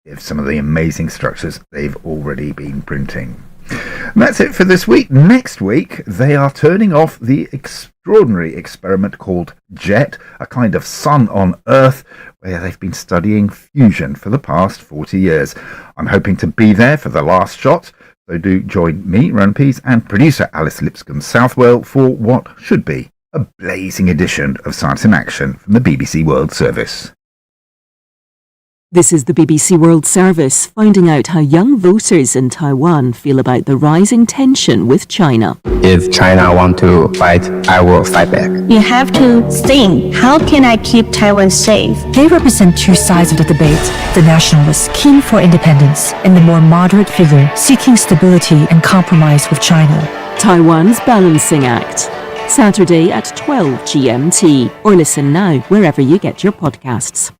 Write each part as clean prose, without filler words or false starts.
of some of the amazing structures they've already been printing. And that's it for this week. Next week, they are turning off the extraordinary experiment called JET, a kind of sun on Earth, where they've been studying fusion for the past 40 years. I'm hoping to be there for the last shot, so do join me, Ronan Pease, and producer Alice Lipscomb-Southwell for what should be a blazing edition of Science in Action from the BBC World Service. This is the BBC World Service, finding out how young voters in Taiwan feel about the rising tension with China. If China want to fight, I will fight back. You have to think, how can I keep Taiwan safe? They represent two sides of the debate, the nationalists keen for independence and the more moderate figure seeking stability and compromise with China. Taiwan's Balancing Act. Saturday at 12 GMT, or listen now wherever you get your podcasts.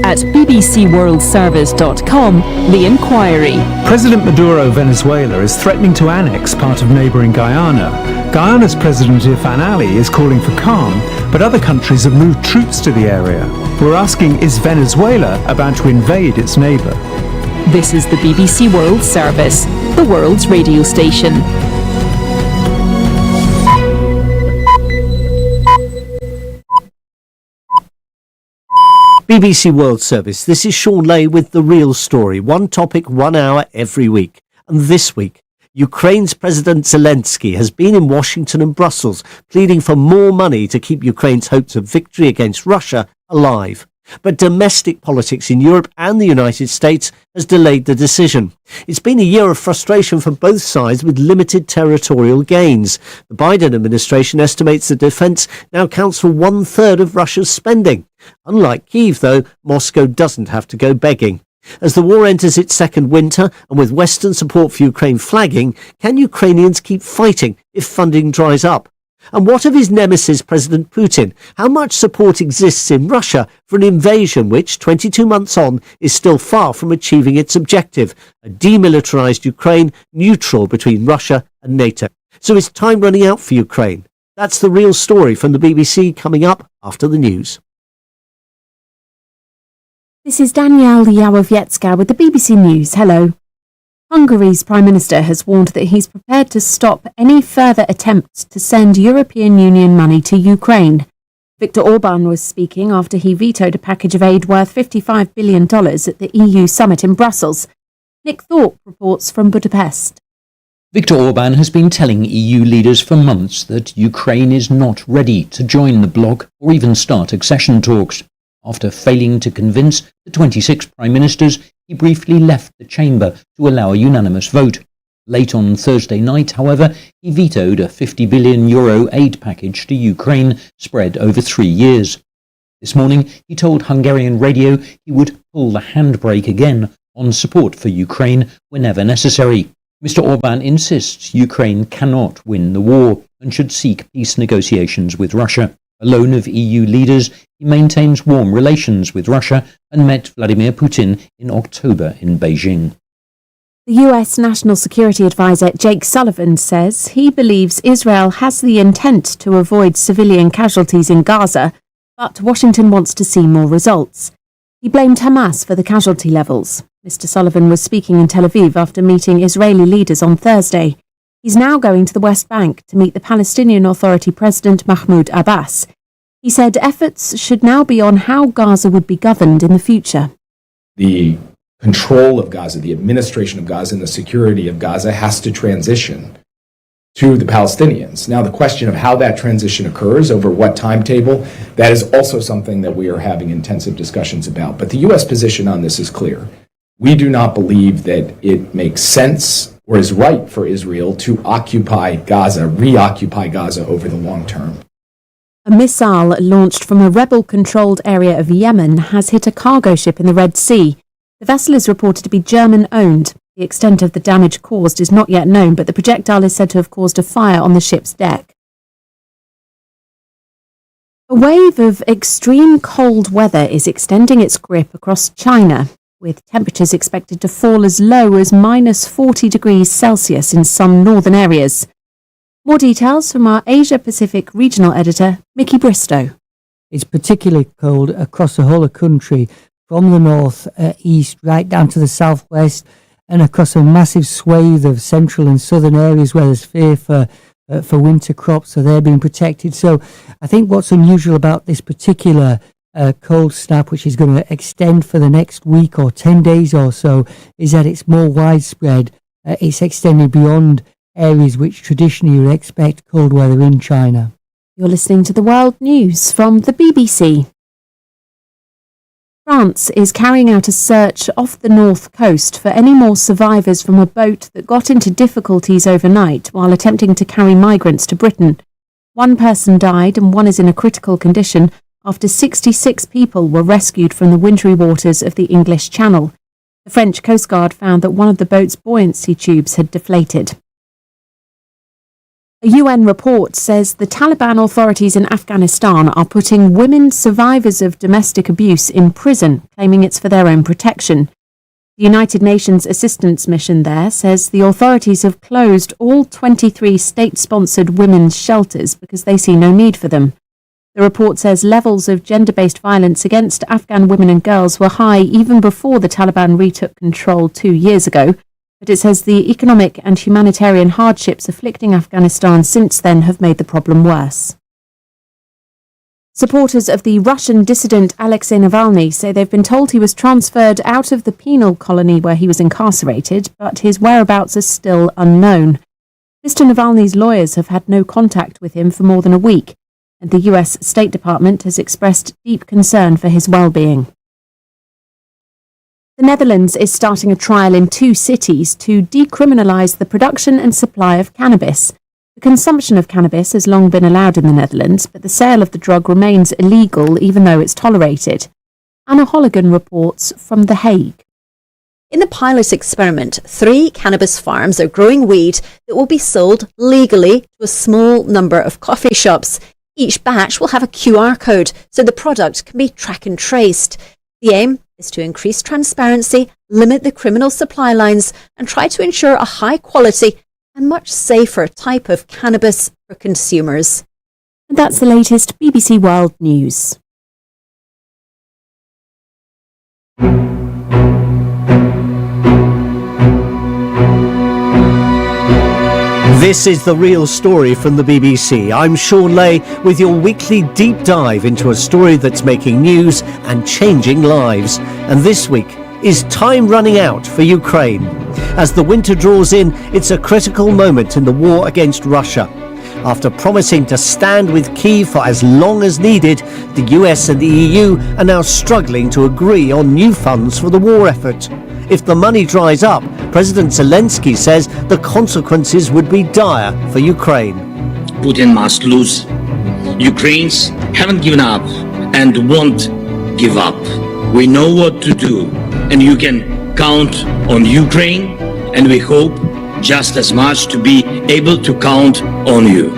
At bbcworldservice.com, The Inquiry. President Maduro of Venezuela is threatening to annex part of neighbouring Guyana. Guyana's President Irfan Ali is calling for calm, but other countries have moved troops to the area. We're asking, is Venezuela about to invade its neighbour? This is the BBC World Service, the world's radio station. BBC World Service, this is Sean Lay with The Real Story. One topic, 1 hour every week. And this week, Ukraine's President Zelensky has been in Washington and Brussels pleading for more money to keep Ukraine's hopes of victory against Russia alive. But domestic politics in Europe and the United States has delayed the decision. It's been a year of frustration for both sides with limited territorial gains. The Biden administration estimates the defence now counts for 1/3 of Russia's spending. Unlike Kyiv, though, Moscow doesn't have to go begging. As the war enters its second winter, and with Western support for Ukraine flagging, can Ukrainians keep fighting if funding dries up? And what of his nemesis, President Putin? How much support exists in Russia for an invasion which, 22 months on, is still far from achieving its objective, a demilitarized Ukraine neutral between Russia and NATO? So is time running out for Ukraine? That's The Real Story from the BBC, coming up after the news. This is Danielle Yawowiecka with the BBC News. Hello. Hungary's Prime Minister has warned that he's prepared to stop any further attempts to send European Union money to Ukraine. Viktor Orban was speaking after he vetoed a package of aid worth $55 billion at the EU summit in Brussels. Nick Thorpe reports from Budapest. Viktor Orban has been telling EU leaders for months that Ukraine is not ready to join the bloc or even start accession talks. After failing to convince the 26 prime ministers, he briefly left the chamber to allow a unanimous vote. Late on Thursday night, however, he vetoed a €50 billion aid package to Ukraine spread over 3 years. This morning, he told Hungarian radio he would pull the handbrake again on support for Ukraine whenever necessary. Mr. Orban insists Ukraine cannot win the war and should seek peace negotiations with Russia. Alone of EU leaders, he maintains warm relations with Russia and met Vladimir Putin in October in Beijing. The US National Security Advisor Jake Sullivan says he believes Israel has the intent to avoid civilian casualties in Gaza, but Washington wants to see more results. He blamed Hamas for the casualty levels. Mr. Sullivan was speaking in Tel Aviv after meeting Israeli leaders on Thursday. He's now going to the West Bank to meet the Palestinian Authority President Mahmoud Abbas. He said efforts should now be on how Gaza would be governed in the future. The control of Gaza, the administration of Gaza, and the security of Gaza has to transition to the Palestinians. Now, the question of how that transition occurs, over what timetable, that is also something that we are having intensive discussions about. But the U.S. position on this is clear. We do not believe that it makes sense or is right for Israel to occupy Gaza, reoccupy Gaza over the long term. A missile launched from a rebel-controlled area of Yemen has hit a cargo ship in the Red Sea. The vessel is reported to be German-owned. The extent of the damage caused is not yet known, but the projectile is said to have caused a fire on the ship's deck. A wave of extreme cold weather is extending its grip across China, with temperatures expected to fall as low as -40 degrees Celsius in some northern areas. More details from our Asia-Pacific regional editor, Mickey Bristow. It's particularly cold across the whole of the country, from the north east right down to the southwest and across a massive swathe of central and southern areas where there's fear for winter crops, so they're being protected. So I think what's unusual about this particular cold snap, which is going to extend for the next week or 10 days or so, is that it's more widespread. It's extended beyond areas which traditionally you would expect cold weather in China. You're listening to the World News from the BBC. France is carrying out a search off the north coast for any more survivors from a boat that got into difficulties overnight while attempting to carry migrants to Britain. One person died and one is in a critical condition after 66 people were rescued from the wintry waters of the English Channel. The French Coast Guard found that one of the boat's buoyancy tubes had deflated. A UN report says the Taliban authorities in Afghanistan are putting women survivors of domestic abuse in prison, claiming it's for their own protection. The United Nations Assistance Mission there says the authorities have closed all 23 state-sponsored women's shelters because they see no need for them. The report says levels of gender-based violence against Afghan women and girls were high even before the Taliban retook control 2 years ago. But it says the economic and humanitarian hardships afflicting Afghanistan since then have made the problem worse. Supporters of the Russian dissident Alexei Navalny say they've been told he was transferred out of the penal colony where he was incarcerated, but his whereabouts are still unknown. Mr. Navalny's lawyers have had no contact with him for more than a week, and the US State Department has expressed deep concern for his well-being. The Netherlands is starting a trial in 2 cities to decriminalise the production and supply of cannabis. The consumption of cannabis has long been allowed in the Netherlands, but the sale of the drug remains illegal even though it's tolerated. Anna Holligan reports from The Hague. In the pilot experiment, 3 cannabis farms are growing weed that will be sold legally to a small number of coffee shops. Each batch will have a QR code so the product can be track and traced. The aim is to increase transparency, limit the criminal supply lines, and try to ensure a high quality and much safer type of cannabis for consumers. And that's the latest BBC World News. This is The Real Story from the BBC. I'm Sean Lay with your weekly deep dive into a story that's making news and changing lives. And this week, is time running out for Ukraine? As the winter draws in, it's a critical moment in the war against Russia. After promising to stand with Kyiv for as long as needed, the US and the EU are now struggling to agree on new funds for the war effort. If the money dries up, President Zelensky says the consequences would be dire for Ukraine. Putin must lose. Ukrainians haven't given up and won't give up. We know what to do, and you can count on Ukraine, and we hope just as much to be able to count on you.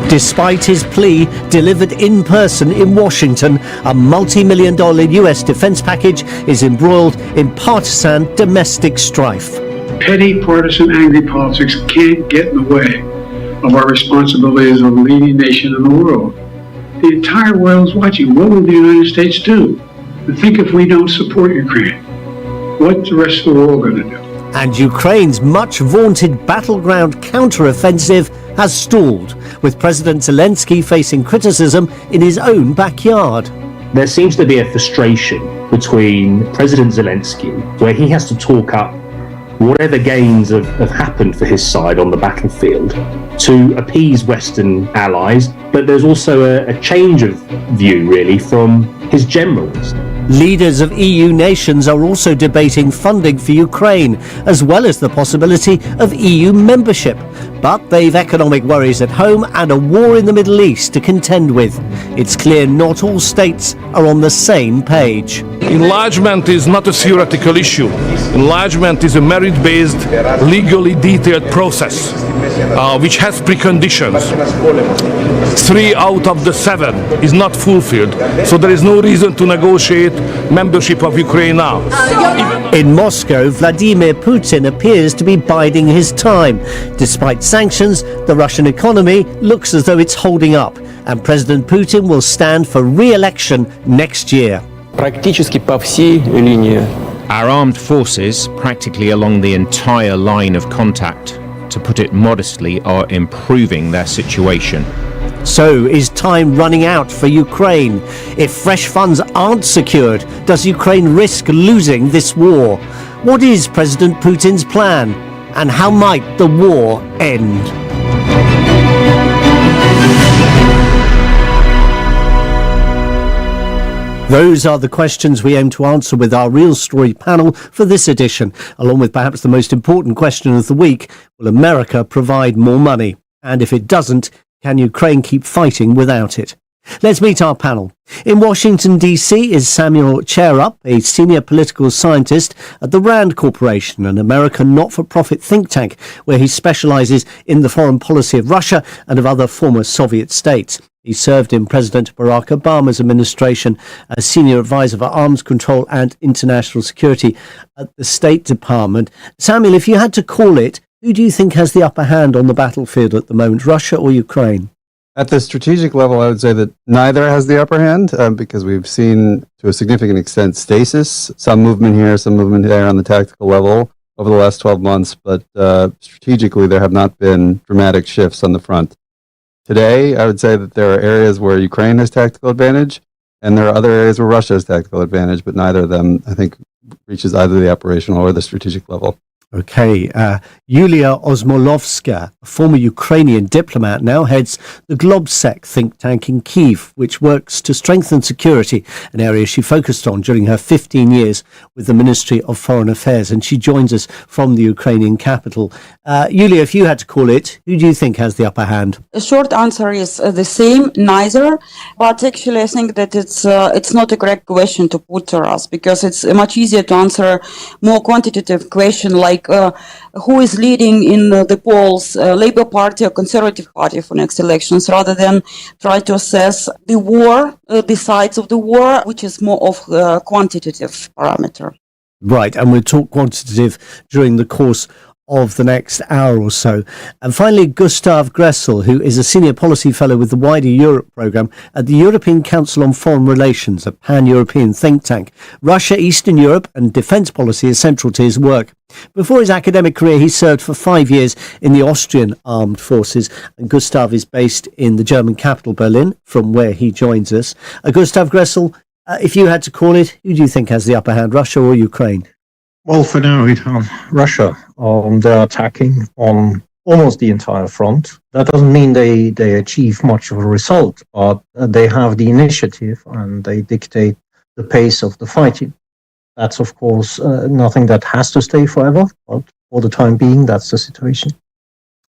Despite his plea delivered in person in Washington, a multi-million-dollar US defense package is embroiled in partisan domestic strife. Petty, partisan, angry politics can't get in the way of our responsibility as a leading nation in the world. The entire world is watching. What will the United States do? And think if we don't support Ukraine, what's the rest of the world going to do? And Ukraine's much vaunted battleground counteroffensive has stalled, with President Zelensky facing criticism in his own backyard. There seems to be a frustration between President Zelensky, where he has to talk up whatever gains have happened for his side on the battlefield to appease Western allies, but there's also a change of view, really, from his generals. Leaders of EU nations are also debating funding for Ukraine, as well as the possibility of EU membership. But they've economic worries at home and a war in the Middle East to contend with. It's clear not all states are on the same page. Enlargement is not a theoretical issue. Enlargement is a merit-based, legally detailed process, which has preconditions. 3 out of the 7 is not fulfilled, so there is no reason to negotiate membership of Ukraine now. In Moscow, Vladimir Putin appears to be biding his time. Despite sanctions, the Russian economy looks as though it's holding up, and President Putin will stand for re-election next year. Практически по всей линии. Our armed forces, practically along the entire line of contact, to put it modestly, are improving their situation. So, is time running out for Ukraine? If fresh funds aren't secured, does Ukraine risk losing this war? What is President Putin's plan? And how might the war end? Those are the questions we aim to answer with our Real Story panel for this edition, along with perhaps the most important question of the week: will America provide more money? And if it doesn't, can Ukraine keep fighting without it? Let's meet our panel. In Washington, D.C. is Samuel Cherup, a senior political scientist at the RAND Corporation, an American not-for-profit think tank where he specializes in the foreign policy of Russia and of other former Soviet states. He served in President Barack Obama's administration as senior advisor for arms control and international security at the State Department. Samuel, if you had to call it, who do you think has the upper hand on the battlefield at the moment, Russia or Ukraine? At the strategic level, I would say that neither has the upper hand because we've seen, to a significant extent, stasis, some movement here, some movement there on the tactical level over the last 12 months, but strategically there have not been dramatic shifts on the front. Today, I would say that there are areas where Ukraine has tactical advantage, and there are other areas where Russia has tactical advantage, but neither of them, I think, reaches either the operational or the strategic level. Okay, Yulia Osmolovska, a former Ukrainian diplomat, now heads the Globsec think tank in Kyiv, which works to strengthen security, an area she focused on during her 15 years with the Ministry of Foreign Affairs, and she joins us from the Ukrainian capital. Yulia, if you had to call it, who do you think has the upper hand? The short answer is the same, neither, but actually I think that it's not a correct question to put to us, because it's much easier to answer more quantitative question like who is leading in the polls, Labour Party or Conservative Party for next elections, rather than try to assess the war, the sides of the war, which is more of a quantitative parameter. Right, and we'll talk quantitative during the course of the next hour or so. And finally, Gustav Gressel, who is a senior policy fellow with the Wider Europe programme at the European Council on Foreign Relations, a pan-European think tank. Russia, Eastern Europe and defence policy is central to his work. Before his academic career, he served for 5 years in the Austrian armed forces, and Gustav is based in the German capital, Berlin, from where he joins us. Gustav Gressel, if you had to call it, who do you think has the upper hand, Russia or Ukraine? Well, for now, Russia. They're attacking on almost the entire front. That doesn't mean they achieve much of a result, but they have the initiative and they dictate the pace of the fighting. That's, of course, nothing that has to stay forever, but for the time being, that's the situation.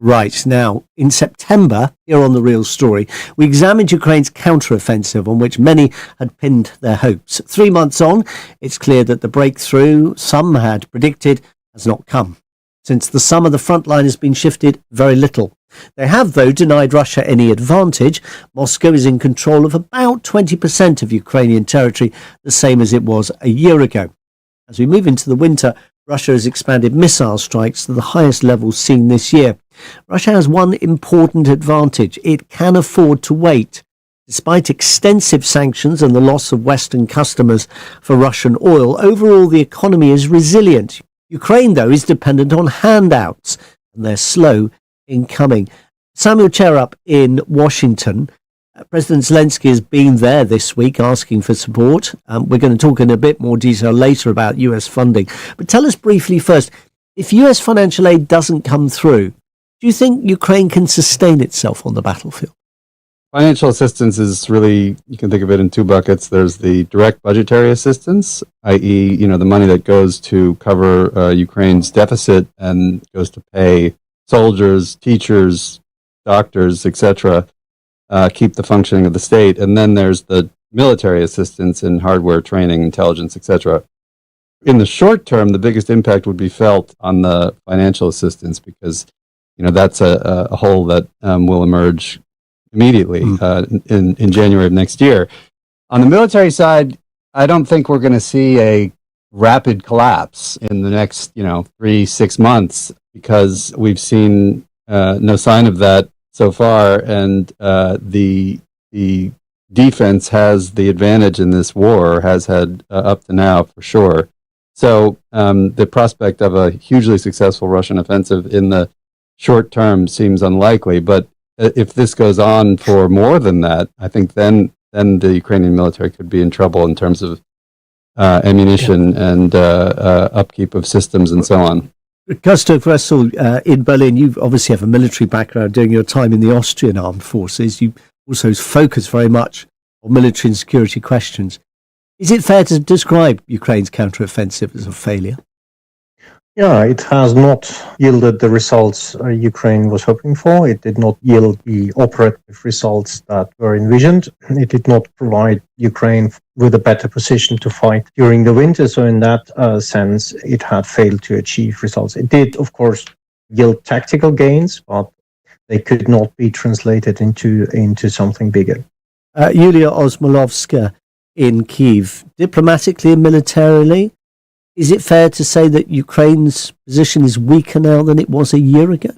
Right. Now, in September, here on The Real Story, we examined Ukraine's counter-offensive on which many had pinned their hopes. 3 months on, it's clear that the breakthrough some had predicted has not come. Since the summer, the front line has been shifted very little. They have, though, denied Russia any advantage. Moscow is in control of about 20% of Ukrainian territory, the same as it was a year ago. As we move into the winter, Russia has expanded missile strikes to the highest levels seen this year. Russia has one important advantage. It can afford to wait. Despite extensive sanctions and the loss of Western customers for Russian oil, overall the economy is resilient. Ukraine, though, is dependent on handouts, and they're slow in coming. Samuel Cherup in Washington. President Zelensky has been there this week asking for support. We're going to talk in a bit more detail later about US funding. But tell us briefly first, if US financial aid doesn't come through, do you think Ukraine can sustain itself on the battlefield? Financial assistance is really, you can think of it in two buckets. There's the direct budgetary assistance, i.e., the money that goes to cover Ukraine's deficit and goes to pay soldiers, teachers, doctors, etc., keep the functioning of the state. And then there's the military assistance in hardware, training, intelligence, etc. In the short term, the biggest impact would be felt on the financial assistance because, that's a hole that will emerge immediately in January of next year. On the military side, I don't think we're going to see a rapid collapse in the next, 3-6 months because we've seen no sign of that so far, and the defense has the advantage in this war, has had up to now for sure. So the prospect of a hugely successful Russian offensive in the short term seems unlikely. But if this goes on for more than that, I think then the Ukrainian military could be in trouble in terms of ammunition and upkeep of systems and so on. Gustav Russell, in Berlin, you obviously have a military background during your time in the Austrian armed forces. You also focus very much on military and security questions. Is it fair to describe Ukraine's counteroffensive as a failure? Yeah, it has not yielded the results Ukraine was hoping for. It did not yield the operative results that were envisioned. It did not provide Ukraine with a better position to fight during the winter. So in that sense, it had failed to achieve results. It did, of course, yield tactical gains, but they could not be translated into something bigger. Yulia Osmolovska in Kyiv, diplomatically and militarily, is it fair to say that Ukraine's position is weaker now than it was a year ago?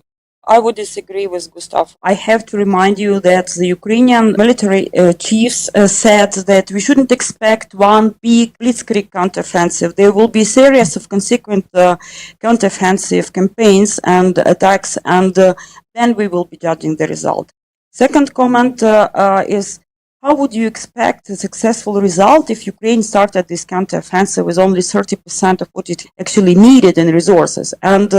I would disagree with Gustav. I have to remind you that the Ukrainian military chiefs said that we shouldn't expect one big blitzkrieg counteroffensive. There will be a series of consequent counteroffensive campaigns and attacks, and then we will be judging the result. Second comment is, how would you expect a successful result if Ukraine started this counteroffensive with only 30% of what it actually needed in resources? And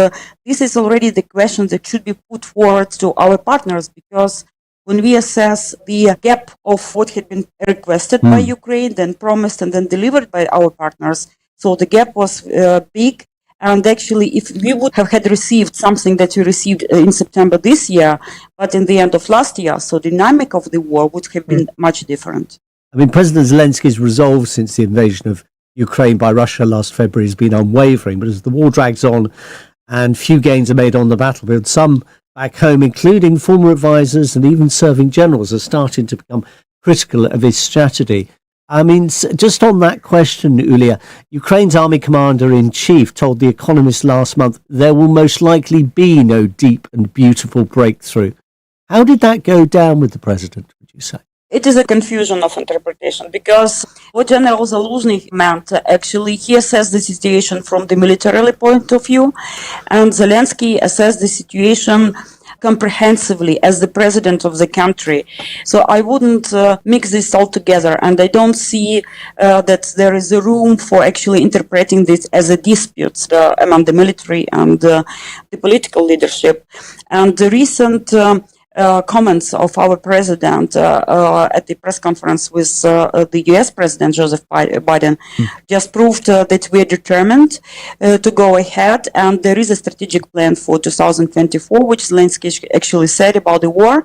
this is already the question that should be put forward to our partners, because when we assess the gap of what had been requested by Ukraine, then promised and then delivered by our partners, so the gap was big. And actually, if we would have had received something that we received in September this year, but in the end of last year, so the dynamic of the war would have been much different. I mean, President Zelensky's resolve since the invasion of Ukraine by Russia last February has been unwavering. But as the war drags on and few gains are made on the battlefield, some back home, including former advisors and even serving generals, are starting to become critical of his strategy. I mean, just on that question, Ulia, Ukraine's army commander-in-chief told The Economist last month there will most likely be no deep and beautiful breakthrough. How did that go down with the president, would you say? It is a confusion of interpretation, because what General Zaluzny meant, actually, he assessed the situation from the military point of view, and Zelensky assessed the situation comprehensively as the president of the country. So I wouldn't mix this all together, and I don't see that there is a room for actually interpreting this as a dispute among the military and the political leadership. And the recent comments of our president at the press conference with the US President Joseph Biden just proved that we are determined to go ahead, and there is a strategic plan for 2024, which Zelensky actually said about the war,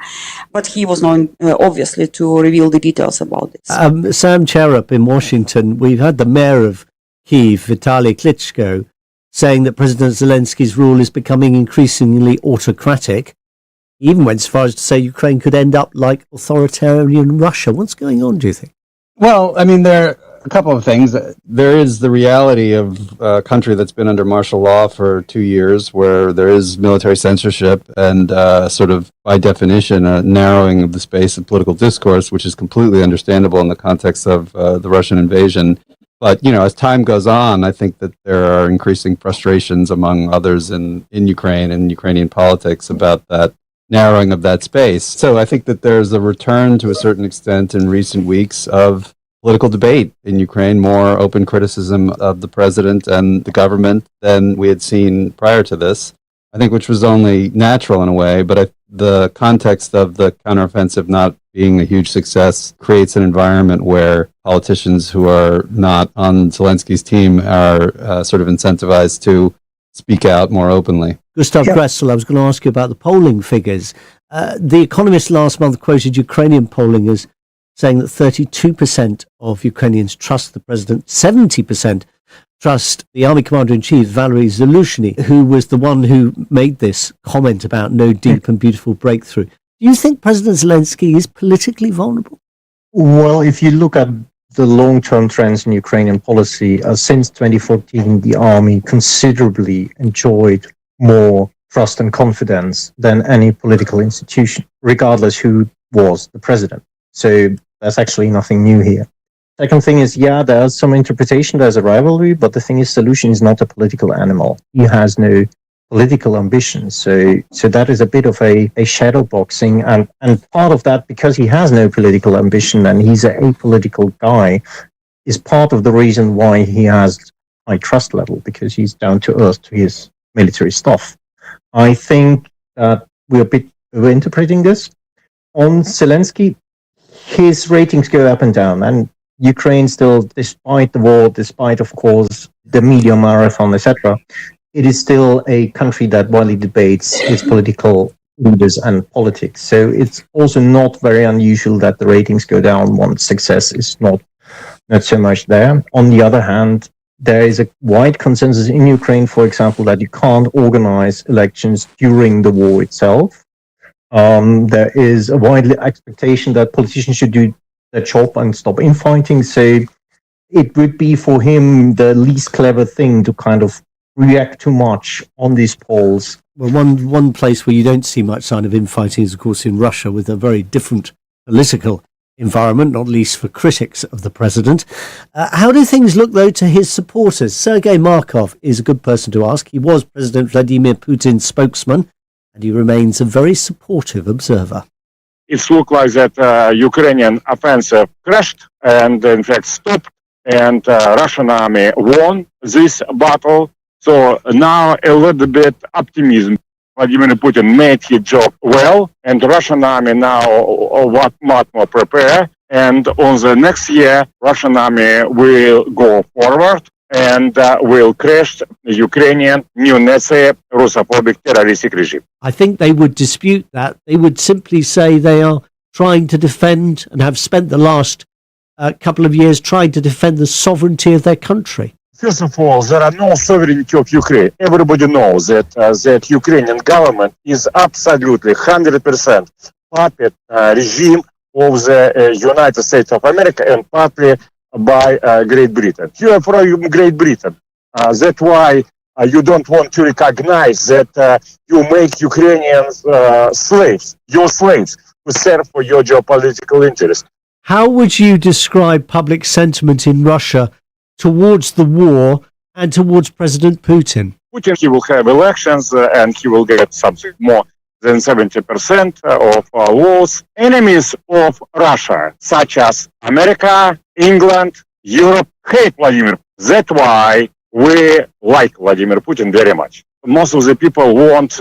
but he was not obviously to reveal the details about this. Sam Cherub in Washington, we've had the mayor of Kyiv, Vitaly Klitschko, saying that President Zelensky's rule is becoming increasingly autocratic. He even went as far as to say Ukraine could end up like authoritarian Russia. What's going on, do you think? Well, I mean, there are a couple of things. There is the reality of a country that's been under martial law for 2 years, where there is military censorship and sort of, by definition, a narrowing of the space of political discourse, which is completely understandable in the context of the Russian invasion. But, you know, as time goes on, I think that there are increasing frustrations among others in Ukraine and Ukrainian politics about that narrowing of that space. So I think that there's a return to a certain extent in recent weeks of political debate in Ukraine, more open criticism of the president and the government than we had seen prior to this, I think, which was only natural in a way. But the context of the counteroffensive not being a huge success creates an environment where politicians who are not on Zelensky's team are sort of incentivized to speak out more openly. Gustav Gressel, I was going to ask you about the polling figures. The Economist last month quoted Ukrainian polling as saying that 32% of Ukrainians trust the president, 70% trust the army commander-in-chief, Valery Zaluzhny, who was the one who made this comment about no deep and beautiful breakthrough. Do you think President Zelensky is politically vulnerable? Well, if you look at the long-term trends in Ukrainian policy, since 2014, the army considerably enjoyed more trust and confidence than any political institution, regardless who was the president. So There's actually nothing new here. Second thing is, yeah, there's some interpretation, there's a rivalry, but the thing is, Solution is not a political animal. He has no political ambition. So that is a bit of a shadow boxing. And part of that, because he has no political ambition and he's an apolitical guy, is part of the reason why he has high trust level, because he's down to earth to his military stuff. I think that we're a bit over-interpreting this. On Zelensky, his ratings go up and down, and Ukraine still, despite the war, despite, of course, the media marathon, etc., it is still a country that widely debates its political leaders and politics. So it's also not very unusual that the ratings go down once success is not so much there. On the other hand, there is a wide consensus in Ukraine, for example, that you can't organize elections during the war itself. There is a wide expectation that politicians should do their job and stop infighting. So it would be for him the least clever thing to kind of react too much on these polls. Well, one place where you don't see much sign of infighting is, of course, in Russia, with a very different political environment, not least for critics of the president. How do things look, though, to his supporters? Sergei Markov is a good person to ask. He was President Vladimir Putin's spokesman, and he remains a very supportive observer. It looks like that Ukrainian offensive crashed and, in fact, stopped, and Russian army won this battle. So now a little bit optimism. Vladimir Putin made his job well, and the Russian army now much more prepared. And on the next year, Russian army will go forward and will crush the Ukrainian neo-Nazi Russophobic terroristic regime. I think they would dispute that. They would simply say they are trying to defend and have spent the last couple of years trying to defend the sovereignty of their country. First of all, there are no sovereignty of Ukraine. Everybody knows that Ukrainian government is absolutely 100% puppet regime of the United States of America and partly by Great Britain. You are from Great Britain. That's why you don't want to recognize that you make Ukrainians slaves, your slaves, who serve for your geopolitical interest. How would you describe public sentiment in Russia towards the war and towards President Putin? Putin, he will have elections and he will get something more than 70% of votes. Enemies of Russia, such as America, England, Europe, hate Vladimir. That's why we like Vladimir Putin very much. Most of the people want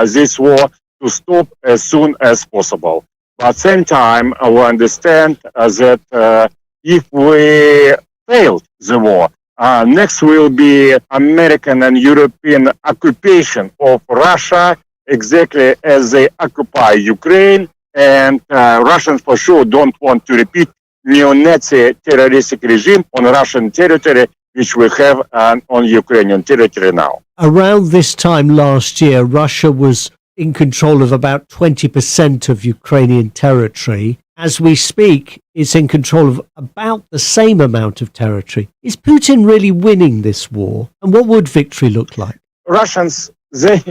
this war to stop as soon as possible. But at the same time, we understand that if we failed the war, next will be American and European occupation of Russia, exactly as they occupy Ukraine, and Russians for sure don't want to repeat neo-Nazi terroristic regime on Russian territory, which we have on Ukrainian territory now. Around this time last year, Russia was in control of about 20% of Ukrainian territory. As we speak, it's in control of about the same amount of territory. Is Putin really winning this war? And what would victory look like? Russians, they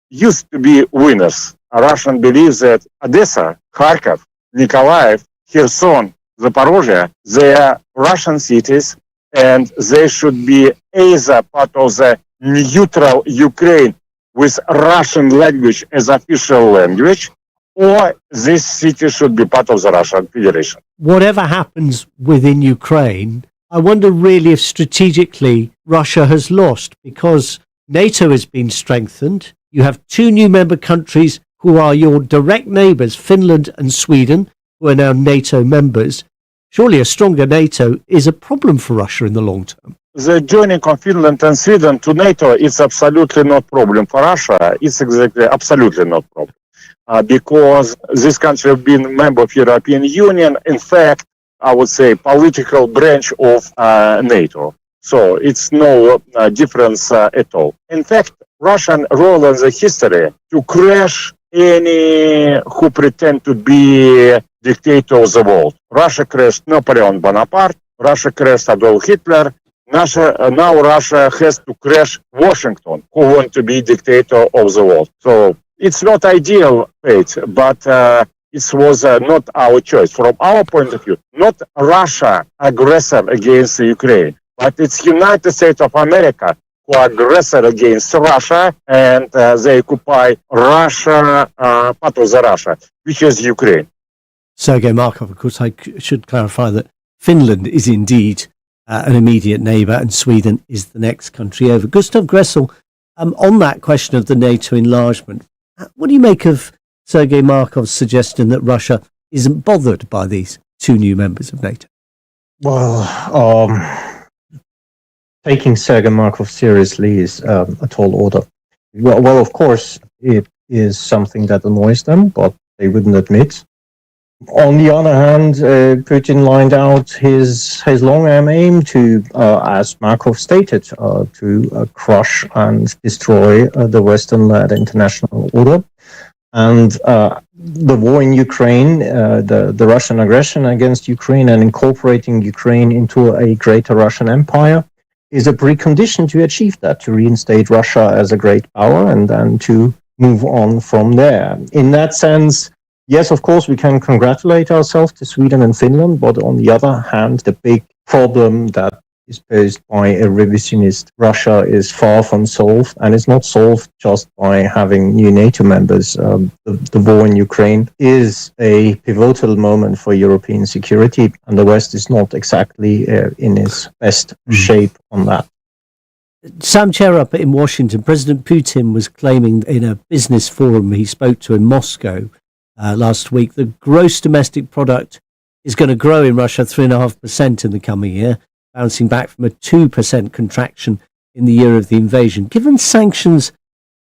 used to be winners. Russian believes that Odessa, Kharkov, Nikolaev, Kherson, Zaporozhye, they are Russian cities, and they should be either part of the neutral Ukraine with Russian language as official language, or this city should be part of the Russian Federation. Whatever happens within Ukraine, I wonder really if strategically Russia has lost, because NATO has been strengthened. You have two new member countries who are your direct neighbours, Finland and Sweden, who are now NATO members. Surely a stronger NATO is a problem for Russia in the long term. The joining of Finland and Sweden to NATO is absolutely not problem for Russia. It's exactly absolutely not problem. Because this country have been a member of European Union, in fact, I would say political branch of NATO. So it's no difference at all. In fact, Russian role in the history to crush any who pretend to be dictator of the world. Russia crushed Napoleon Bonaparte, Russia crushed Adolf Hitler. Now Russia has to crush Washington, who want to be dictator of the world. So it's not ideal fate, but it was not our choice. From our point of view, not Russia aggressor against Ukraine, but it's United States of America who are aggressor against Russia, and they occupy Russia, part of the Russia, which is Ukraine. Sergei Markov, of course, I should clarify that Finland is indeed an immediate neighbour and Sweden is the next country over. Gustav Gressel, on that question of the NATO enlargement, what do you make of Sergei Markov's suggestion that Russia isn't bothered by these two new members of NATO? Well, taking Sergei Markov seriously is a tall order. Well, of course, it is something that annoys them, but they wouldn't admit. On the other hand, Putin lined out his long-term aim to, as Markov stated, to crush and destroy the Western-led international order. And the war in Ukraine, the Russian aggression against Ukraine and incorporating Ukraine into a greater Russian empire is a precondition to achieve that, to reinstate Russia as a great power and then to move on from there. In that sense, yes, of course, we can congratulate ourselves to Sweden and Finland, but on the other hand, the big problem that is posed by a revisionist Russia is far from solved, and it's not solved just by having new NATO members. The war in Ukraine is a pivotal moment for European security, and the West is not exactly in its best shape on that. Sam Cherup in Washington, President Putin was claiming in a business forum he spoke to in Moscow last week, the gross domestic product is going to grow in Russia 3.5% in the coming year, bouncing back from a 2% contraction in the year of the invasion. Given sanctions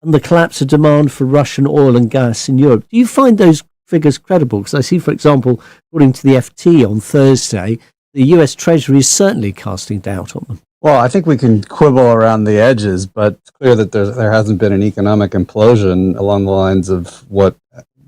and the collapse of demand for Russian oil and gas in Europe, do you find those figures credible? Because I see, for example, according to the FT on Thursday, the US Treasury is certainly casting doubt on them. Well, I think we can quibble around the edges, but it's clear that there hasn't been an economic implosion along the lines of what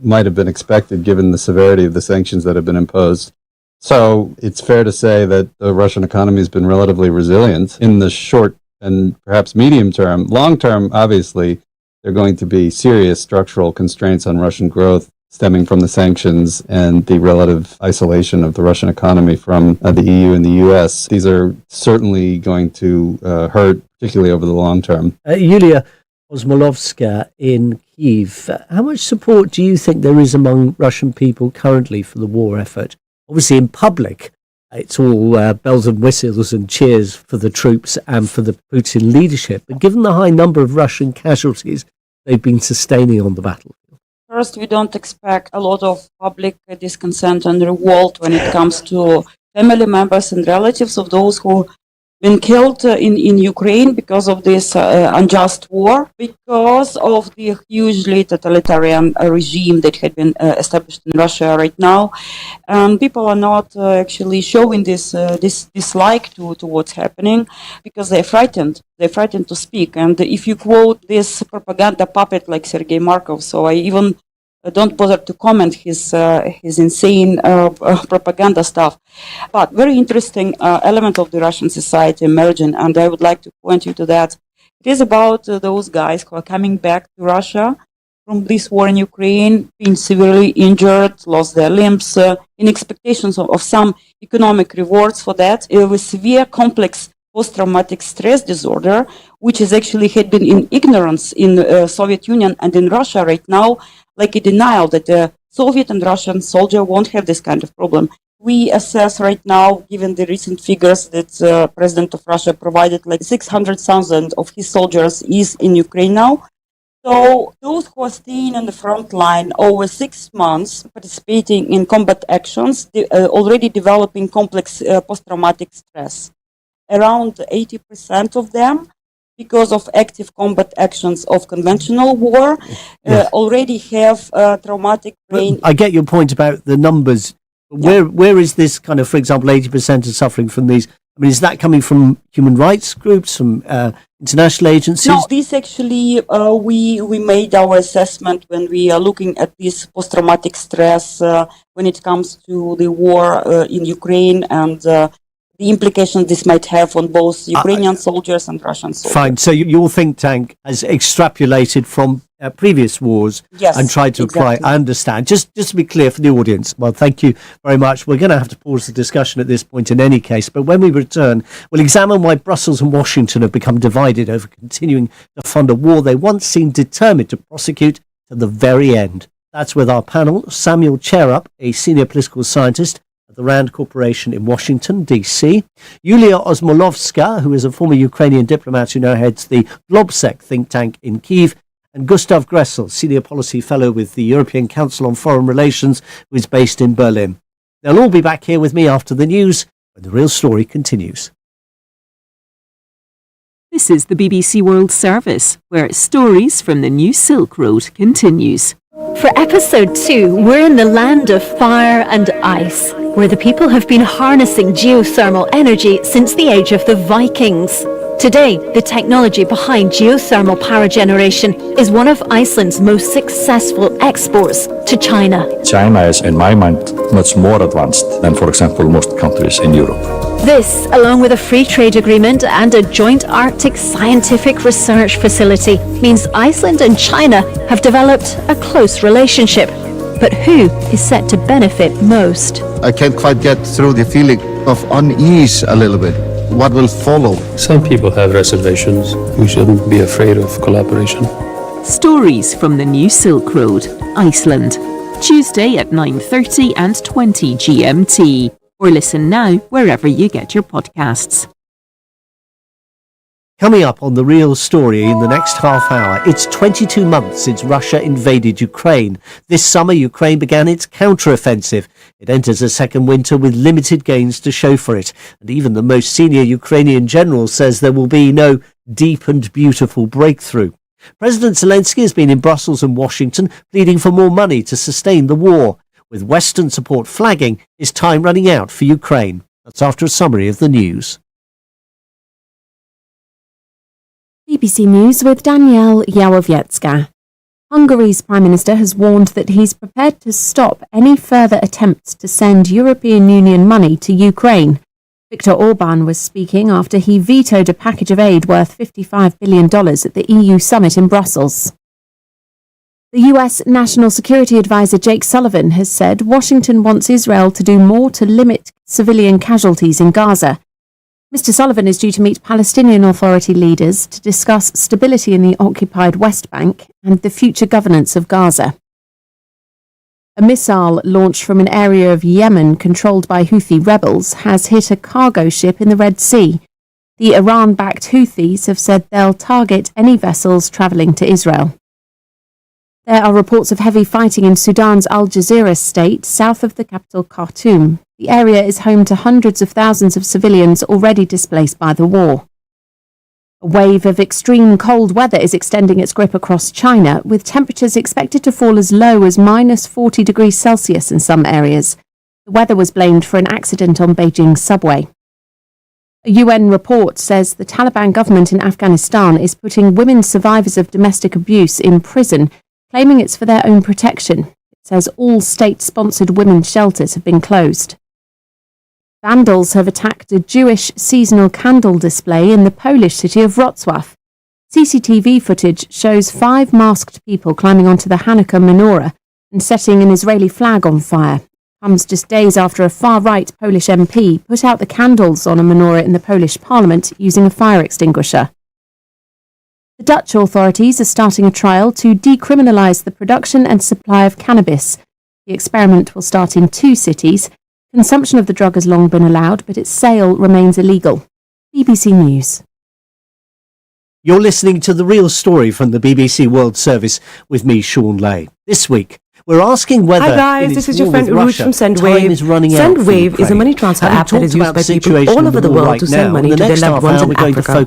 might have been expected given the severity of the sanctions that have been imposed. So it's fair to say that the Russian economy has been relatively resilient in the short and perhaps medium term. Long term, obviously, there are going to be serious structural constraints on Russian growth stemming from the sanctions and the relative isolation of the Russian economy from the EU and the US. These are certainly going to hurt, particularly over the long term. Yulia Osmolovska in Kyiv, how much support do you think there is among Russian people currently for the war effort? Obviously, in public, it's all bells and whistles and cheers for the troops and for the Putin leadership. But given the high number of Russian casualties they've been sustaining on the battlefield. First, we don't expect a lot of public discontent and revolt when it comes to family members and relatives of those who been killed in Ukraine because of this unjust war, because of the hugely totalitarian regime that had been established in Russia right now. And people are not actually showing this dislike to what's happening because they're frightened. They're frightened to speak. And if you quote this propaganda puppet like Sergei Markov, so I even don't bother to comment his insane propaganda stuff. But very interesting element of the Russian society emerging, and I would like to point you to that. It is about those guys who are coming back to Russia from this war in Ukraine, being severely injured, lost their limbs, in expectations of some economic rewards for that, with severe complex post-traumatic stress disorder, which is actually had been in ignorance in Soviet Union and in Russia right now, like a denial that the Soviet and Russian soldier won't have this kind of problem. We assess right now, given the recent figures that President of Russia provided, like 600,000 of his soldiers is in Ukraine now. So those who are staying on the front line over 6 months, participating in combat actions, already developing complex post-traumatic stress. Around 80% of them, because of active combat actions of conventional war, already have traumatic brain. I get your point about the numbers. Where is this kind of, for example, 80% are suffering from these? I mean, is that coming from human rights groups, from international agencies? No, this actually, we made our assessment when we are looking at this post-traumatic stress when it comes to the war in Ukraine and the implications this might have on both Ukrainian soldiers and Russian soldiers. Fine. So your think tank has extrapolated from previous wars Yes, and tried to apply. exactly. I understand. Just to be clear for the audience, well, thank you very much. We're going to have to pause the discussion at this point in any case, but when we return, we'll examine why Brussels and Washington have become divided over continuing to fund a war they once seemed determined to prosecute to the very end. That's with our panel, Samuel Cherup, a senior political scientist at the Rand Corporation in Washington, D.C., Yulia Osmolovska, who is a former Ukrainian diplomat who now heads the Globsec think tank in Kyiv, and Gustav Gressel, senior policy fellow with the European Council on Foreign Relations, who is based in Berlin. They'll all be back here with me after the news when The Real Story continues. This is the BBC World Service, where Stories from the New Silk Road continues. For episode 2, we're in the land of fire and ice, where the people have been harnessing geothermal energy since the age of the Vikings. Today, the technology behind geothermal power generation is one of Iceland's most successful exports to China. China is, in my mind, much more advanced than, for example, most countries in Europe. This, along with a free trade agreement and a joint Arctic scientific research facility, means Iceland and China have developed a close relationship. But who is set to benefit most? I can't quite get through the feeling of unease a little bit. What will follow? Some people have reservations. We shouldn't be afraid of collaboration. Stories from the New Silk Road, Iceland. Tuesday at 9:30 and 20 GMT. Or listen now wherever you get your podcasts. Coming up on The Real Story in the next half hour, it's 22 months since Russia invaded Ukraine. This summer, Ukraine began its counter-offensive. It enters a second winter with limited gains to show for it. And even the most senior Ukrainian general says there will be no deep and beautiful breakthrough. President Zelensky has been in Brussels and Washington pleading for more money to sustain the war. With Western support flagging, is time running out for Ukraine? That's after a summary of the news. BBC News with Danielle Jałowiecka. Hungary's Prime Minister has warned that he's prepared to stop any further attempts to send European Union money to Ukraine. Viktor Orban was speaking after he vetoed a package of aid worth $55 billion at the EU summit in Brussels. The US National Security Advisor Jake Sullivan has said Washington wants Israel to do more to limit civilian casualties in Gaza. Mr. Sullivan is due to meet Palestinian Authority leaders to discuss stability in the occupied West Bank and the future governance of Gaza. A missile launched from an area of Yemen controlled by Houthi rebels has hit a cargo ship in the Red Sea. The Iran-backed Houthis have said they'll target any vessels travelling to Israel. There are reports of heavy fighting in Sudan's Al Jazeera state, south of the capital Khartoum. The area is home to hundreds of thousands of civilians already displaced by the war. A wave of extreme cold weather is extending its grip across China, with temperatures expected to fall as low as minus 40 degrees Celsius in some areas. The weather was blamed for an accident on Beijing's subway. A UN report says the Taliban government in Afghanistan is putting women survivors of domestic abuse in prison, claiming it's for their own protection. It says all state-sponsored women's shelters have been closed. Vandals have attacked a Jewish seasonal candle display in the Polish city of Wrocław. CCTV footage shows 5 masked people climbing onto the Hanukkah menorah and setting an Israeli flag on fire. It comes just days after a far-right Polish MP put out the candles on a menorah in the Polish parliament using a fire extinguisher. The Dutch authorities are starting a trial to decriminalise the production and supply of cannabis. The experiment will start in 2 cities. Consumption of the drug has long been allowed, but its sale remains illegal. BBC News. You're listening to The Real Story from the BBC World Service with me, Sean Lay. This week, we're asking whether... Hi guys, this is your friend Uruj from Sendwave. Sendwave is a money transfer app that is used by people all over the world to send money to their loved ones in Africa.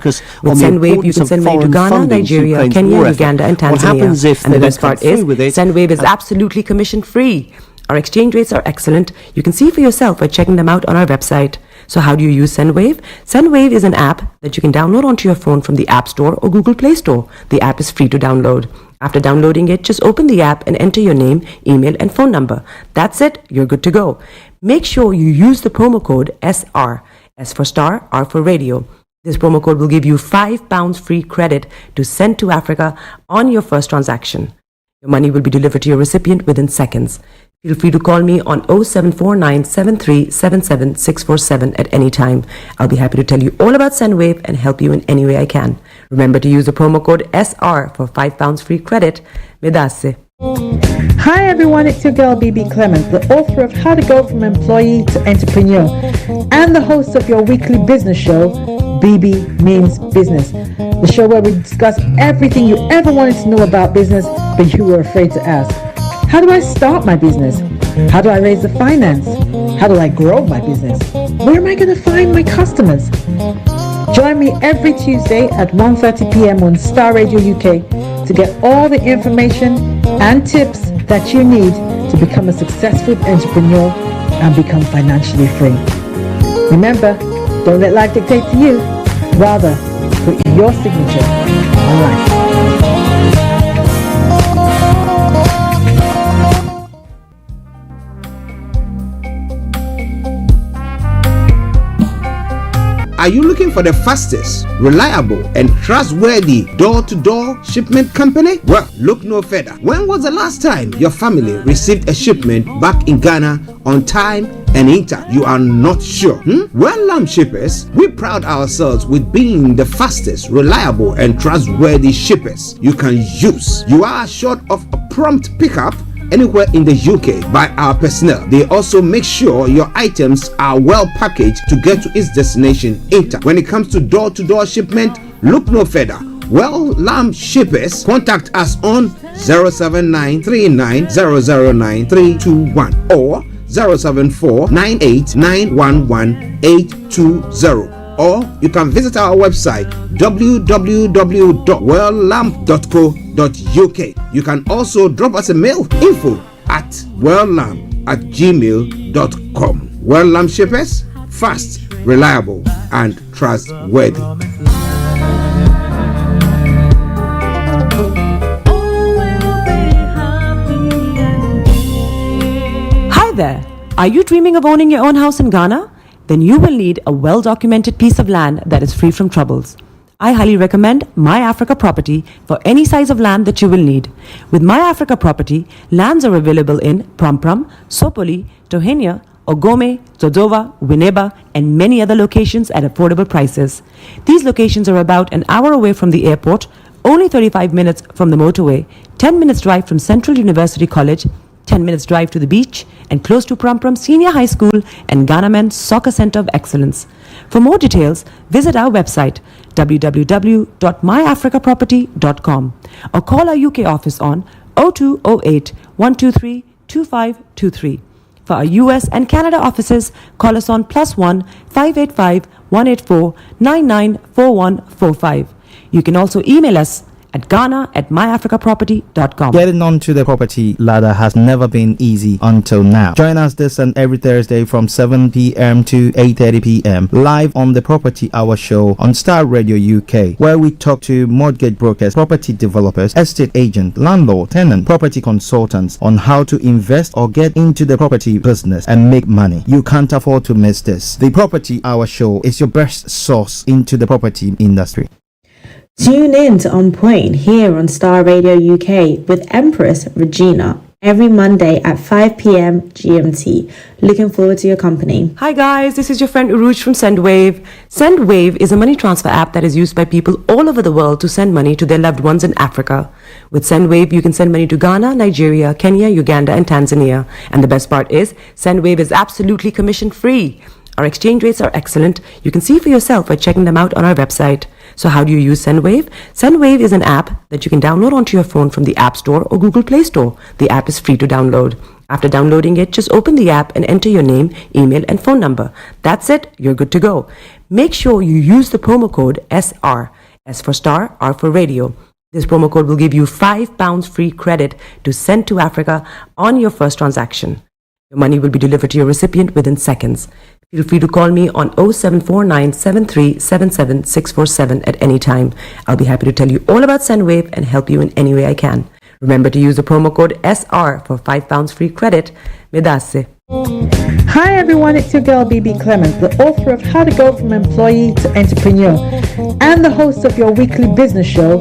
With Sendwave, you can send money to Ghana, Nigeria, Kenya, Uganda and Tanzania. And the best part is, Sendwave is absolutely commission-free. Our exchange rates are excellent. You can see for yourself by checking them out on our website. So how do you use Sendwave? Sendwave is an app that you can download onto your phone from the App Store or Google Play Store. The app is free to download. After downloading it, just open the app and enter your name, email and phone number. That's it. You're good to go. Make sure you use the promo code SR. S for Star, R for Radio. This promo code will give you £5 free credit to send to Africa on your first transaction. Your money will be delivered to your recipient within seconds. Feel free to call me on 0749 7377 647 at any time. I'll be happy to tell you all about SendWave and help you in any way I can. Remember to use the promo code SR for £5 free credit. Medasse. Hi everyone, it's your girl BB Clemens, the author of How to Go From Employee to Entrepreneur and the host of your weekly business show, BB Means Business, the show where we discuss everything you ever wanted to know about business but you were afraid to ask. How do I start my business? How do I raise the finance? How do I grow my business? Where am I going to find my customers? Join me every Tuesday at 1:30 p.m. on Starr Radio UK to get all the information and tips that you need to become a successful entrepreneur and become financially free. Remember, don't let life dictate to you. Rather, put your signature on life. Are you looking for the fastest, reliable, and trustworthy door-to-door shipment company? Well, look no further. When was the last time your family received a shipment back in Ghana on time and in time? You are not sure? Well, Lamb Shippers, we pride ourselves with being the fastest, reliable, and trustworthy shippers you can use. You are assured of a prompt pickup anywhere in the UK by our personnel. They also make sure your items are well packaged to get to its destination in time. When it comes to door-to-door shipment, look no further. Well, Lamb Shippers, contact us on 07939009321 or 07498911820. Or you can visit our website www.welllamp.co.uk. You can also drop us a mail, info@welllamp@gmail.com. Well Lamp Shippers, fast, reliable, and trustworthy. Hi there. Are you dreaming of owning your own house in Ghana? Then you will need a well-documented piece of land that is free from troubles. I highly recommend My Africa Property for any size of land that you will need. With My Africa Property, lands are available in Prom, Sopoli, Tohenia, Ogome, Dodova, Winneba, and many other locations at affordable prices. These locations are about an hour away from the airport, only 35 minutes from the motorway, 10 minutes drive from Central University College, 10 minutes drive to the beach, and close to Prom Senior High School and Ghana Men's Soccer Center of Excellence. For more details, visit our website www.myafricaproperty.com or call our UK office on 0208 123 2523. For our US and Canada offices, call us on +1 585 184 994145. You can also email us at ghana@myafricaproperty.com. Getting onto the property ladder has never been easy until now. Join us this and every Thursday from 7 p.m. to 8:30 p.m. live on the Property Hour Show on Starr Radio UK, where we talk to mortgage brokers, property developers, estate agents, landlord, tenant, property consultants on how to invest or get into the property business and make money. You can't afford to miss this. The Property Hour Show is your best source into the property industry. Tune in to On Point here on Starr Radio UK with Empress Regina every Monday at 5 p.m. GMT. Looking forward to your company. Hi guys, this is your friend Uruj from SendWave. SendWave is a money transfer app that is used by people all over the world to send money to their loved ones in Africa. With SendWave, you can send money to Ghana, Nigeria, Kenya, Uganda, and Tanzania. And the best part is, SendWave is absolutely commission free. Our exchange rates are excellent. You can see for yourself by checking them out on our website. So how do you use SendWave? SendWave is an app that you can download onto your phone from the App Store or Google Play Store. The app is free to download. After downloading it, just open the app and enter your name, email, and phone number. That's it. You're good to go. Make sure you use the promo code SR. S for Star, R for Radio. This promo code will give you £5 free credit to send to Africa on your first transaction. Your money will be delivered to your recipient within seconds. Feel free to call me on 0749 7377 647 at any time. I'll be happy to tell you all about SendWave and help you in any way I can. Remember to use the promo code SR for £5 free credit. Medasse. Hi everyone, it's your girl BB Clement, the author of How to Go from Employee to Entrepreneur and the host of your weekly business show,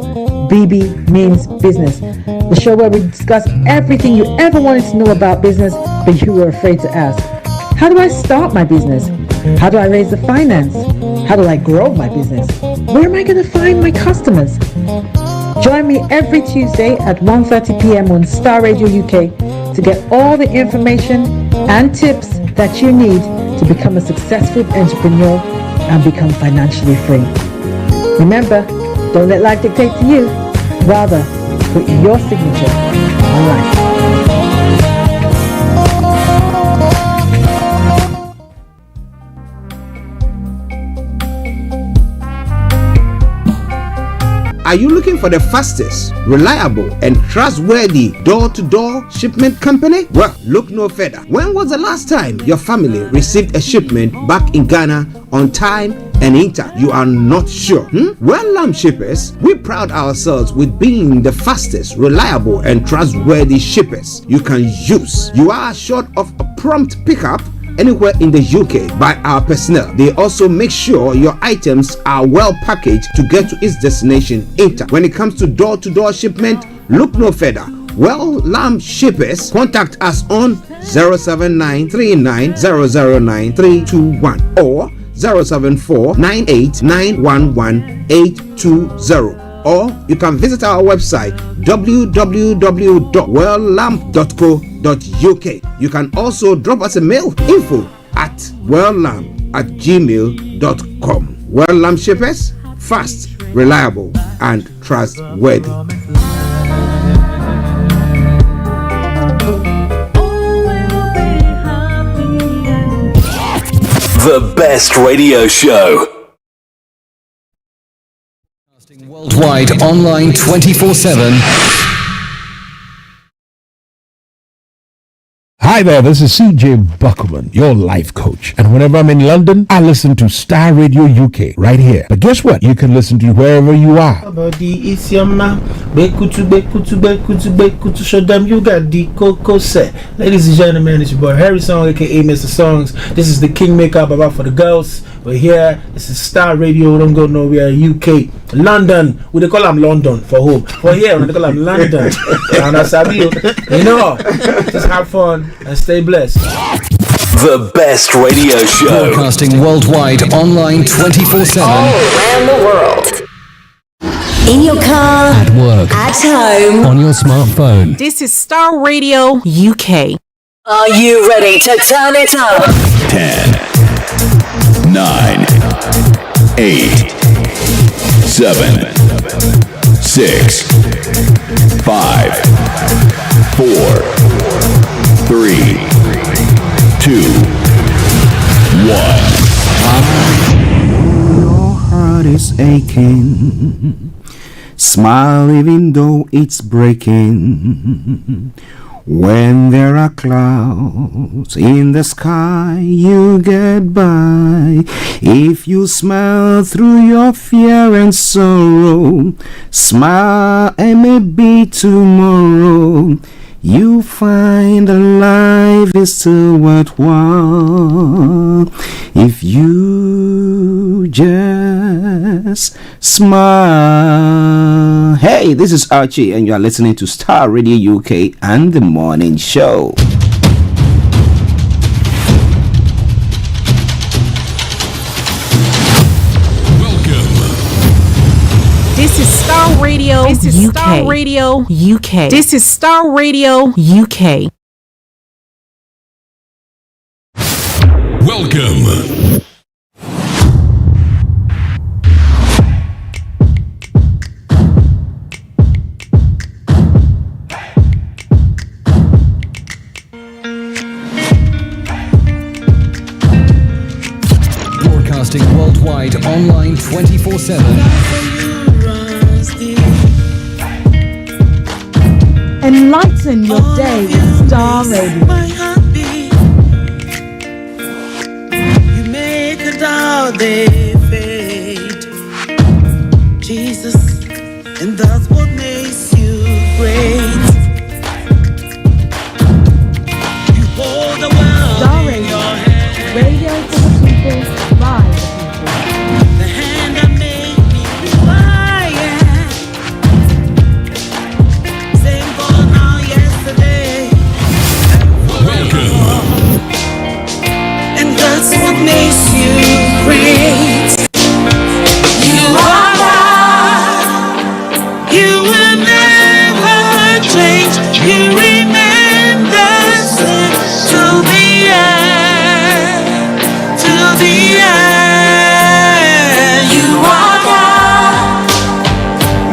BB Means Business, the show where we discuss everything you ever wanted to know about business but you were afraid to ask. How do I start my business? How do I raise the finance? How do I grow my business? Where am I going to find my customers? Join me every Tuesday at 1:30 p.m. on Starr Radio UK to get all the information and tips that you need to become a successful entrepreneur and become financially free. Remember, don't let life dictate to you. Rather, put your signature on life. Are you looking for the fastest, reliable, and trustworthy door-to-door shipment company? Well, look no further. When was the last time your family received a shipment back in Ghana on time and in time? You are not sure? Well, Lamb Shippers, we pride ourselves with being the fastest, reliable, and trustworthy shippers you can use. You are assured of a prompt pickup anywhere in the UK by our personnel. They also make sure your items are well packaged to get to its destination in time. When it comes to door-to-door shipment, look no further. Well, Lamb Shippers, contact us on 07939009321 or 07498911820. Or you can visit our website www.welllamp.co.uk. You can also drop us a mail, info@welllamp@gmail.com. Well Lamp Shippers, fast, reliable, and trustworthy. The best radio show. Worldwide, online 24/7. Hi there, this is CJ Buckman, your life coach. And whenever I'm in London, I listen to Starr Radio UK right here. But guess what? You can listen to wherever you are. Show them you got the cocoa set. Ladies and gentlemen, it's your boy Harry Song, aka Mr. Songs. This is the Kingmaker Baba for the girls. We're here. This is Starr Radio. Don't go nowhere. UK, London. We they call them London for home. For here, we they call them London. And that's how you know. Just have fun and stay blessed. The best radio show. Broadcasting worldwide, online 24/7. All around the world. In your car, At work, at home, on your smartphone. This is Starr Radio UK. Are you ready to turn it up? 10, 9, 8, 7, 6, 5, 4, 3, 2, 1. Your heart is aching. Smile even though it's breaking. When there are clouds in the sky, you get by. If you smile through your fear and sorrow, smile and maybe tomorrow you find that life is still worthwhile if you just smile. Hey, this is Archie and you are listening to Starr Radio UK and The Morning Show. This is Starr Radio. This is UK. Starr Radio UK. This is Starr Radio UK. Welcome. Broadcasting worldwide, online 24/7. Enlighten your day with Starr Radio. You make a doubt they fade, Jesus, and that's what makes you great. You hold the world You will never change. You remain the same to the end. To the end. You are God.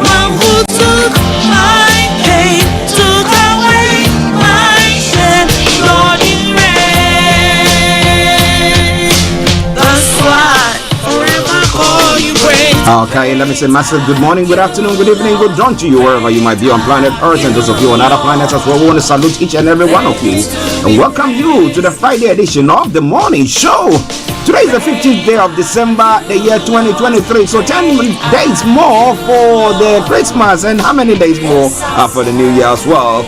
One who took my pain, took away my shame. Lord, you reign. That's why forever call you great. Okay, let me say massive good morning, good afternoon, good evening, good dawn to you wherever you might be on planet Earth and those of you on other planets as well. We want to salute each and every one of you and welcome you to the Friday edition of the morning show. Today is the 15th day of December, the year 2023. So 10 days more for the Christmas and how many days more for the New Year as well.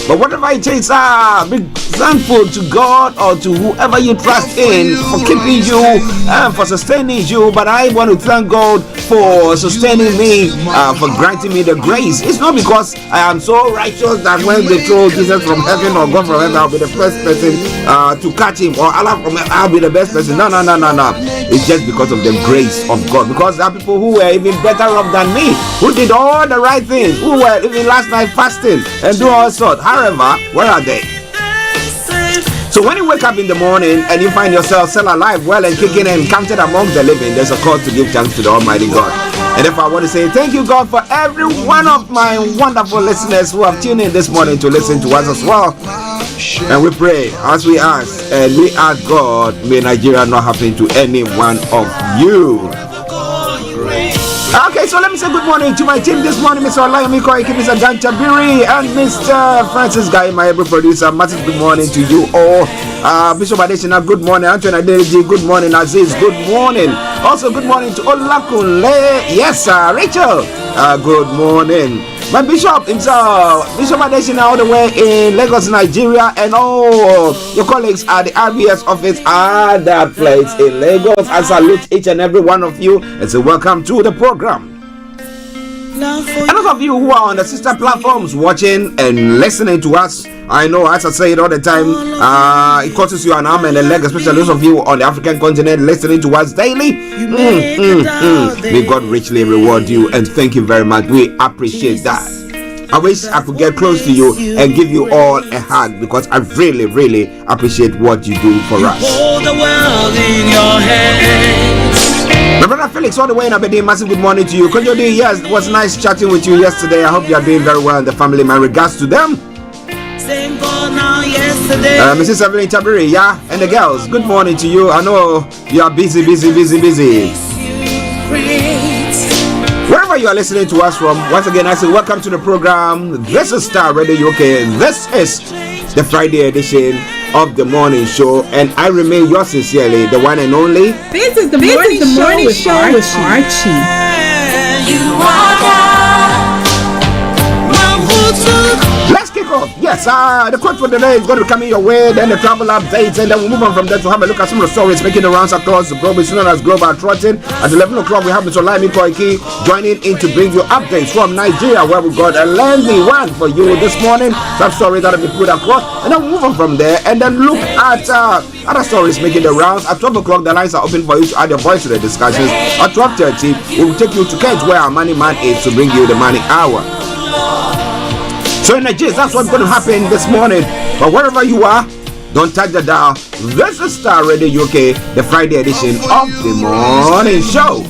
But whatever it is, be thankful to God or to whoever you trust in for keeping you and for sustaining you. But I want to thank God for sustaining me, for granting me the grace. It's not because I am so righteous that when they throw Jesus from heaven or God from heaven, I'll be the first person to catch him, or Allah from heaven, I'll be the best person. No. It's just because of the grace of God. Because there are people who were even better off than me, who did all the right things, who were even last night fasting and do all sorts. However, where are they? So when you wake up in the morning and you find yourself still alive, well and kicking and counted among the living, there's a cause to give thanks to the Almighty God. And if I want to say thank you, God, for every one of my wonderful listeners who have tuned in this morning to listen to us as well. And we pray as we ask, and we ask God, may Nigeria not happen to any one of you. Okay, so let me say good morning to my team this morning, Mr. Olayomi, Koiki, Mr. Dan Chabiri, and Mr. Francis Guy, my able producer. Massive good morning to you all. Bishop Adesina, good morning. Anthony Adeliji, good morning. Aziz, good morning. Also, good morning to Olakunle. Yes, Rachel, good morning. My bishop himself, Bishop Adesina, all the way in Lagos, Nigeria, and all your colleagues at the RBS office at that place in Lagos. I salute each and every one of you and say welcome to the program. And those of you who are on the sister platforms watching and listening to us, I know, as I say it all the time, it costs you an arm and a leg, especially those of you on the African continent listening to us daily. May God richly reward you and thank you very much. We appreciate that. I wish I could get close to you and give you all a hug because I really, really appreciate what you do for us. Hold the world in your hands. My brother Felix, all the way in Aberdeen, massive good morning to you. Konjodi, yes, it was nice chatting with you yesterday. I hope you are doing very well in the family. My regards to them. Same for now, yesterday. Mrs. Evelyn Tabiri, yeah, and the girls, good morning to you. I know you are busy. Wherever you are listening to us from, once again, I say welcome to the program. This is Starr Radio UK. This is the Friday edition of the morning show, and I remain yours sincerely, the one and only. This is the morning show with Archie. You are God. Let's kick off. Yes, the quote for the day is going to come in your way, then the travel updates, and then we'll move on from there to have a look at some of the stories making the rounds across the globe. It's known as Global Trotting. At 11 o'clock, we have Mr. Olayomi Koiki joining in to bring you updates from Nigeria, where we've got a lengthy one for you this morning. Some stories that have been put across, and then we'll move on from there and then look at other stories making the rounds. At 12 o'clock, the lines are open for you to add your voice to the discussions. At 12:30, we will take you to Kent, where our money man is, to bring you the money hour. So in Nigeria, that's what's going to happen this morning. But wherever you are, don't touch the dial. This is Starr Radio UK, the Friday edition of the morning show.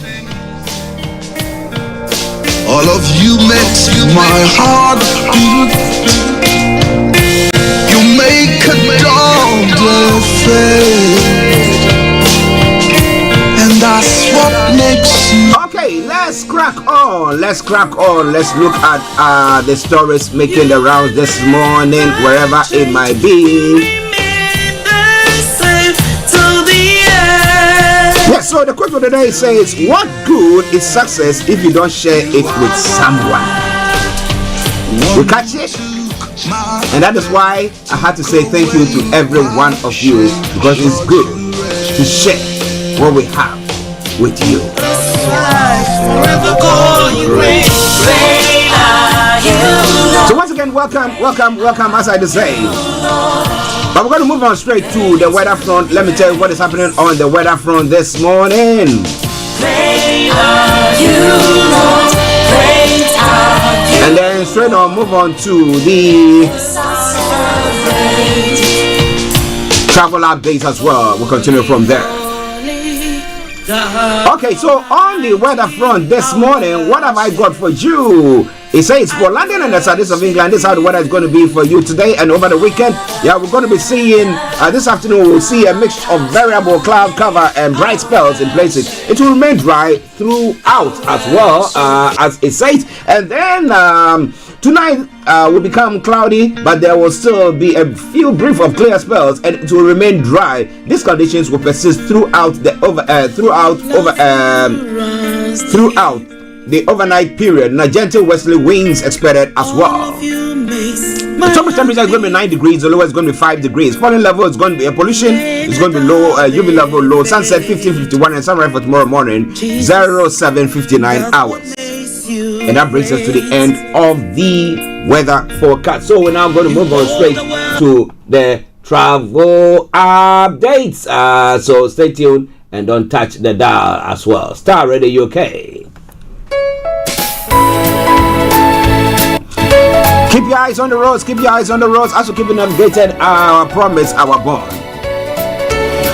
All of you makes my heart beat. You make a daughter fade, and that's what makes you. Okay, let's crack on. Let's look at the stories making the rounds this morning, wherever it might be. Yes, so the quote for the day says, what good is success if you don't share it with someone? You catch it? And that is why I had to say thank you to every one of you, because it's good to share what we have with you. So once again, welcome as I just say. But we're going to move on straight to the weather front. Let me tell you what is happening on the weather front this morning. And then straight on, move on to the travel updates as well. We'll continue from there. Okay, so on the weather front this morning, what have I got for you? It says for London and the southeast of England, this is how the weather is going to be for you today and over the weekend. Yeah, we're going to be seeing this afternoon. We'll see a mix of variable cloud cover and bright spells in places. It will remain dry throughout as well, as it says. And then tonight will become cloudy, but there will still be a few brief of clear spells, and it will remain dry. These conditions will persist throughout the overnight period. Now, gentle westerly winds expected as well. The top temperature is going to be 9 degrees. The lowest is going to be 5 degrees. Pollen level is going to be pollution. It's going to be low. UV level low. Sunset 15:51 and sunrise for tomorrow morning 07:59 hours. And that brings us to the end of the weather forecast. So we're now going to move on straight to the travel updates. So stay tuned and don't touch the dial as well. Starr Radio UK. Keep your eyes on the roads. Keep your eyes on the roads. Also keeping updated. Our promise, our bond.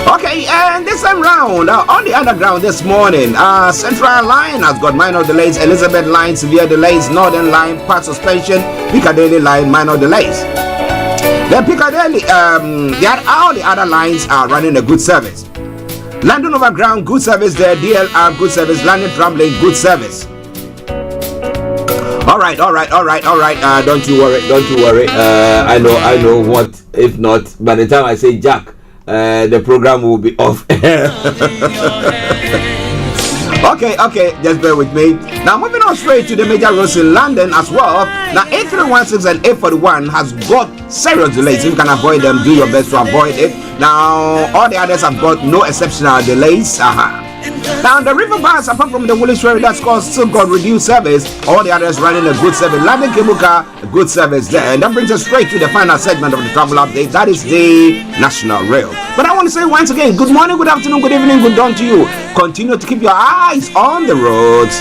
Okay, and this time round on the underground this morning, Central Line has got minor delays. Elizabeth Line severe delays. Northern Line part suspension. Piccadilly Line minor delays. Then Piccadilly, all the other lines are running a good service. London Overground good service there. DLR good service. London Tramlink good service. All right. Don't you worry. I know what. If not, by the time I say Jack, the program will be off. Okay, just bear with me. Now moving on straight to the major roads in London as well. Now A316 and A41 has got serious delays. If you can avoid them, do your best to avoid it. Now all the others have got no exceptional delays. Now the river bars, apart from the Woolwich Ferry that's still got reduced service, all the others running a good service. London Cable Car, a good service there. And that brings us straight to the final segment of the travel update. That is the National Rail. But I want to say once again, good morning, good afternoon, good evening, good dawn to you. Continue to keep your eyes on the roads.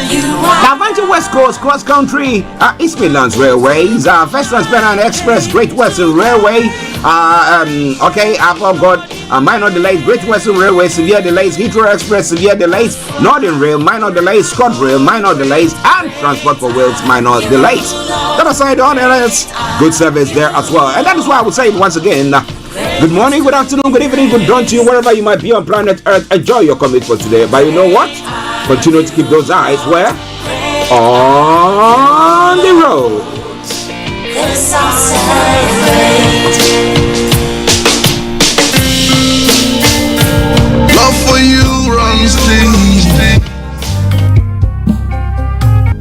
Now, Avanti West Coast Cross Country, East Midlands Railways, First Transparent Express, Great Western Railway. I've got minor delays. Great Western Railway, severe delays. Heathrow Express, severe delays. Northern Rail, minor delays. ScotRail, minor delays. And Transport for Wales, minor delays. That aside, on LS, good service there as well. And that is why I would say it once again. Good morning, good afternoon, good evening, good dawn to you, wherever you might be on planet Earth. Enjoy your commute for today. But you know what? Continue to keep those eyes where? On the road. Love for you runs deep.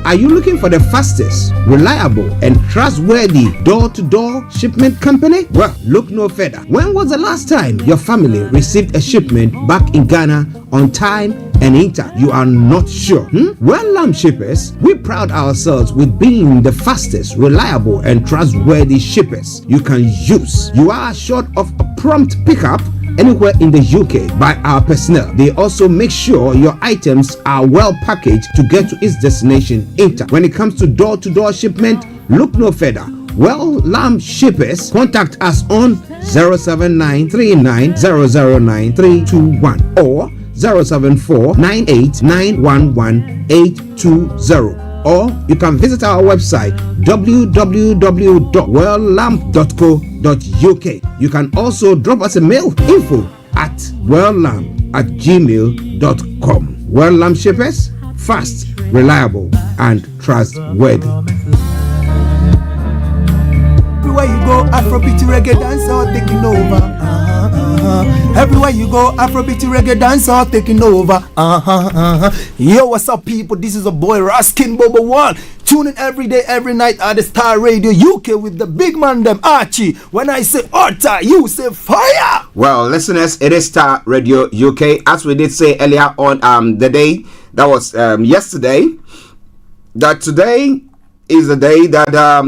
Are you looking for the fastest, reliable, and trustworthy door-to-door shipment company? Well, look no further. When was the last time your family received a shipment back in Ghana on time and in time? You are not sure? Well, Lamb Shippers, we pride ourselves with being the fastest, reliable, and trustworthy shippers you can use. You are assured of a prompt pickup anywhere in the UK by our personnel. They also make sure your items are well packaged to get to its destination in time. When it comes to door-to-door shipment, look no further. Well, Lamb Shippers, contact us on 07939009321 or 07498911820. Or you can visit our website www.welllamp.co.uk. You can also drop us a mail, info@welllamp@gmail.com. Well Lamp Shippers, fast, reliable, and trustworthy. Everywhere you go, Afrobeat reggae dance all taking over. Everywhere you go, Afrobeat reggae dance all taking over. Yo, what's up, people? This is a boy Raskin Bobo One. Tune in every day, every night at the Starr Radio UK with the big man them Archie. When I say Orta, you say fire. Well, listeners, it is Starr Radio UK. As we did say earlier on the day that was yesterday, that today is the day that there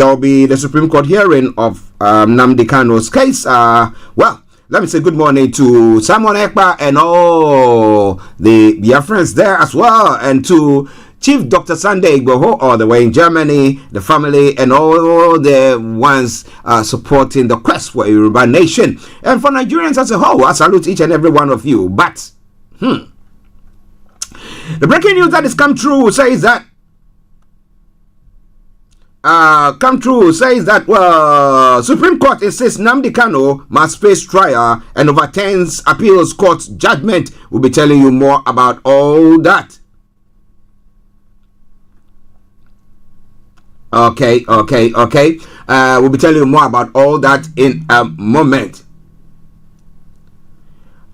will be the Supreme Court hearing of Nnamdi Kanu's case. Well, let me say good morning to Simon Ekpa and all the Biafrans there as well, and to Chief Dr. Sunday Igboho, all the way in Germany, the family, and all the ones supporting the quest for a Yoruba nation. And for Nigerians as a whole, I salute each and every one of you. But, the breaking news that has come true says that Supreme Court insists Nnamdi Kanu must face trial and overturns appeals court's judgment. We'll be telling you more about all that. Okay. We'll be telling you more about all that in a moment.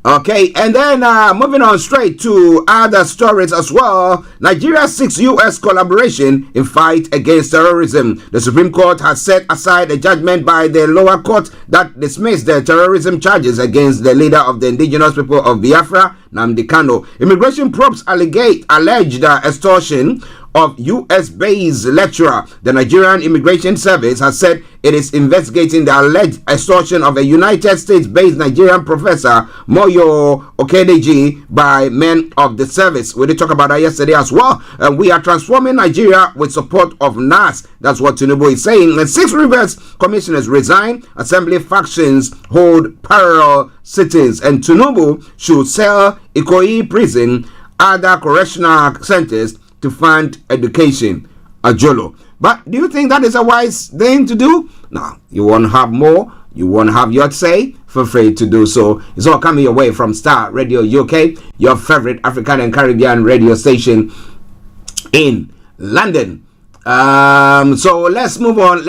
Okay, and then moving on straight to other stories as well. Nigeria seeks U.S. collaboration in fight against terrorism. The Supreme Court has set aside a judgment by the lower court that dismissed the terrorism charges against the leader of the indigenous people of Biafra, Nnamdi Kanu. Immigration probes alleged extortion of U.S.-based lecturer. The Nigerian Immigration Service has said it is investigating the alleged extortion of a United States-based Nigerian professor, Moyo Okedeji, by men of the service. We did talk about that yesterday as well. We are transforming Nigeria with support of NAS. That's what Tinubu is saying. And 6 Rivers commissioners resign. Assembly factions hold parallel sittings. And Tinubu should sell Ikoyi prison, other correctional centers to fund education. Ajolo. But do you think that is a wise thing to do? No. You want to have more? You want to have your say? Feel free to do so. It's all coming your way from Starr Radio UK, your favorite African and Caribbean radio station in London. So let's move on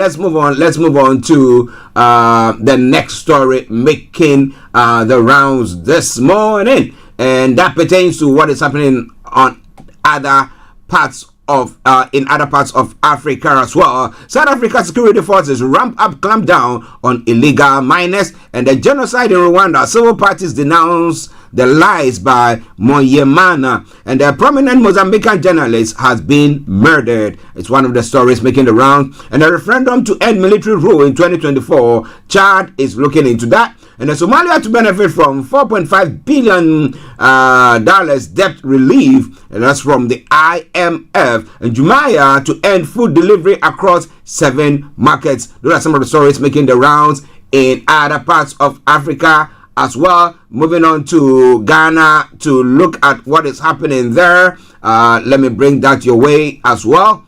to the next story making the rounds this morning, and that pertains to what is happening on other parts of in other parts of Africa as well. South Africa security forces ramp up clampdown on illegal miners, and the genocide in Rwanda. Civil parties denounce the lies by Moyemana, and a prominent Mozambican journalist has been murdered. It's one of the stories making the round. And a referendum to end military rule in 2024. Chad is looking into that. And Somalia to benefit from $4.5 billion debt relief, and that's from the IMF. And Jumaya to end food delivery across 7 markets. Those are some of the stories making the rounds in other parts of Africa as well. Moving on to Ghana to look at what is happening there. Let me bring that your way as well.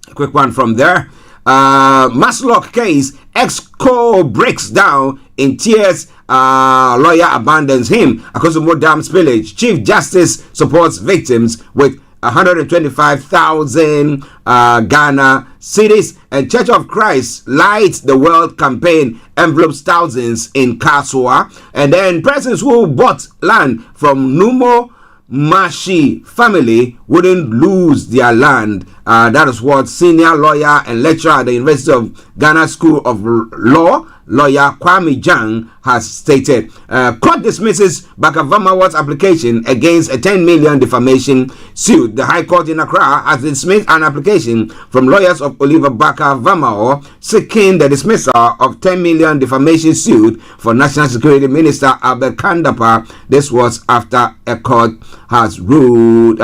A quick one from there. Maslock case, ex-co breaks down in tears. Lawyer abandons him. Akosombo Dam spillage. Chief Justice supports victims with 125,000 Ghana cities. And Church of Christ lights the world campaign envelopes thousands in Kasua. And then persons who bought land from Numo Mashi family wouldn't lose their land. That is what senior lawyer and lecturer at the University of Ghana School of Law, lawyer Kwame Jang, has stated. Court dismisses Bakavamawa's application against a 10 million defamation suit. The High Court in Accra has dismissed an application from lawyers of Oliver Bakavamawa seeking the dismissal of 10 million defamation suit for National Security Minister Albert Kandapa. This was after a court has ruled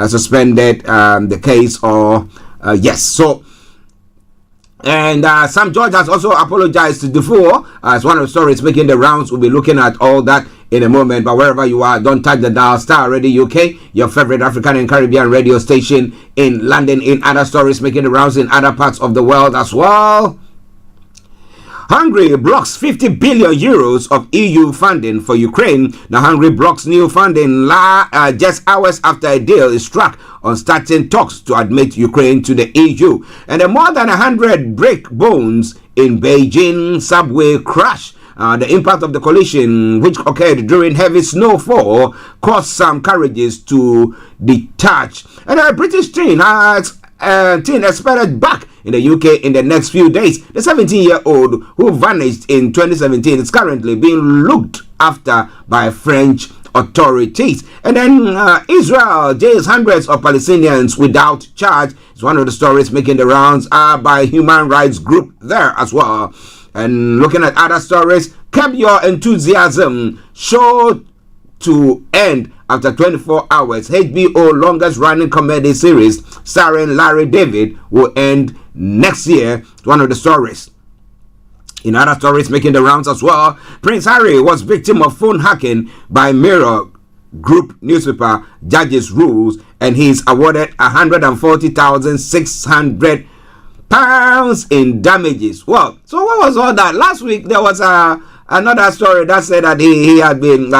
suspended the case, or yes. So, and Sam George has also apologized to Defoe. It's one of the stories making the rounds. We'll be looking at all that in a moment. But wherever you are, don't touch the dial. Starr Radio UK, your favorite African and Caribbean radio station in London. In other stories making the rounds in other parts of the world as well. Hungary blocks 50 billion euros of EU funding for Ukraine. Now, Hungary blocks new funding just hours after a deal is struck on starting talks to admit Ukraine to the EU. And more than 100 break bones in Beijing subway crash. The impact of the collision, which occurred during heavy snowfall, caused some carriages to detach. And a British train has expected back in the UK in the next few days. The 17-year-old who vanished in 2017 is currently being looked after by French authorities. And then Israel jails hundreds of Palestinians without charge. It's one of the stories making the rounds by human rights group there as well. And looking at other stories, curb your enthusiasm. Show to end after 24 hours. HBO longest running comedy series starring Larry David will end next year. One of the stories. In other stories making the rounds as well, Prince Harry was victim of phone hacking by Mirror Group newspaper judges rules, and he's awarded £140,600 in damages. Well, so what was all that? Last week there was another story that said that he had been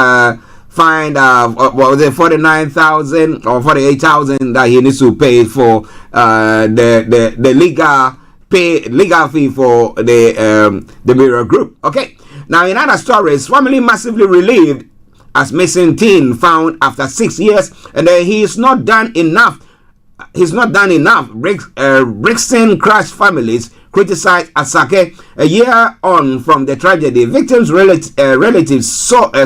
fined what was it, 49,000 or 48,000 that he needs to pay for the legal fee for the Mirror Group. Okay, now in other stories, family massively relieved as missing teen found after 6 years, and he's not done enough. Brixton Crash families criticized Asake a year on from the tragedy. Victims' relatives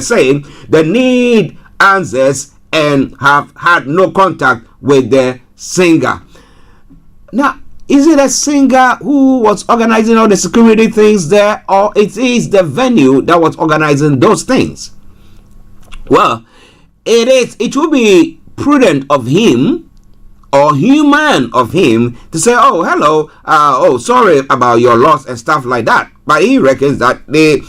saying they need answers and have had no contact with the singer. Now, is it a singer who was organizing all the security things there, or it is the venue that was organizing those things? Well, it will be prudent of him or human of him to say, oh, hello, sorry about your loss and stuff like that. But he reckons that the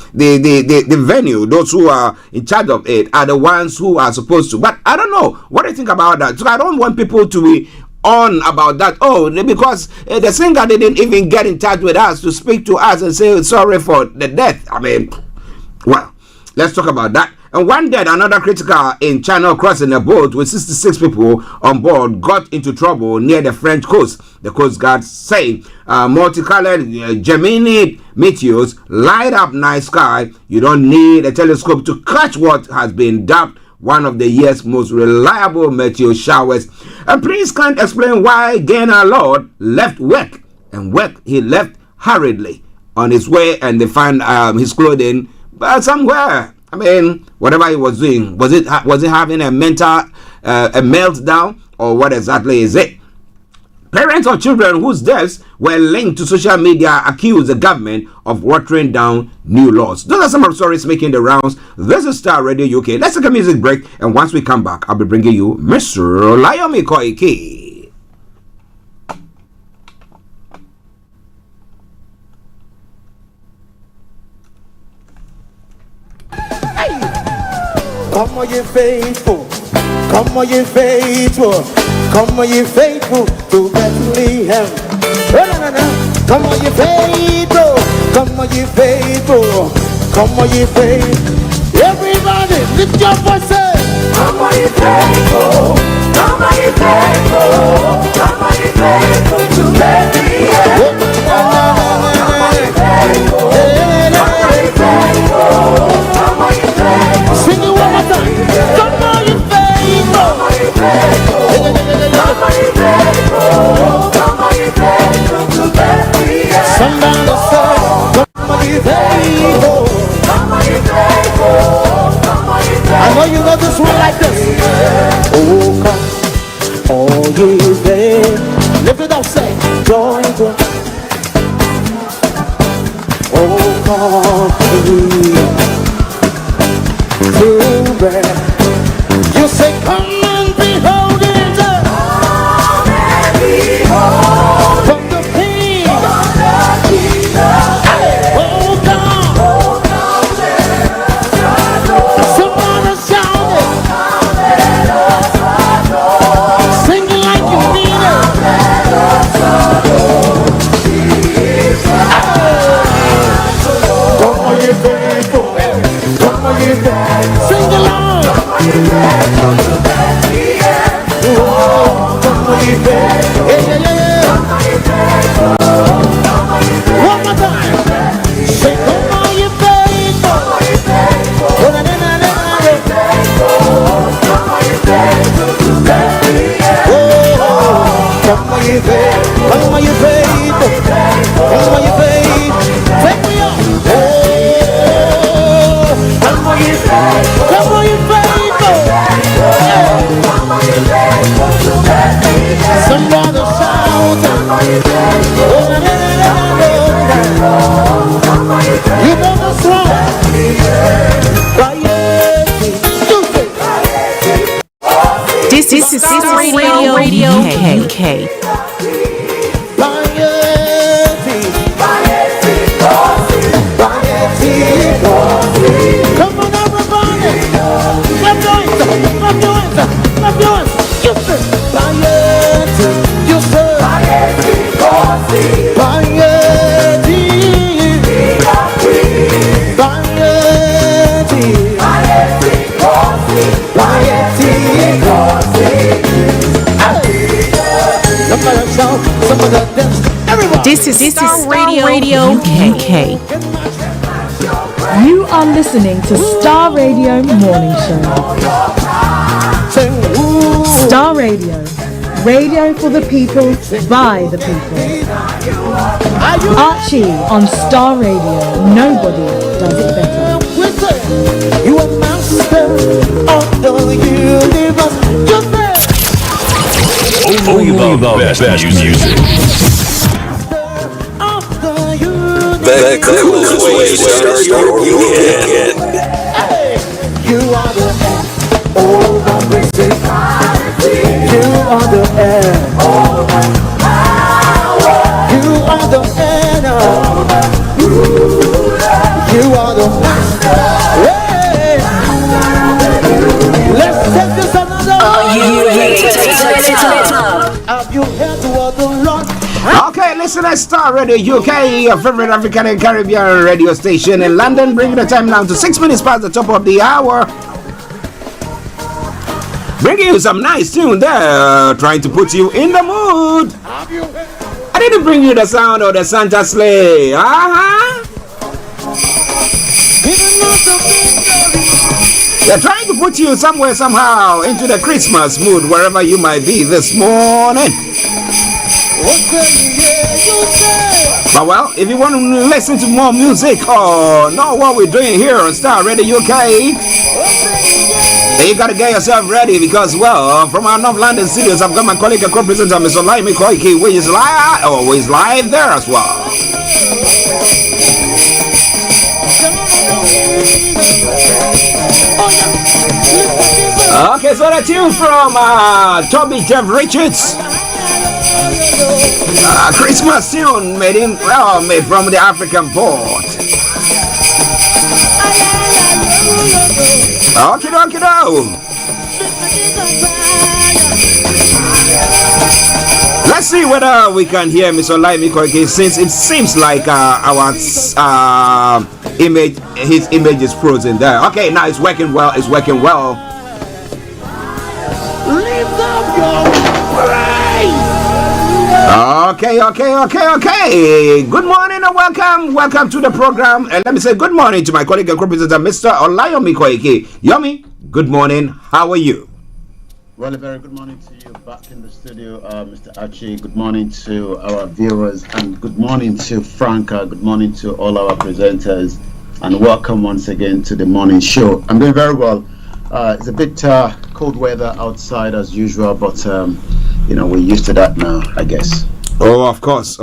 venue, those who are in charge of it, are the ones who are supposed to. But I don't know. What do you think about that? So I don't want people to be on about that. Oh, because the singer didn't even get in touch with us to speak to us and say sorry for the death. I mean, well, let's talk about that. And one dead, another critical in Channel crossing a boat with 66 people on board got into trouble near the French coast. The Coast Guard say multicolored Gemini meteors light up night sky. You don't need a telescope to catch what has been dubbed one of the year's most reliable meteor showers. And Prince can't explain why Ghana Lord left work. And work he left hurriedly on his way, and they found his clothing somewhere. I mean, whatever he was doing, was it having a mental a meltdown, or what exactly is it? Parents of children whose deaths were linked to social media accuse the government of watering down new laws. Those are some of the stories making the rounds. This is Starr Radio UK. Let's take a music break, and once we come back, I'll be bringing you Mr. Olayomi Koiki. Come on, you faithful. Come on, you faithful. Come on, you faithful to Bethlehem. Come on, you faithful. Come on, you faithful. Come on, you faithful. Everybody, lift your voices. Come on, you faithful. Come on, you faithful. Come on, you faithful to Bethlehem. Come on, you faithful. Come on, you faithful. Come on, you faithful. Sing it one more time. Come on, you faithful. Come on, you faithful. Come on, you faithful. Come on, you faithful to Bethlehem. Somebody say, come on, you faithful. Come on, you faithful. Come on, you faithful. I know you know this one like this. Oh, come, oh, you faithful. Lift it up, say, joy, joy. Oh, come, you say, come and behold it. Come and behold from the King. Oh, come. Somebody shout it. Sing it like you mean it. Come on, you faithful. Come on, you faithful. Sing along. One more time. Say, come on, you faithful. Come on, you faithful. Come on, you faithful. Come on, you faithful. Come on, you faithful. Come on, you faithful. Take me up. Come on, you faithful. Come on, you faithful. Somebody shout. You know the song. Koiki. Come on, everybody! Clap your hands! Clap your hands! Clap your hands! You say, This is Starr Radio UK. You are listening to Starr Radio Morning Show. Starr Radio. Radio for the people, by the people. Archie on Starr Radio. Nobody does it better. you are master of the universe. Only the best music. The coolest way to start your weekend. You are the air, all the music. You are the air, all the power. You are the air, you are the master. Hey. Let's take this another. Are you ready to take it up? Have you heard what the Lord? Okay, listen to Starr Radio UK, your favorite African and Caribbean radio station in London, bringing the time down to 6 minutes past the top of the hour. Bringing you some nice tune there, trying to put you in the mood. I didn't bring you the sound of the Santa sleigh. They're trying to put you somewhere, somehow, into the Christmas mood, wherever you might be this morning. But well, if you want to listen to more music or know what we're doing here on Starr Radio UK, then you gotta get yourself ready because, well, from our North London studios, I've got my colleague and co-presenter, Mr. Olayomi Koiki, which is always live there as well. Okay, so the tune from Toby Jeff Richards. Christmas tune made from the African port. Okay. Let's see whether we can hear Mr. Olayomi Koiki, since it seems like our his image is frozen there. Okay, now it's working well. Lift up your praise. Okay. Good morning and welcome to the program. And let me say good morning to my colleague and co-presenter, Mr. Olayomi Koiki. Yomi, good morning. How are you? Well, a very good morning to you back in the studio, Mr. Archie. Good morning to our viewers, and good morning to Franca. Good morning to all our presenters, and welcome once again to the morning show. I'm doing very well. It's a bit cold weather outside as usual, but we're used to that now, I guess. Oh, of course.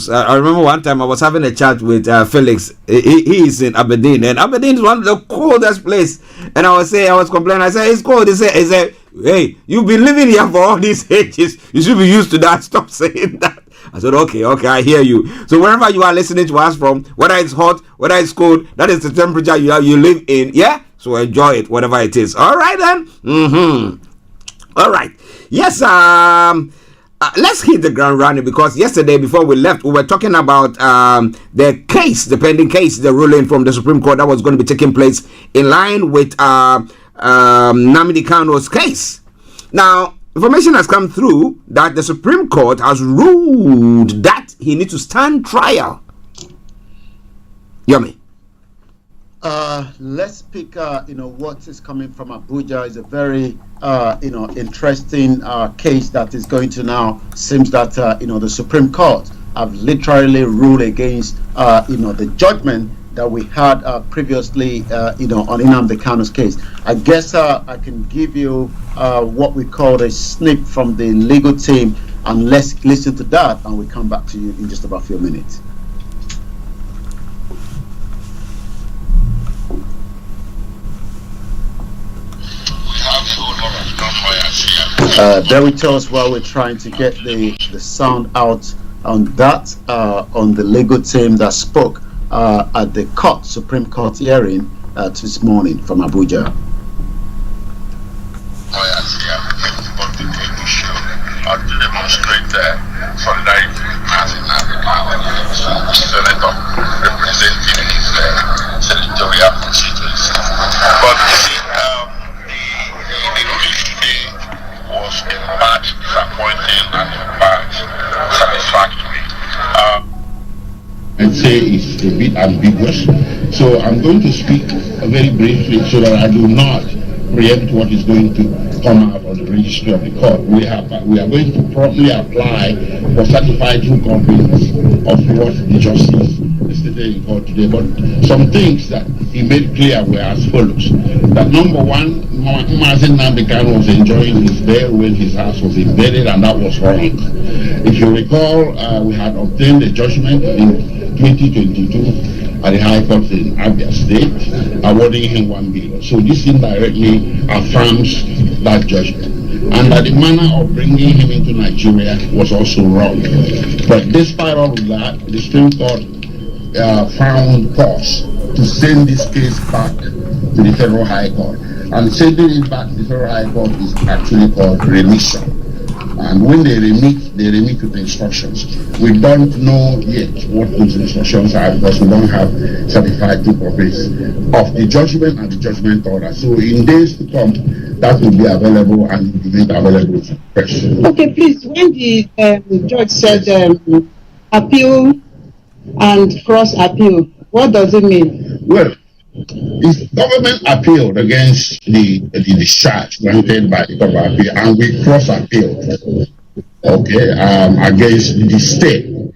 I remember one time I was having a chat with Felix. He is in Aberdeen, and Aberdeen is one of the coldest places. And I was complaining. I said, it's cold. He said, hey, you've been living here for all these ages. You should be used to that. Stop saying that. I said, okay, I hear you. So wherever you are listening to us from, whether it's hot, whether it's cold, that is the temperature you live in. Yeah? So enjoy it, whatever it is. All right, then. All right. Yes, let's hit the ground running, because yesterday before we left, we were talking about the pending case, the ruling from the Supreme Court that was going to be taking place in line with Nnamdi Kanu's case. Now, information has come through that the Supreme Court has ruled that he needs to stand trial. Yomi. Let's pick, what is coming from Abuja is a very, interesting case that is going to now, seems that, the Supreme Court have literally ruled against, the judgment that we had previously, on Nnamdi Kanu's case. I guess I can give you what we call a snip from the legal team, and let's listen to that, and we'll come back to you in just about a few minutes. Have a whole lot of lawyers here. Bear with us while we're trying to get the sound out on that, on the legal team that spoke at the Supreme Court hearing this morning from Abuja. To demonstrate solidarity with Martin Senator representing his senatorial constituency. But you see, the ruling today was in part disappointing and in part satisfactory. I'd say it's a bit ambiguous. So I'm going to speak very briefly so that I do not preempt what is going to come out of the registry of the court. We are going to promptly apply for certified true copies of what the justice stated in court today. But some things that he made clear were as follows: that number one, Mazen Namdekan was enjoying his bail when his house was invaded, and that was wrong. If you recall, we had obtained a judgment in 2022 at the High Court in Abia State, awarding him 1 billion. So this indirectly affirms that judgment. And that the manner of bringing him into Nigeria was also wrong. But despite all of that, the Supreme Court found cause to send this case back to the Federal High Court. And sending it back to the Federal High Court is actually called remission. And when they remit with the instructions. We don't know yet what those instructions are because we don't have certified true copies of the judgment and the judgment order. So in days to come, that will be available and will be made available to the press. Okay, please, when the judge said appeal and cross appeal, what does it mean? Well, if government appealed against the discharge granted by the Court of Appeal, and we cross appealed, against the stay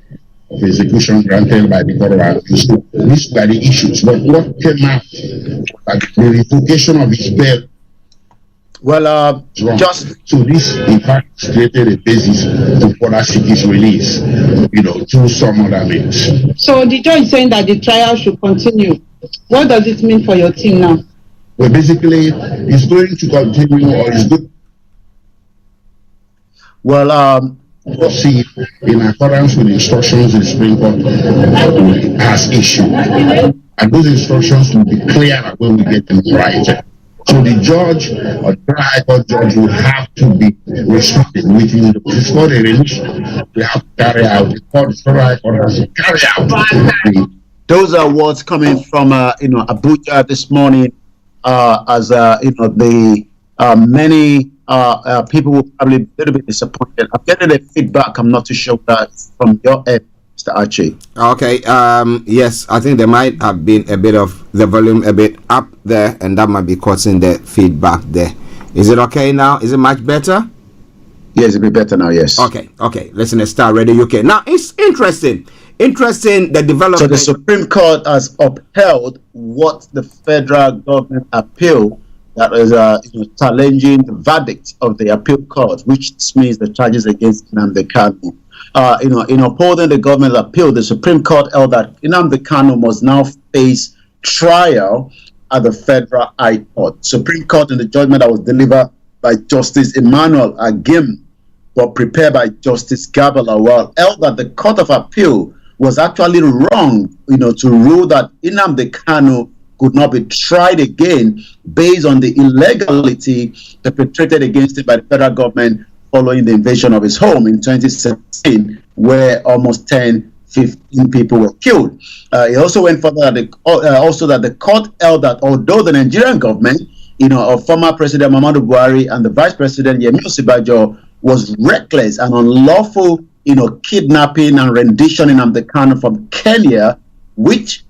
of execution granted by the Court of Appeal. So these were the issues. But what came out, like the revocation of his bail. Well, so this in fact created a basis to further seek his release, through some other means. So the judge is saying that the trial should continue. What does it mean for your team now? Well, basically, it's going to continue, or it's good. Well, we'll see, in accordance with the instructions the Supreme Court has issued, and those instructions will be clear when we get them right. So the judge or the High Court judge will have to be restricted within it's called a remission. We have to carry out the court. The High Court has to carry out. Those are words coming from Abuja this morning, as the many people will probably be a little bit disappointed. I'm getting the feedback. I'm not too sure that from your end, Mr. Archie. Okay. Yes, I think there might have been a bit of the volume a bit up there, and that might be causing the feedback there. Is it okay now? Is it much better? Yes, it'll be better now. Yes. Okay. Listen to Starr Radio UK. Now it's interesting the development. So the Supreme Court has upheld what the federal government appeal, that is challenging the verdict of the appeal court, which means the charges against Nnamdi Kanu. In upholding the government's appeal, the Supreme Court held that Nnamdi Kanu must now face trial at the Federal High Court. Supreme Court, in the judgment that was delivered by Justice Emmanuel Agim, but prepared by Justice Gabalawal, held that the Court of Appeal was actually wrong, to rule that Nnamdi Kanu could not be tried again based on the illegality perpetrated against him by the federal government following the invasion of his home in 2017, where almost 15 people were killed. He also went further that the court held that although the Nigerian government, of former President Muhammadu Buhari and the Vice President Yemi Osinbajo was reckless and unlawful, kidnapping and rendition in Nnamdi Kanu from Kenya, which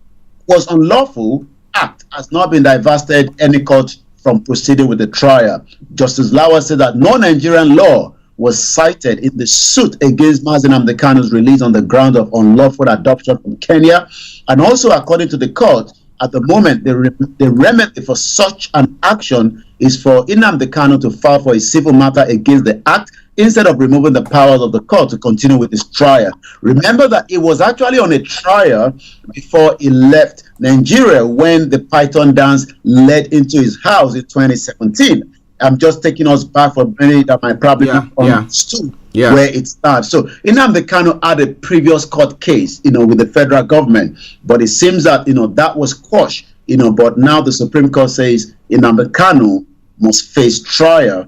was unlawful act, has not been divested any court from proceeding with the trial. Justice Lawal said that no Nigerian law was cited in the suit against Mazi Nnamdi Kanu's release on the ground of unlawful adoption from Kenya. And also, according to the court, at the moment, the remedy for such an action is for Nnamdi Kanu to file for a civil matter against the act instead of removing the powers of the court to continue with his trial. Remember that it was actually on a trial before he left Nigeria when the Python dance led into his house in 2017. I'm just taking us back for many that might probably understood where it starts. So Nnamdi Kanu had a previous court case, with the federal government, but it seems that that was quashed, but now the Supreme Court says Nnamdi Kanu must face trial,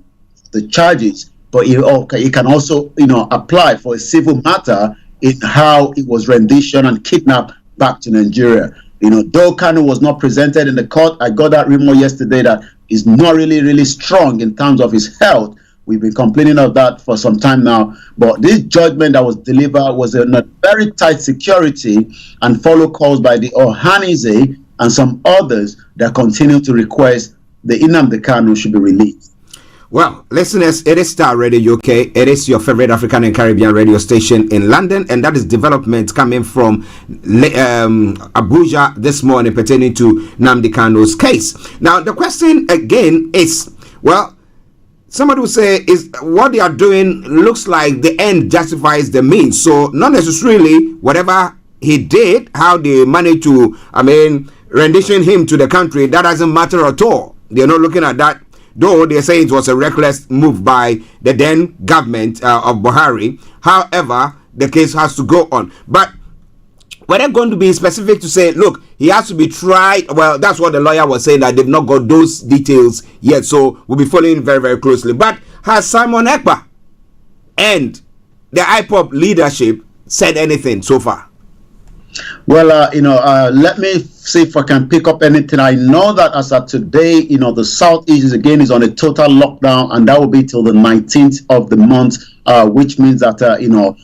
the charges, but he can also apply for a civil matter in how it was rendition and kidnapped back to Nigeria. Though Kanu was not presented in the court, I got that rumor yesterday that he's not really strong in terms of his health. We've been complaining of that for some time now. But this judgment that was delivered was in a very tight security and follow calls by the Ohanize and some others that continue to request the Nnamdi Kanu should be released. Well, listeners, it is Starr Radio UK. It is your favorite African and Caribbean radio station in London, and that is development coming from Abuja this morning pertaining to Nnamdi Kanu's case. Now, the question again is, well, somebody will say, is what they are doing looks like the end justifies the means. So, not necessarily whatever he did, how they managed to, rendition him to the country, that doesn't matter at all. They're not looking at that. Though they say it was a reckless move by the then government of Buhari. However, the case has to go on. But we're not going to be specific to say, look, he has to be tried. Well, that's what the lawyer was saying, that they've not got those details yet. So we'll be following very, very closely. But has Simon Ekpa and the IPOB leadership said anything so far? Well, let me see if I can pick up anything. I know that as of today, the Southeast is on a total lockdown, and that will be till the 19th of the month, which means that the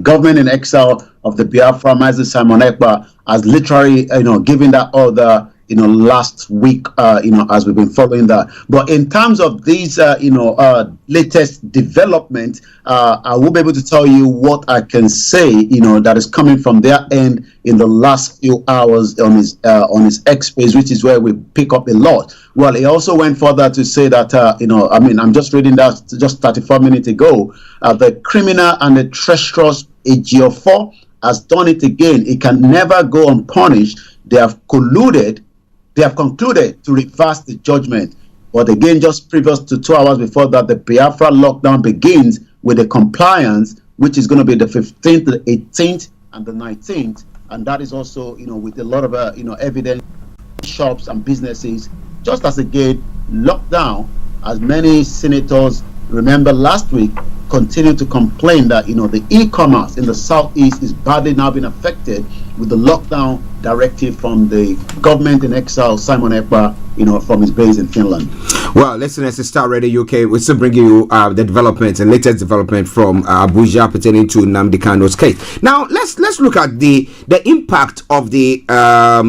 government in exile of the Biafra, Mazi Simon Ekpa, has literally given that order last week, as we've been following that. But in terms of these, latest development, I will be able to tell you what I can say, that is coming from their end in the last few hours on his X page, which is where we pick up a lot. Well, he also went further to say that, I'm just reading that just 34 minutes ago, the criminal and the treacherous Ejiofor has done it again. It can never go unpunished. They have concluded to reverse the judgment. But again, just previous to 2 hours before that, the Biafra lockdown begins with the compliance, which is going to be the 15th, the 18th, and the 19th. And that is also, with a lot of, evidence, shops and businesses, just as again, lockdown, as many senators, remember last week, continue to complain that, the e-commerce in the Southeast is badly now being affected with the lockdown directive from the government in exile, Simon Ekpa, from his base in Finland. Well, listeners, it's Starr Radio UK. We're still bringing you the developments and latest development from Abuja pertaining to Nnamdi Kanu's case. Now, let's look at the impact of the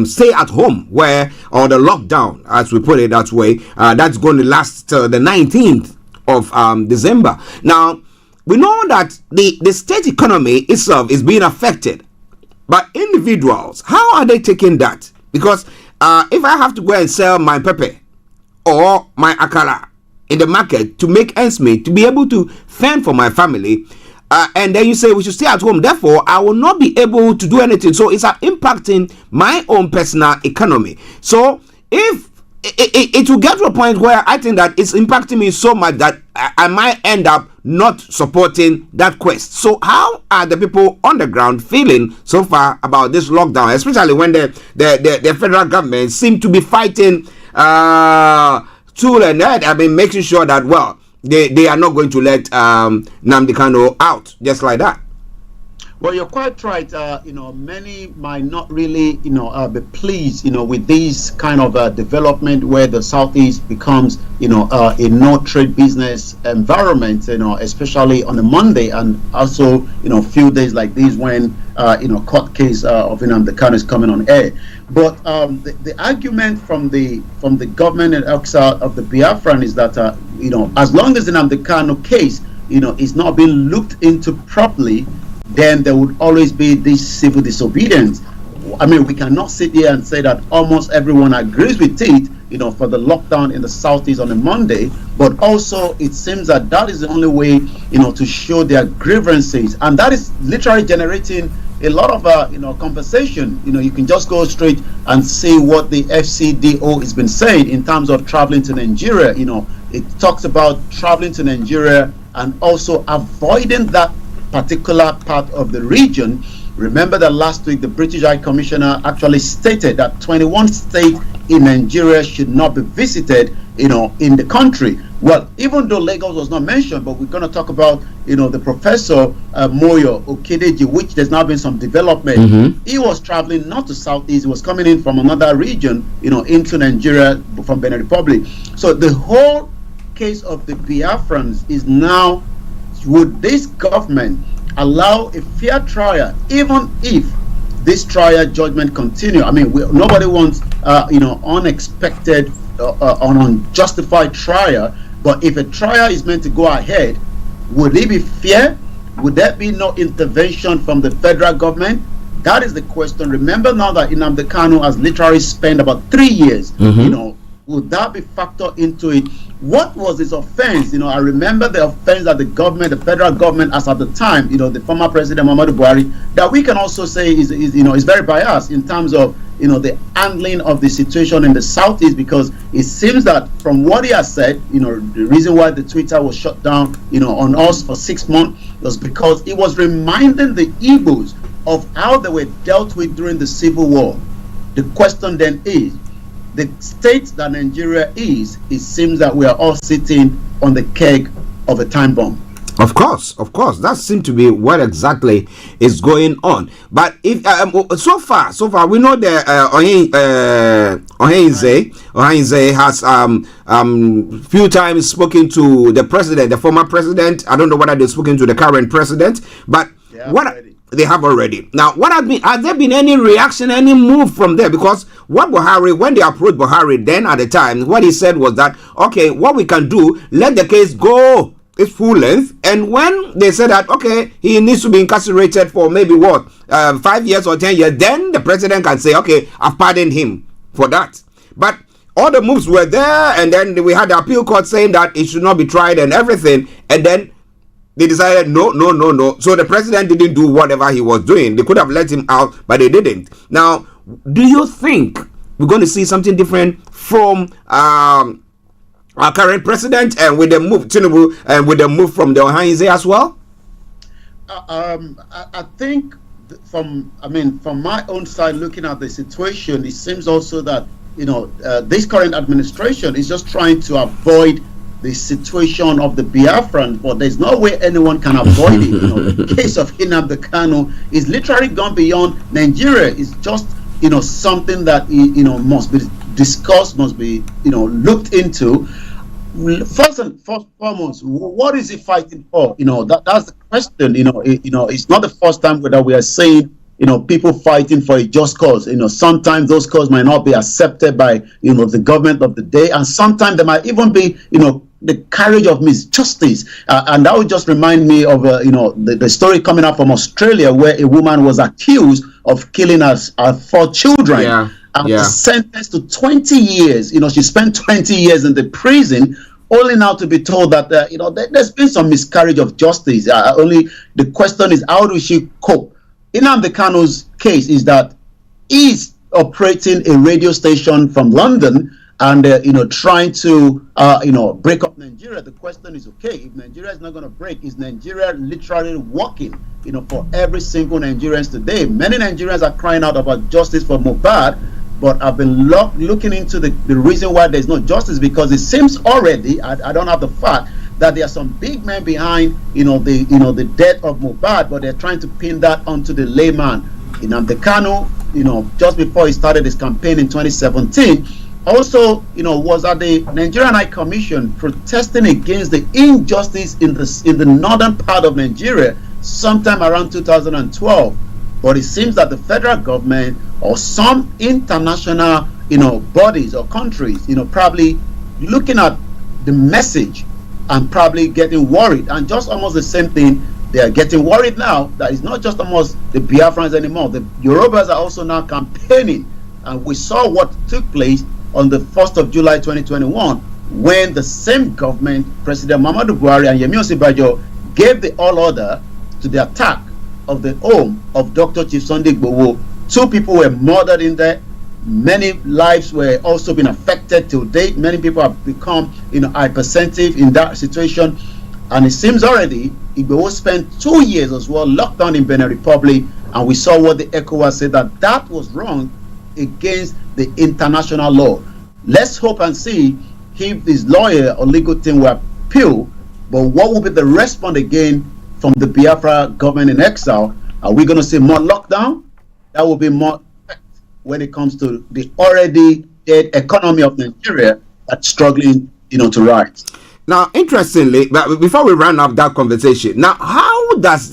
stay at home or the lockdown, as we put it that way. That's going to last the 19th of December. Now, we know that the state economy itself is being affected. But individuals, how are they taking that? Because if I have to go and sell my pepper or my akara in the market to make ends meet, to be able to fend for my family, and then you say we should stay at home, therefore I will not be able to do anything. So it's impacting my own personal economy. So if it will get to a point where I think that it's impacting me so much that I might end up not supporting that quest. So how are the people on the ground feeling so far about this lockdown, especially when the federal government seem to be fighting tool and head, making sure that, well, they are not going to let Nnamdi Kanu out just like that? Well, you're quite right. Many might not really, be pleased, with this kind of development where the Southeast becomes, a no-trade business environment, especially on a Monday, and also, few days like these when, court case of Nnamdi Kanu is coming on air. But the argument from the government and exile of the Biafran is that, as long as the Nnamdi Kanu case, is not being looked into properly, then there would always be this civil disobedience. We cannot sit here and say that almost everyone agrees with it, for the lockdown in the Southeast on a Monday, but also it seems that is the only way, to show their grievances, and that is literally generating, a lot of conversation. You can just go straight and see what the FCDO has been saying in terms of traveling to Nigeria. It talks about traveling to Nigeria and also avoiding that particular part of the region. Remember that last week the British High Commissioner actually stated that 21 states in Nigeria should not be visited, in the country. Well, even though Lagos was not mentioned, but we're going to talk about, the Professor Moyo Okedeji, which there's now been some development. He was traveling not to Southeast, he was coming in from another region, into Nigeria from Benin Republic. So the whole case of the Biafrans is now, would this government allow a fair trial, even if this trial judgment continue? I mean, nobody wants, unexpected, unjustified trial. But if a trial is meant to go ahead, would it be fair? Would there be no intervention from the federal government? That is the question. Remember now that Nnamdi Kanu has literally spent about 3 years, would that be factored into it? What was his offense? I remember the offense that the federal government, as at the time, the former president Muhammadu Buhari, that we can also say is very biased in terms of the handling of the situation in the Southeast, because it seems that from what he has said, the reason why the Twitter was shut down, on us for 6 months was because it was reminding the Igbos of how they were dealt with during the Civil War. The question then is, the state that Nigeria is, it seems that we are all sitting on the keg of a time bomb. Of course, that seems to be what exactly is going on. But if so far, we know that Ohainze has few times spoken to the president, the former president. I don't know whether they've spoken to the current president, but they have already. Now, has there been any reaction, any move from there? Because when they approached Buhari then at the time, what he said was that, okay, what we can do, let the case go its full length, and when they said that, okay, he needs to be incarcerated for maybe 5 years or 10 years, then the president can say, okay, I've pardoned him for that. But all the moves were there, and then we had the appeal court saying that it should not be tried and everything, and then they decided no. So the president didn't do whatever he was doing. They could have let him out, but they didn't. Now, do you think we're going to see something different from our current president, and with the move Tinubu, and with the move from the Ohainze as well? I think from my own side, looking at the situation, it seems also that this current administration is just trying to avoid the situation of the Biafran, but there's no way anyone can avoid it. The case of Nnamdi Kanu is literally gone beyond Nigeria. It's just something that must be discussed, must be looked into. First and foremost, what is he fighting for? That's the question. It's not the first time that we are saying people fighting for a just cause. Sometimes those causes might not be accepted by the government of the day, and sometimes there might even be the carriage of misjustice, and that would just remind me of the story coming out from Australia, where a woman was accused of killing her 4 children, and was sentenced to 20 years. She spent 20 years in the prison, only now to be told that there's been some miscarriage of justice. Only the question is, how do she cope? Nnamdi Kanu's case is that he's operating a radio station from London and trying to break up Nigeria. The question is, okay, if Nigeria is not going to break, is Nigeria literally working for every single Nigerian today? Many Nigerians are crying out about justice for Mohbad, but I've been looking into the reason why there's no justice, because it seems already, I don't have the fact, that there are some big men behind the death of Mohbad, but they're trying to pin that onto the layman. Nnamdi Kanu, just before he started his campaign in 2017, also was at the Nigerian High Commission protesting against the injustice in the northern part of Nigeria sometime around 2012. But it seems that the federal government or some international bodies or countries probably looking at the message and probably getting worried, and just almost the same thing, they are getting worried now that it's not just almost the Biafrans anymore. The Yorubas are also now campaigning, and we saw what took place on the 1st of July 2021 when the same government, President Muhammadu Buhari and Yemi Osinbajo, gave the all order to the attack of the home of Dr. Chief Sunday Igboho. 2 people were murdered in there. Many lives were also been affected till date. Many people have become, hypersensitive in that situation. And it seems already Igboho spent 2 years as well locked down in Benin Republic, and we saw what the ECOWAS said that was wrong against the international law. Let's hope and see if his lawyer or legal team will appeal. But what will be the response again from the Biafra government in exile? Are we going to see more lockdown? That will be more when it comes to the already dead economy of Nigeria that's struggling, to rise. Now, interestingly, but before we round up that conversation, now, how does,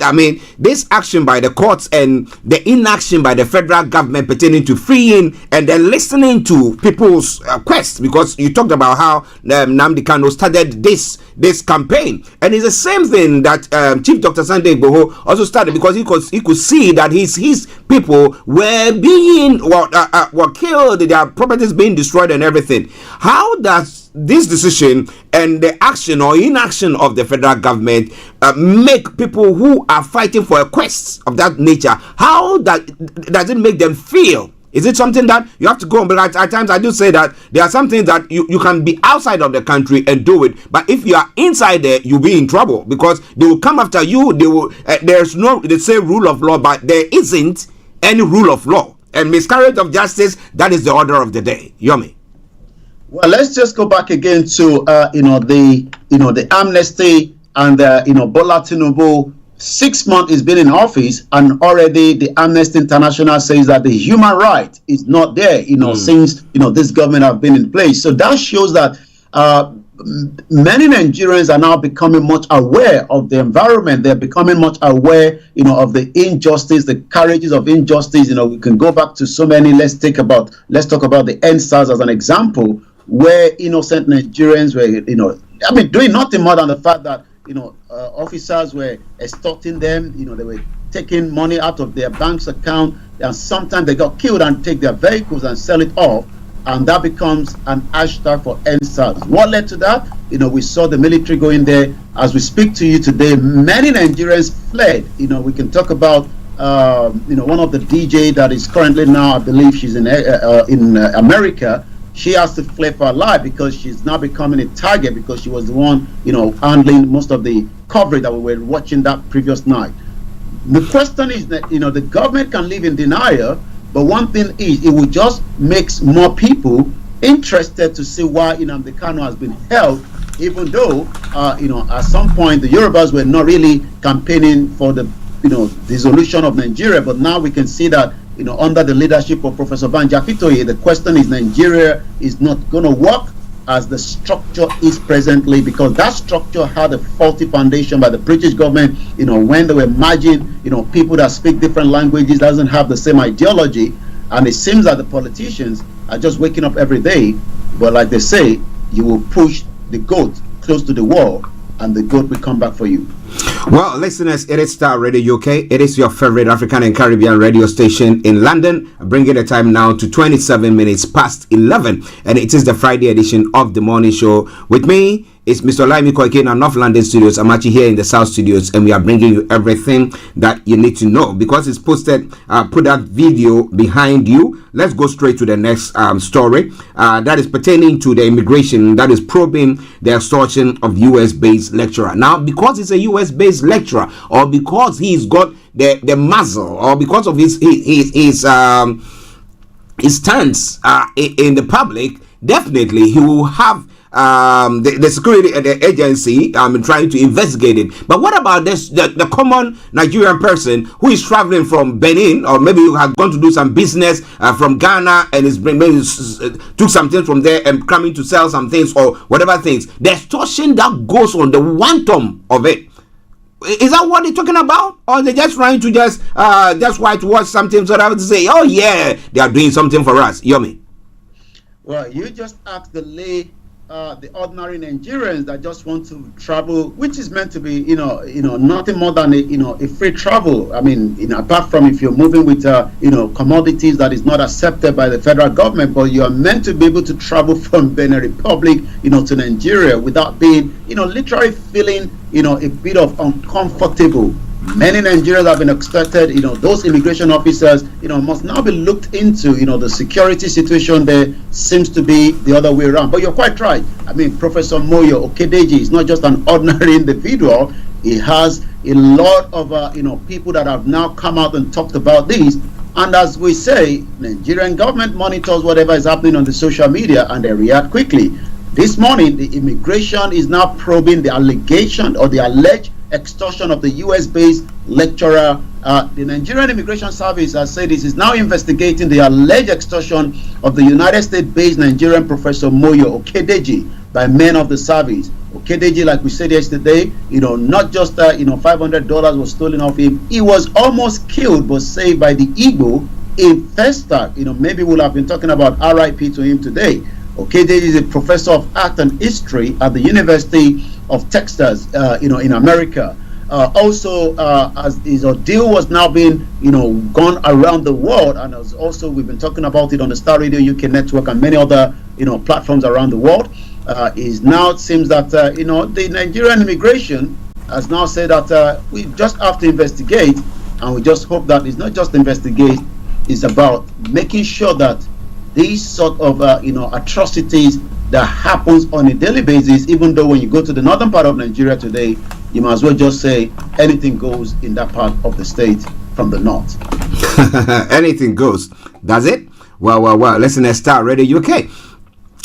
this action by the courts and the inaction by the federal government pertaining to freeing and then listening to people's quest, because you talked about how Nnamdi Kanu started this campaign, and it's the same thing that Chief Dr. Sunday Igboho also started, because he could see that his people were being were killed, their properties being destroyed and everything. How does this decision and the action or inaction of the federal government make people who are fighting for a quest of that nature, how does it make them feel? Is it something that you have to go on? But at times I do say that there are some things that you can be outside of the country and do it, but if you are inside there, you'll be in trouble, because they will come after you. They will. There's no, they say rule of law, but there isn't any rule of law, and miscarriage of justice, that is the order of the day. Yomi. Well, let's just go back again to the amnesty and Bola Tinubu. 6 months is been in office, and already the Amnesty International says that the human right is not there. Since this government have been in place, so that shows that many Nigerians are now becoming much aware of the environment. They're becoming much aware, of the injustice, the carriages of injustice. We can go back to so many. Let's talk about the NSAS as an example, where innocent Nigerians were, doing nothing more than the fact that, officers were extorting them. They were taking money out of their bank's account, and sometimes they got killed and take their vehicles and sell it off, and that becomes an hashtag for NSAS. What led to that? We saw the military go in there. As we speak to you today, many Nigerians fled. We can talk about one of the DJ that is currently now, I believe she's in America. She has to flee for her life because she's now becoming a target, because she was the one, handling most of the coverage that we were watching that previous night. The question is that, the government can live in denial, but one thing is, it will just makes more people interested to see why Nnamdi Kanu has been held, even though, at some point the Yorubas were not really campaigning for the, dissolution of Nigeria, but now we can see that, under the leadership of Professor Banji Akintoye, the question is, Nigeria is not going to work as the structure is presently, because that structure had a faulty foundation by the British government, when they were merging, people that speak different languages, doesn't have the same ideology, and it seems that the politicians are just waking up every day, but like they say, you will push the goat close to the wall, and the goat will come back for you. Well, listeners, it is Starr Radio UK. It is your favorite African and Caribbean radio station in London, bringing the time now to 27 minutes past 11, and it is the Friday edition of the morning show. With me is Mr. Olayomi Koiki in our North London studios. I'm actually here in the South studios, and we are bringing you everything that you need to know, because it's posted, put that video behind you. Let's go straight to the next story that is pertaining to the immigration that is probing the extortion of US-based lecturer. Now, because it's a US-based lecturer, or because he's got the muzzle, or because of his stance in the public, definitely he will have the security and the agency trying to investigate it. But what about this, the common Nigerian person who is traveling from Benin, or maybe you have gone to do some business from Ghana and maybe took some things from there and coming to sell some things or whatever things? The extortion that goes on, the quantum of it. Is that what they're talking about? Or they're just trying to just whitewash something so that to say, oh yeah, they are doing something for us? Yomi. Well, you just asked the ordinary Nigerians that just want to travel, which is meant to be, nothing more than a free travel. I mean, apart from if you're moving with, commodities that is not accepted by the federal government, but you are meant to be able to travel from Benin Republic, to Nigeria without being, literally feeling, a bit of uncomfortable. Many Nigerians have been expected, those immigration officers, must now be looked into. The security situation there seems to be the other way around. But you're quite right. I mean, Professor Moyo Okedeji is not just an ordinary individual. He has a lot of, people that have now come out and talked about this. And as we say, Nigerian government monitors whatever is happening on the social media and they react quickly. This morning, the immigration is now probing the allegation or the alleged extortion of the US-based lecturer. The Nigerian Immigration Service has said this is now investigating the alleged extortion of the United States-based Nigerian Professor Moyo Okedeji by men of the service. Okedeji, like we said yesterday, not just $500 was stolen off him. He was almost killed but saved by the Igbo in Festac. Maybe we'll have been talking about RIP to him today. Okedeji is a professor of art and history at the University of Texas, in America. Also, as his ordeal was now being, gone around the world, and as also we've been talking about it on the Star Radio UK network and many other, platforms around the world. Is now it seems that the Nigerian immigration has now said that we just have to investigate, and we just hope that it's not just investigate, it's about making sure that these sort of atrocities that happens on a daily basis, even though when you go to the northern part of Nigeria today, you might as well just say anything goes in that part of the state from the north. Anything goes, does it? Well, listen to Star Radio UK.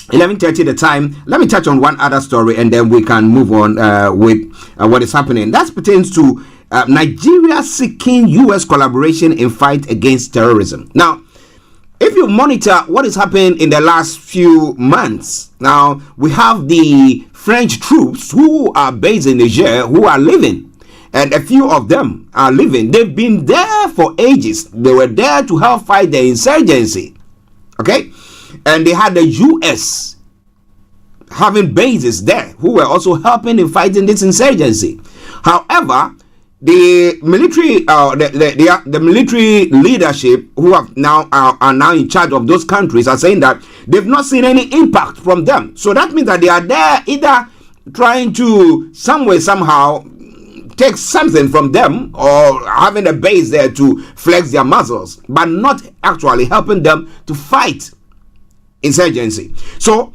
11:30 the time. Let me touch on one other story and then we can move on with what is happening. That pertains to Nigeria seeking US collaboration in fight against terrorism. Now, if you monitor what is happening in the last few months, now we have the French troops who are based in Niger who are living, and a few of them are living. They've been there for ages. They were there to help fight the insurgency. Okay? And they had the US having bases there who were also helping in fighting this insurgency. However, the military, the military leadership who have now are now in charge of those countries are saying that they've not seen any impact from them. So that means that they are there either trying to some way somehow take something from them or having a base there to flex their muscles, but not actually helping them to fight insurgency. So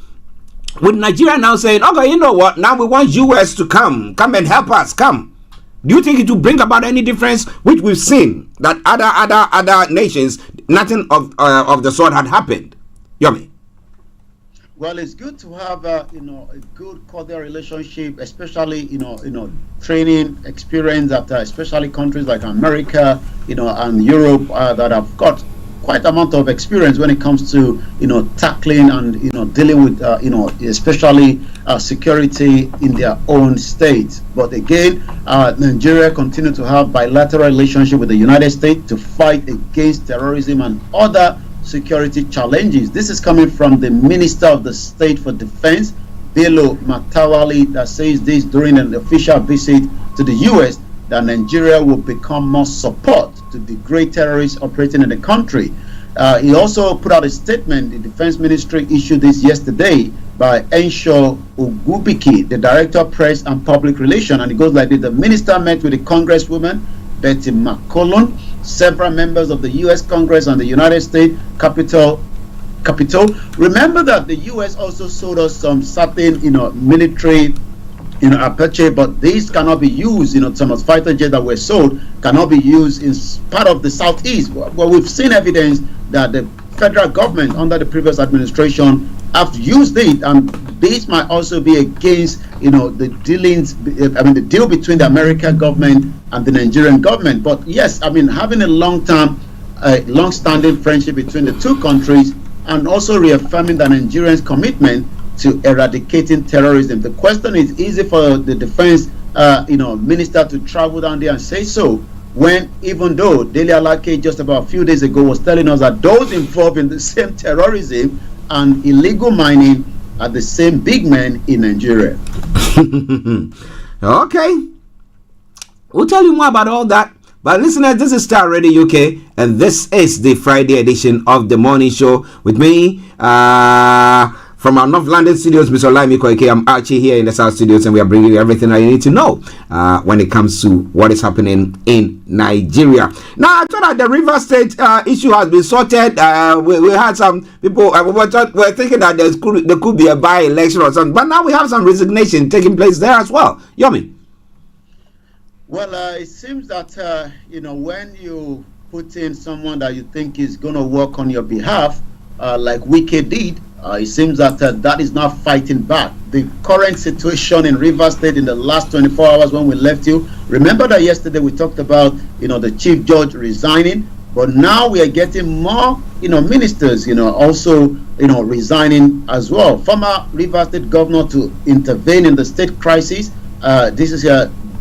with Nigeria now saying, okay, you know what, now we want US to come and help us, come. Do you think it will bring about any difference, which we've seen that other nations, nothing of the sort had happened? Yomi. Well, it's good to have a good cordial relationship, especially training experience that especially countries like America, and Europe that have got quite amount of experience when it comes to tackling and dealing with especially security in their own state. But again, Nigeria continue to have bilateral relationship with the United States to fight against terrorism and other security challenges. This is coming from the Minister of the State for Defense, Bello Matawali, that says this during an official visit to the US, that Nigeria will become more support to degrade terrorists operating in the country. He also put out a statement. The Defense Ministry issued this yesterday by Ensho Ogubiki, the Director of Press and Public Relations, and it goes like this. The minister met with the Congresswoman Betty McCollum, several members of the U.S. Congress and the United States Capitol. Remember that the U.S. also sold us some certain, military Apache, but these cannot be used, some of fighter jets that were sold cannot be used in part of the southeast. Well, we've seen evidence that the federal government under the previous administration have used it, and this might also be against, the dealings, the deal between the American government and the Nigerian government. But yes, having a long-standing friendship between the two countries, and also reaffirming the Nigerians' commitment to eradicating terrorism. The question is easy for the defense minister to travel down there and say so, when even though Dele Alake just about a few days ago was telling us that those involved in the same terrorism and illegal mining are the same big men in Nigeria. Okay, we'll tell you more about all that. But listeners, this is Star Radio UK, and this is the Friday edition of the morning show with me, From our North London studios, Mr. Olayomi Koiki, I'm Archie here in the South studios, and we are bringing you everything that you need to know when it comes to what is happening in Nigeria. Now, I thought that the River State issue has been sorted. We had some people were thinking that there could be a by-election or something, but now we have some resignation taking place there as well. Yomi. Well, it seems that when you put in someone that you think is going to work on your behalf, like Wike did, it seems that that is not fighting back. The current situation in Rivers State in the last 24 hours when we left you, remember that yesterday we talked about, the chief judge resigning, but now we are getting more, ministers, also, resigning as well. Former Rivers State governor to intervene in the state crisis. This is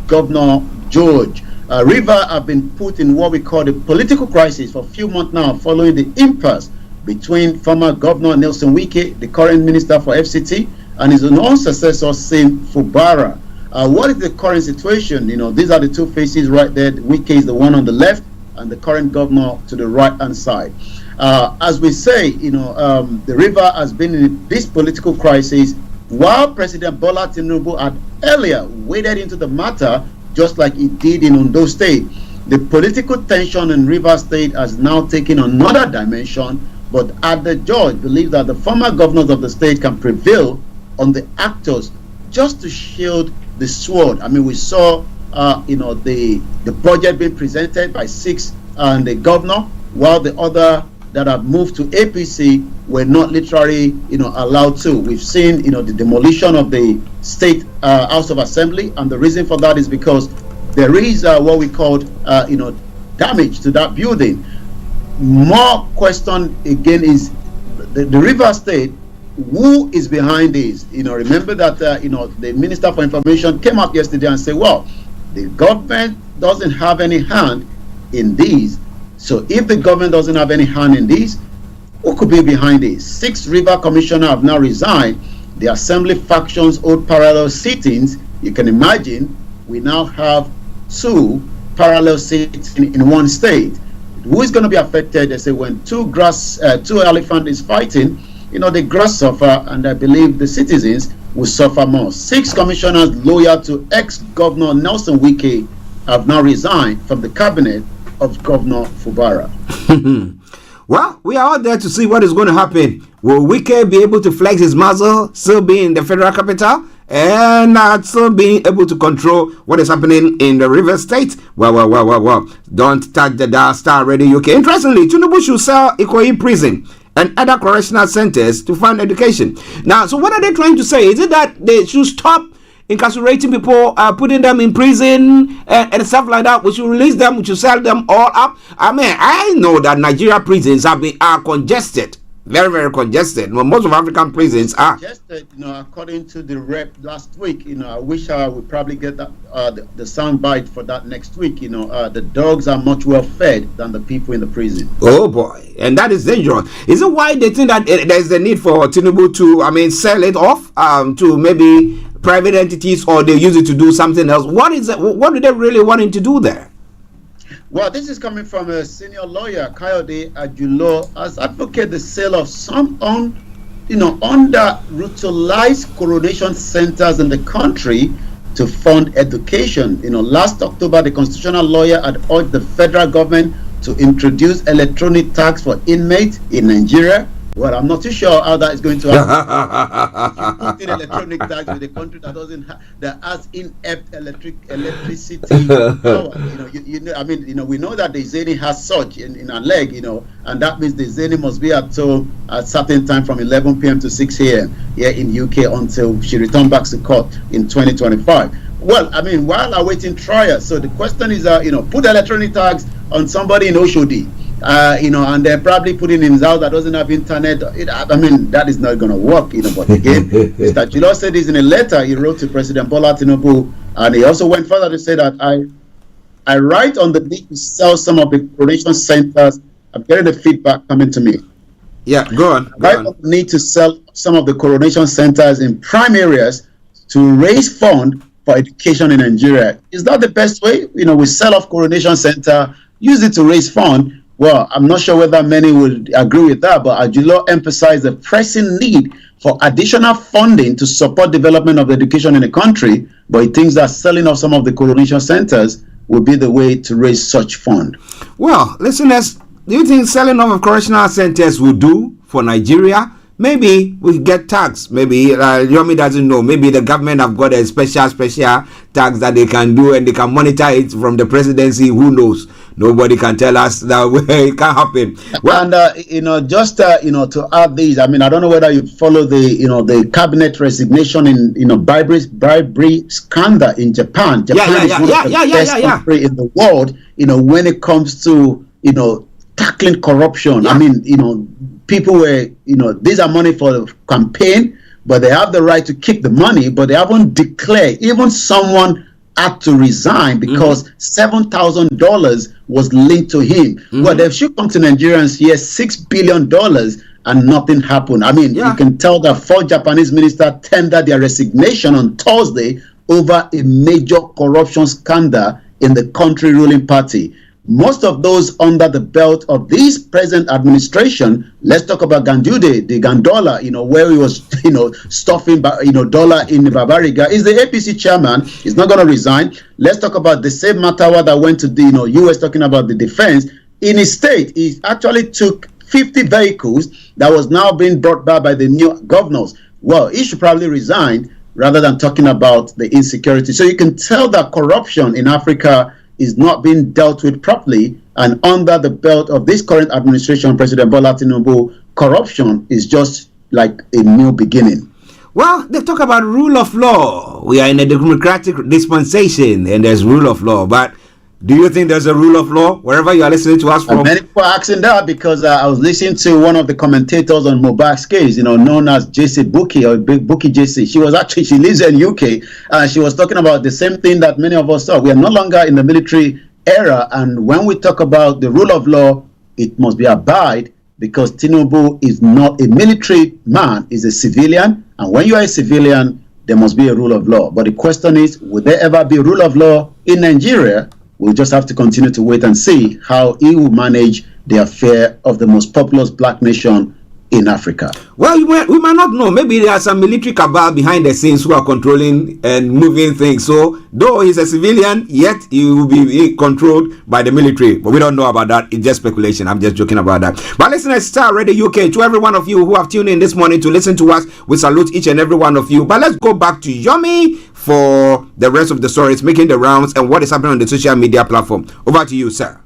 Governor George. River have been put in what we call the political crisis for a few months now, following the impasse between former Governor Nelson Wike, the current minister for FCT, and his own successor, Sim Fubara. What is the current situation? These are the two faces right there. Wike is the one on the left, and the current governor to the right-hand side. As we say, the river has been in this political crisis while President Bola Tinubu had earlier waded into the matter, just like he did in Ondo State. The political tension in Rivers State has now taken another dimension, but the judge believes that the former governors of the state can prevail on the actors just to shield the sword. I mean, we saw, the budget being presented by 6 and the governor, while the other that have moved to APC were not literally, allowed to. We've seen, the demolition of the state House of Assembly, and the reason for that is because there is what we called, damage to that building. More question again is the River State. Who is behind this? Remember that the Minister for Information came up yesterday and said, well, the government doesn't have any hand in these. So if the government doesn't have any hand in these, who could be behind this? 6 river commissioners have now resigned. The assembly factions hold parallel sittings. You can imagine we now have 2 parallel sittings in one state. Who is going to be affected? They say when two elephant is fighting, the grass suffer, and I believe the citizens will suffer more. 6 commissioners loyal to ex-governor Nelson Wike have now resigned from the cabinet of Governor Fubara. Well, we are out there to see what is going to happen. Will Wike be able to flex his muscle, still be in the federal capital, and still being able to control what is happening in the River State? Well. Don't touch the dial, Starr Radio UK. Interestingly, Tinubu should sell Ikoyi Prison and other correctional centers to fund education. Now, so what are they trying to say? Is it that they should stop incarcerating people, putting them in prison and stuff like that? We should release them, we should sell them all up? I mean, I know that Nigeria prisons are congested. Very, very congested. Well, most of African prisons are congested. According to the rep last week, I wish I would probably get that the sound bite for that next week. The dogs are much well fed than the people in the prison. Oh boy, and that is dangerous. Is it why they think that there's the need for Tinubu to, sell it off to maybe private entities, or they use it to do something else? What is it? What do they really want him to do there? Well, this is coming from a senior lawyer, Kayode Ajulo, as advocate the sale of some under-utilized coronation centers in the country to fund education. Last October, the constitutional lawyer had urged the federal government to introduce electronic tax for inmates in Nigeria. Well, I'm not too sure how that is going to happen. You put in electronic tax with a country that has inept electricity power. We know that the Zeni has such in her leg, and that means the Zeni must be at a certain time from 11 p.m. to 6 a.m. here in UK until she returns back to court in 2025. Well, while awaiting trial, so the question is, put electronic tax on somebody in Oshodi. And they're probably putting in his house that doesn't have internet. That is not going to work, But again, Mr. Chilo said this in a letter he wrote to President Bola Tinubu, and he also went further to say that I write on the need to sell some of the coronation centers. I'm getting the feedback coming to me. Yeah, go on. On the need to sell some of the coronation centers in prime areas to raise funds for education in Nigeria. Is that the best way? We sell off coronation center, use it to raise funds. Well, I'm not sure whether many would agree with that, but Ajulo emphasized the pressing need for additional funding to support development of education in the country, but he thinks that selling off some of the coronation centers will be the way to raise such fund. Well, listeners, do you think selling off of correctional centers will do for Nigeria? Maybe we get tax. Maybe Yomi doesn't know. Maybe the government have got a special tax that they can do, and they can monitor it from the presidency. Who knows? Nobody can tell us that it can't happen. Well, and just to add this, I mean, I don't know whether you follow the cabinet resignation in bribery scandal in Japan. Japan is one of the best country in the world. When it comes to tackling corruption. I mean, people were, these are money for the campaign, but they have the right to keep the money, but they haven't declared. Even someone had to resign because $7,000 was linked to him. Well, they should come to Nigerians here, $6 billion, and nothing happened. I mean, you can tell that 4 Japanese ministers tendered their resignation on Thursday over a major corruption scandal in the country ruling party. Most of those under the belt of this present administration, let's talk about Gandude, the Gandola, where he was, stuffing, dollar in Babariga, is the APC chairman. He's not going to resign. Let's talk about the same Matawa that went to the, US, talking about the defense. In his state, he actually took 50 vehicles that was now being brought back by the new governors. Well, he should probably resign rather than talking about the insecurity. So you can tell that corruption in Africa is not being dealt with properly, and under the belt of this current administration, President Bola Tinubu, corruption is just like a new beginning. Well, they talk about rule of law. We are in a democratic dispensation, and there's rule of law. But do you think there's a rule of law wherever you are listening to us from? Many people are asking that because I was listening to one of the commentators on Mohbad's case, known as JC Bukky, or Big Bukky JC. She lives in UK, and she was talking about the same thing that many of us saw. We are no longer in the military era, and when we talk about the rule of law, it must be abide, because Tinubu is not a military man, he's a civilian, and when you are a civilian, there must be a rule of law. But the question is, will there ever be a rule of law in Nigeria? We'll just have to continue to wait and see how he will manage the affair of the most populous black nation in Africa. Well, we might not know. Maybe there are some military cabal behind the scenes who are controlling and moving things. So, though he's a civilian, yet he will be controlled by the military. But we don't know about that. It's just speculation. I'm just joking about that. But listen, Starr Radio UK, to every one of you who have tuned in this morning to listen to us, we salute each and every one of you. But let's go back to Yomi for the rest of the stories making the rounds and what is happening on the social media platform. Over to you, sir.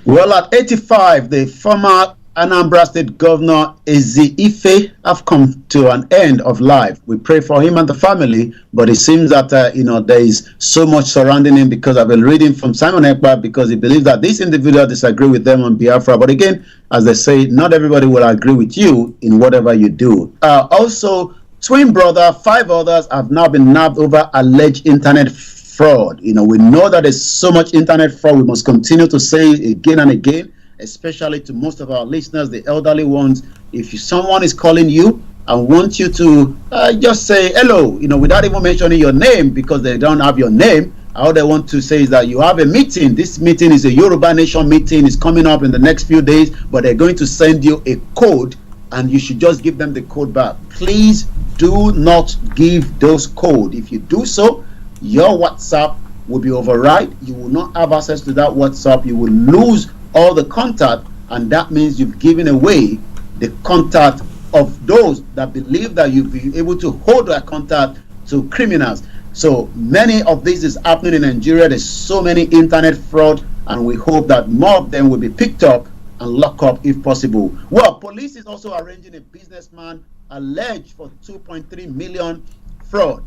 Well, at 85, the former Anambra State Governor Ezi Ife have come to an end of life. We pray for him and the family, but it seems that there is so much surrounding him, because I've been reading from Simon Ekpa, because he believes that this individual disagree with them on Biafra. But again, as they say, not everybody will agree with you in whatever you do. Also, twin brother, 5 others have now been nabbed over alleged internet fraud. We know that there's so much internet fraud. We must continue to say it again and again, especially to most of our listeners, the elderly ones. If someone is calling you and wants you to just say hello, without even mentioning your name, because they don't have your name, all they want to say is that you have a meeting. This meeting is a Yoruba Nation meeting. It's coming up in the next few days, but they're going to send you a code, and you should just give them the code back. Please do not give those codes. If you do so, your WhatsApp will be override. You will not have access to that WhatsApp. You will lose all the contact, and that means you've given away the contact of those that believe that you'll be able to hold that contact to criminals. So many of this is happening in Nigeria. There's so many internet fraud, and we hope that more of them will be picked up and locked up if possible. Well, police is also arranging a businessman alleged for 2.3 million fraud.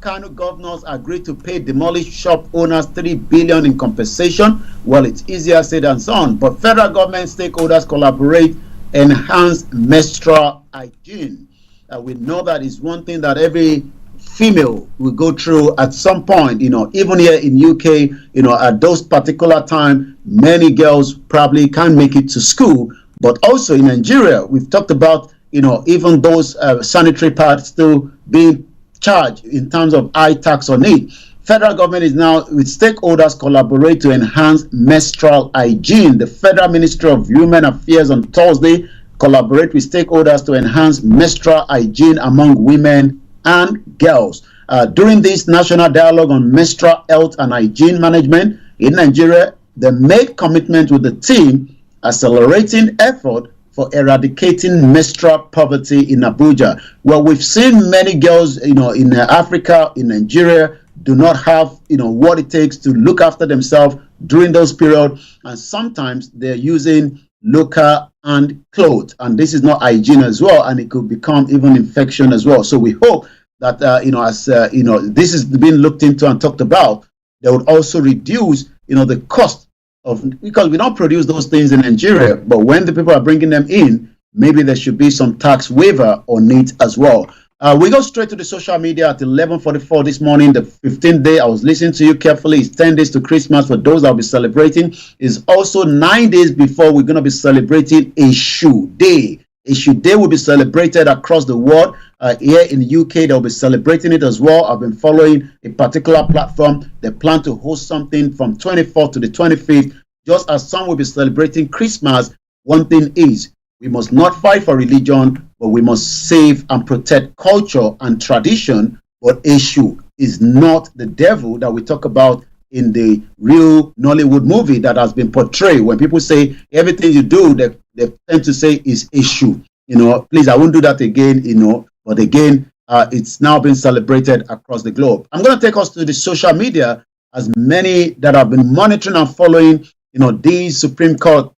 Kano governors agreed to pay demolished shop owners 3 billion in compensation. Well, it's easier said than done, but federal government stakeholders collaborate, enhance menstrual hygiene. We know that is one thing that every female will go through at some point. Even here in UK, at those particular time, many girls probably can't make it to school. But also in Nigeria, we've talked about even those sanitary pads still being charged in terms of high tax on it. Federal government is now, with stakeholders, collaborate to enhance menstrual hygiene. The Federal Ministry of Human Affairs on Thursday collaborate with stakeholders to enhance menstrual hygiene among women and girls. During this national dialogue on menstrual health and hygiene management in Nigeria, they made commitment with the team accelerating effort for eradicating menstrual poverty in Abuja. Well, we've seen many girls, in Africa, in Nigeria, do not have, what it takes to look after themselves during those periods, and sometimes they're using local hand clothes, and this is not hygiene as well, and it could become even infection as well. So we hope that this is being looked into and talked about, they would also reduce, the cost of, because we don't produce those things in Nigeria, but when the people are bringing them in, maybe there should be some tax waiver on it as well. We go straight to the social media at 11:44 this morning, the 15th day. I was listening to you carefully. It's 10 days to Christmas for those that will be celebrating. It's also 9 days before we're going to be celebrating Eshu Day. Eshu Day will be celebrated across the world. Here in the UK, they'll be celebrating it as well. I've been following a particular platform. They plan to host something from 24th to the 25th. Just as some will be celebrating Christmas, one thing is, we must not fight for religion, but we must save and protect culture and tradition. But Eshu is not the devil that we talk about in the real Nollywood movie that has been portrayed. When people say everything you do, they tend to say is Eshu. Please, I won't do that again, But again, it's now been celebrated across the globe. I'm going to take us to the social media, as many that have been monitoring and following, these Supreme Court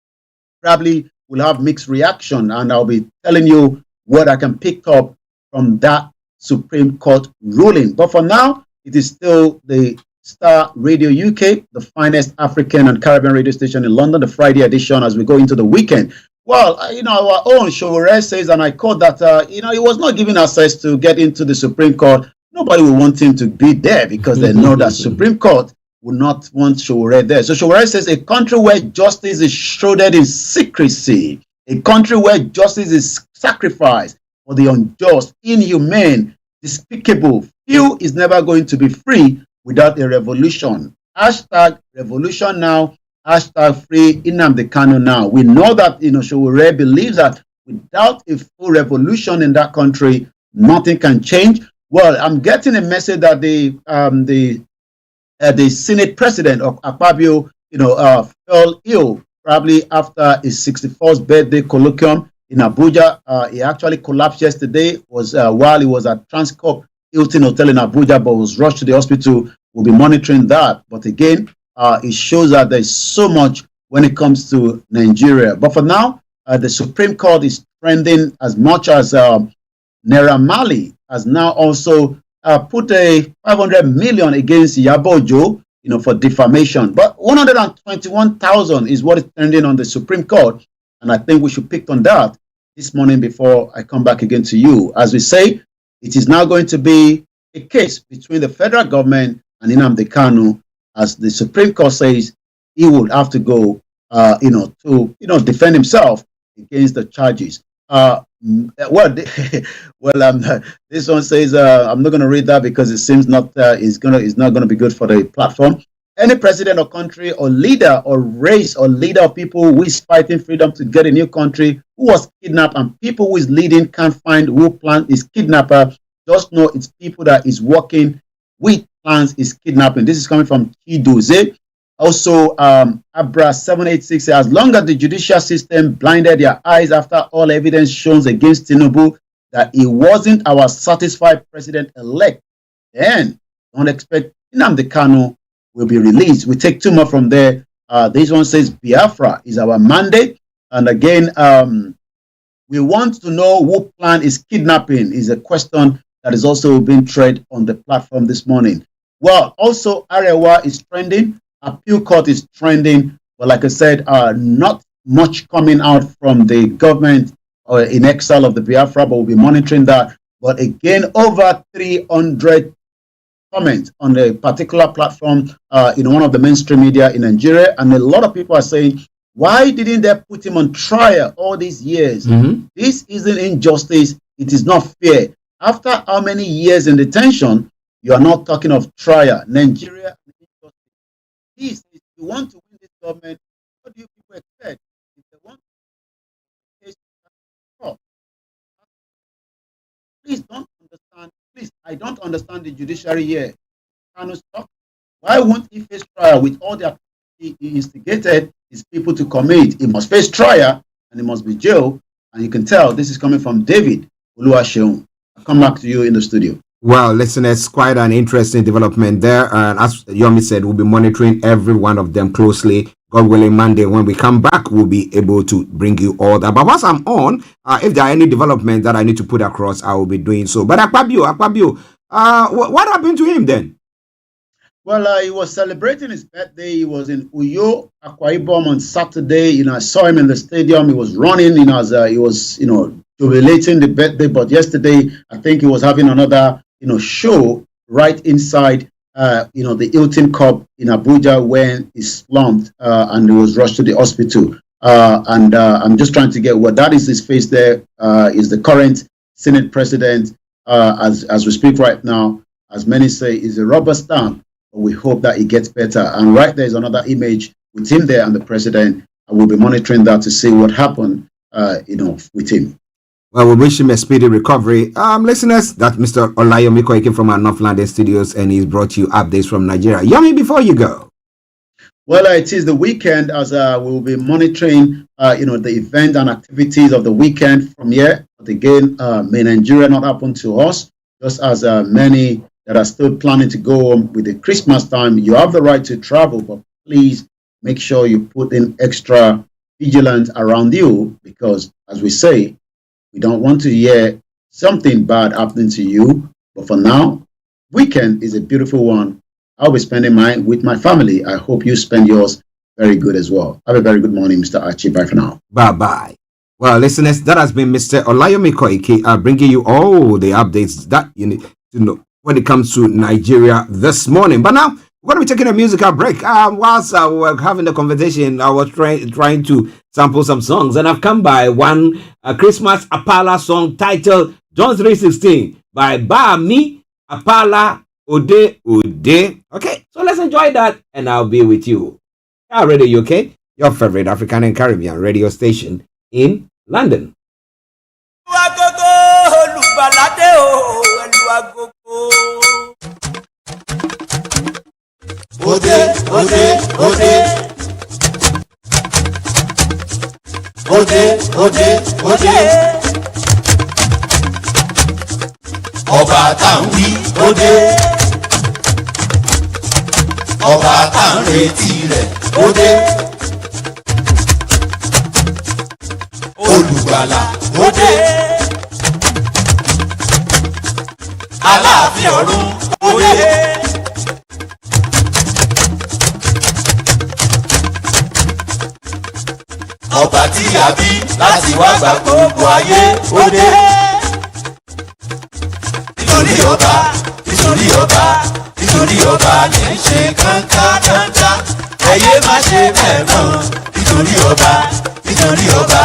probably will have mixed reaction, and I'll be telling you what I can pick up from that Supreme Court ruling. But for now, it is still the Starr Radio UK, the finest African and Caribbean radio station in London, the Friday edition as we go into the weekend. Well, our own Showore says, and I quote that, he was not given access to get into the Supreme Court. Nobody will want him to be there because they know that Supreme Court will not want Showore there. So Showore says, a country where justice is shrouded in secrecy, a country where justice is sacrificed for the unjust, inhumane, despicable, few is never going to be free without a revolution. Hashtag revolution now. Hashtag free Nnamdi Kanu now. We know that Showore believes that without a full revolution in that country, nothing can change. Well, I'm getting a message that the Senate President of Akpabio, fell ill probably after his 61st birthday colloquium in Abuja. He actually collapsed yesterday. Was while he was at Transcorp Hilton Hotel in Abuja, but was rushed to the hospital. We'll be monitoring that. But again, it shows that there's so much when it comes to Nigeria. But for now, the Supreme Court is trending as much as Naira Marley has now also put a 500 million against Yabojo, for defamation. But 121,000 is what is trending on the Supreme Court, and I think we should pick on that this morning before I come back again to you. As we say, it is now going to be a case between the federal government and Nnamdi Kanu, as the Supreme Court says he would have to go, to defend himself against the charges. This one says I'm not going to read that because it seems it's not going to be good for the platform. Any president or country or leader or race or leader of people who is fighting freedom to get a new country who was kidnapped, and people who is leading can't find who planned his kidnapper, just know it's people that is working with plans is kidnapping. This is coming from Chidoze. Also, Abra 786 says, as long as the judicial system blinded their eyes after all evidence shown against Tinubu that he wasn't our satisfied president-elect, then don't expect Nnamdi Kanu will be released. We take two more from there. This one says, Biafra is our mandate. And again, we want to know who planned his kidnapping is a question that is also being tread on the platform this morning. Well, also, Arewa is trending. Appeal court is trending, but like I said, not much coming out from the government or in exile of the Biafra, but we'll be monitoring that. But again, over 300 comments on a particular platform in one of the mainstream media in Nigeria, and a lot of people are saying, why didn't they put him on trial all these years? This isn't injustice. It is not fair. After how many years in detention, you are not talking of trial. Nigeria. Please, if you want to win this government, what do you people expect? If they want Please, I don't understand the judiciary here. Cannot stop. Why won't he face trial with all the activity he instigated his people to commit? He must face trial and he must be jailed. And you can tell this is coming from David Oluwaseun. I'll come back to you in the studio. Well, listeners, quite an interesting development there. And as Yomi said, we'll be monitoring every one of them closely. God willing, Monday, when we come back, we'll be able to bring you all that. But once I'm on, if there are any development that I need to put across, I will be doing so. But Akpabio, what happened to him then? Well, he was celebrating his birthday. He was in Uyo, Akwa Ibom on Saturday. I saw him in the stadium. He was running, he was jubilating the birthday. But yesterday, I think he was having another, show right inside, the Hilton Cup in Abuja when he slumped and he was rushed to the hospital. And I'm just trying to get what that is. His face there is the current Senate president, as we speak right now. As many say, is a rubber stamp. But we hope that he gets better. And right there is another image with him there and the president. And we'll be monitoring that to see what happened, with him. Well, we wish him a speedy recovery. Listeners, that's Mr. Olayomi Koiki from our North London studios, and he's brought you updates from Nigeria. Yomi, before you go. Well, it is the weekend as we'll be monitoring, the event and activities of the weekend from here. But again, may Nigeria not happen to us, just as many that are still planning to go home with the Christmas time. You have the right to travel, but please make sure you put in extra vigilance around you, because as we say, we don't want to hear something bad happening to you. But for now, weekend is a beautiful one. I'll be spending mine with my family. I hope you spend yours very good as well. Have a very good morning, Mr. Archie. Bye for now. Bye-bye. Well, listeners, that has been Mr. Olayomi Koiki bringing you all the updates that you need to know when it comes to Nigeria this morning. But now, we're going to be taking a musical break. Whilst we were having the conversation, I was trying to sample some songs, and I've come by one Christmas Apala song titled John 3:16 by Bami Apala Ode Ode. Okay, so let's enjoy that, and I'll be with you. Radio UK, your favorite African and Caribbean radio station in London. Ode, ode, ode. Ode, ode, ode. Ọba tá ń wí ode. Ọba tá ń retí rẹ̀ ode. Olùgbàlà ode. Aláàfin ọ̀run ode. Ọba tí a bí láti wá gba gbogbo ayé òde. Nítorí ọba, nítorí ọba, nítorí ọba ní í ṣe kánkán. Ẹyẹ má ṣe bẹ́ẹ̀ mọ́. Nítorí ọba, nítorí ọba,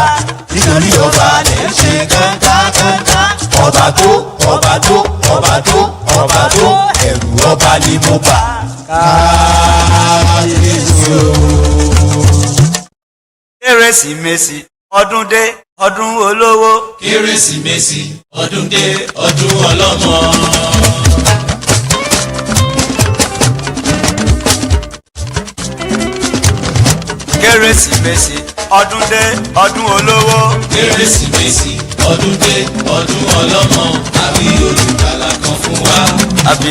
nítorí ọba ní í ṣe kánkán. Ọba tó, ọba tó, ọba tó, ọba tó, ẹ̀rù ọba ni mo bà. Kábíyèsí o. Kérésìmesì ọdún dé ọdún olówó. Kérésìmesì ọdún dé ọdún ọlọ́mọ. Kérésìmesì ọdún dé ọdún olówó. Kérésìmesì ọdún dé ọdún ọlọ́mọ. Àbí olùgbàlà kan fún wa. Àbí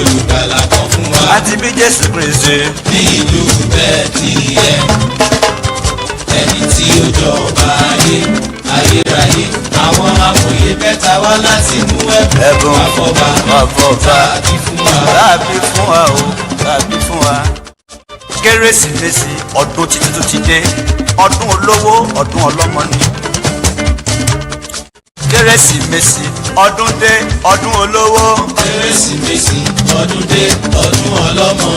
olùgbàlà kan fún wa. Àti bí Jésù Kristi ní ìlú Bẹ́tílẹ́hẹ́mù. Ẹni tí ó jọba ayérayé, àwọn amòye mẹ́ta wá láti mú ẹ̀bùn àfọ̀bá tàbí fún wa. Kérésìmesì ọdún títí tó ti dé, ọdún olówó, ọdún ọlọ́mọ ni. Kérésìmesì ọdún dé, ọdún olówó. Kérésìmesì ọdún dé, ọdún ọlọ́mọ.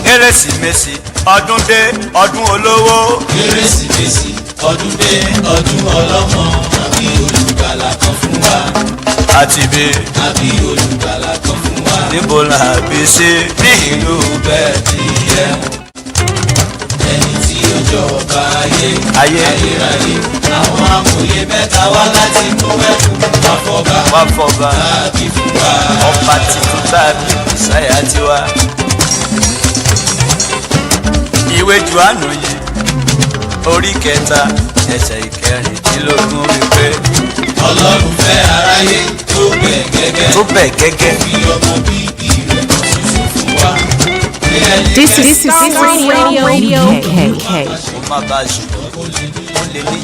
Kérésìmesì ọdún dé ọdún olówó. Kérésìmesì ọdún dé ọdún ọlọ́mọ. Àbí olùgbàlà kan fún wa. Àbí olùgbàlà kan fún wa. Níbo la bí sí? Ní ìlú Bẹ́tílẹ́hẹ́mù. Ẹni tí ó jọba ọba ayé ayérayé àwọn amòye mẹ́ta wá láti inú ẹ̀kún wá fọba tàbí fún wa ọba títún tàbí ìsáyà tiwa. ìwé Jòhánù yìí orí kẹta ẹsẹ̀ ìkẹrìndínlógún wípé Ọlọ́run fẹ́ aráyé tó bẹ̀ gẹ́gẹ́ fi ọmọ bíbí rẹ̀ ṣoṣo fún wa. This is Starr Radio UK. Ó má bá ṣùgbọ́n ó lè ní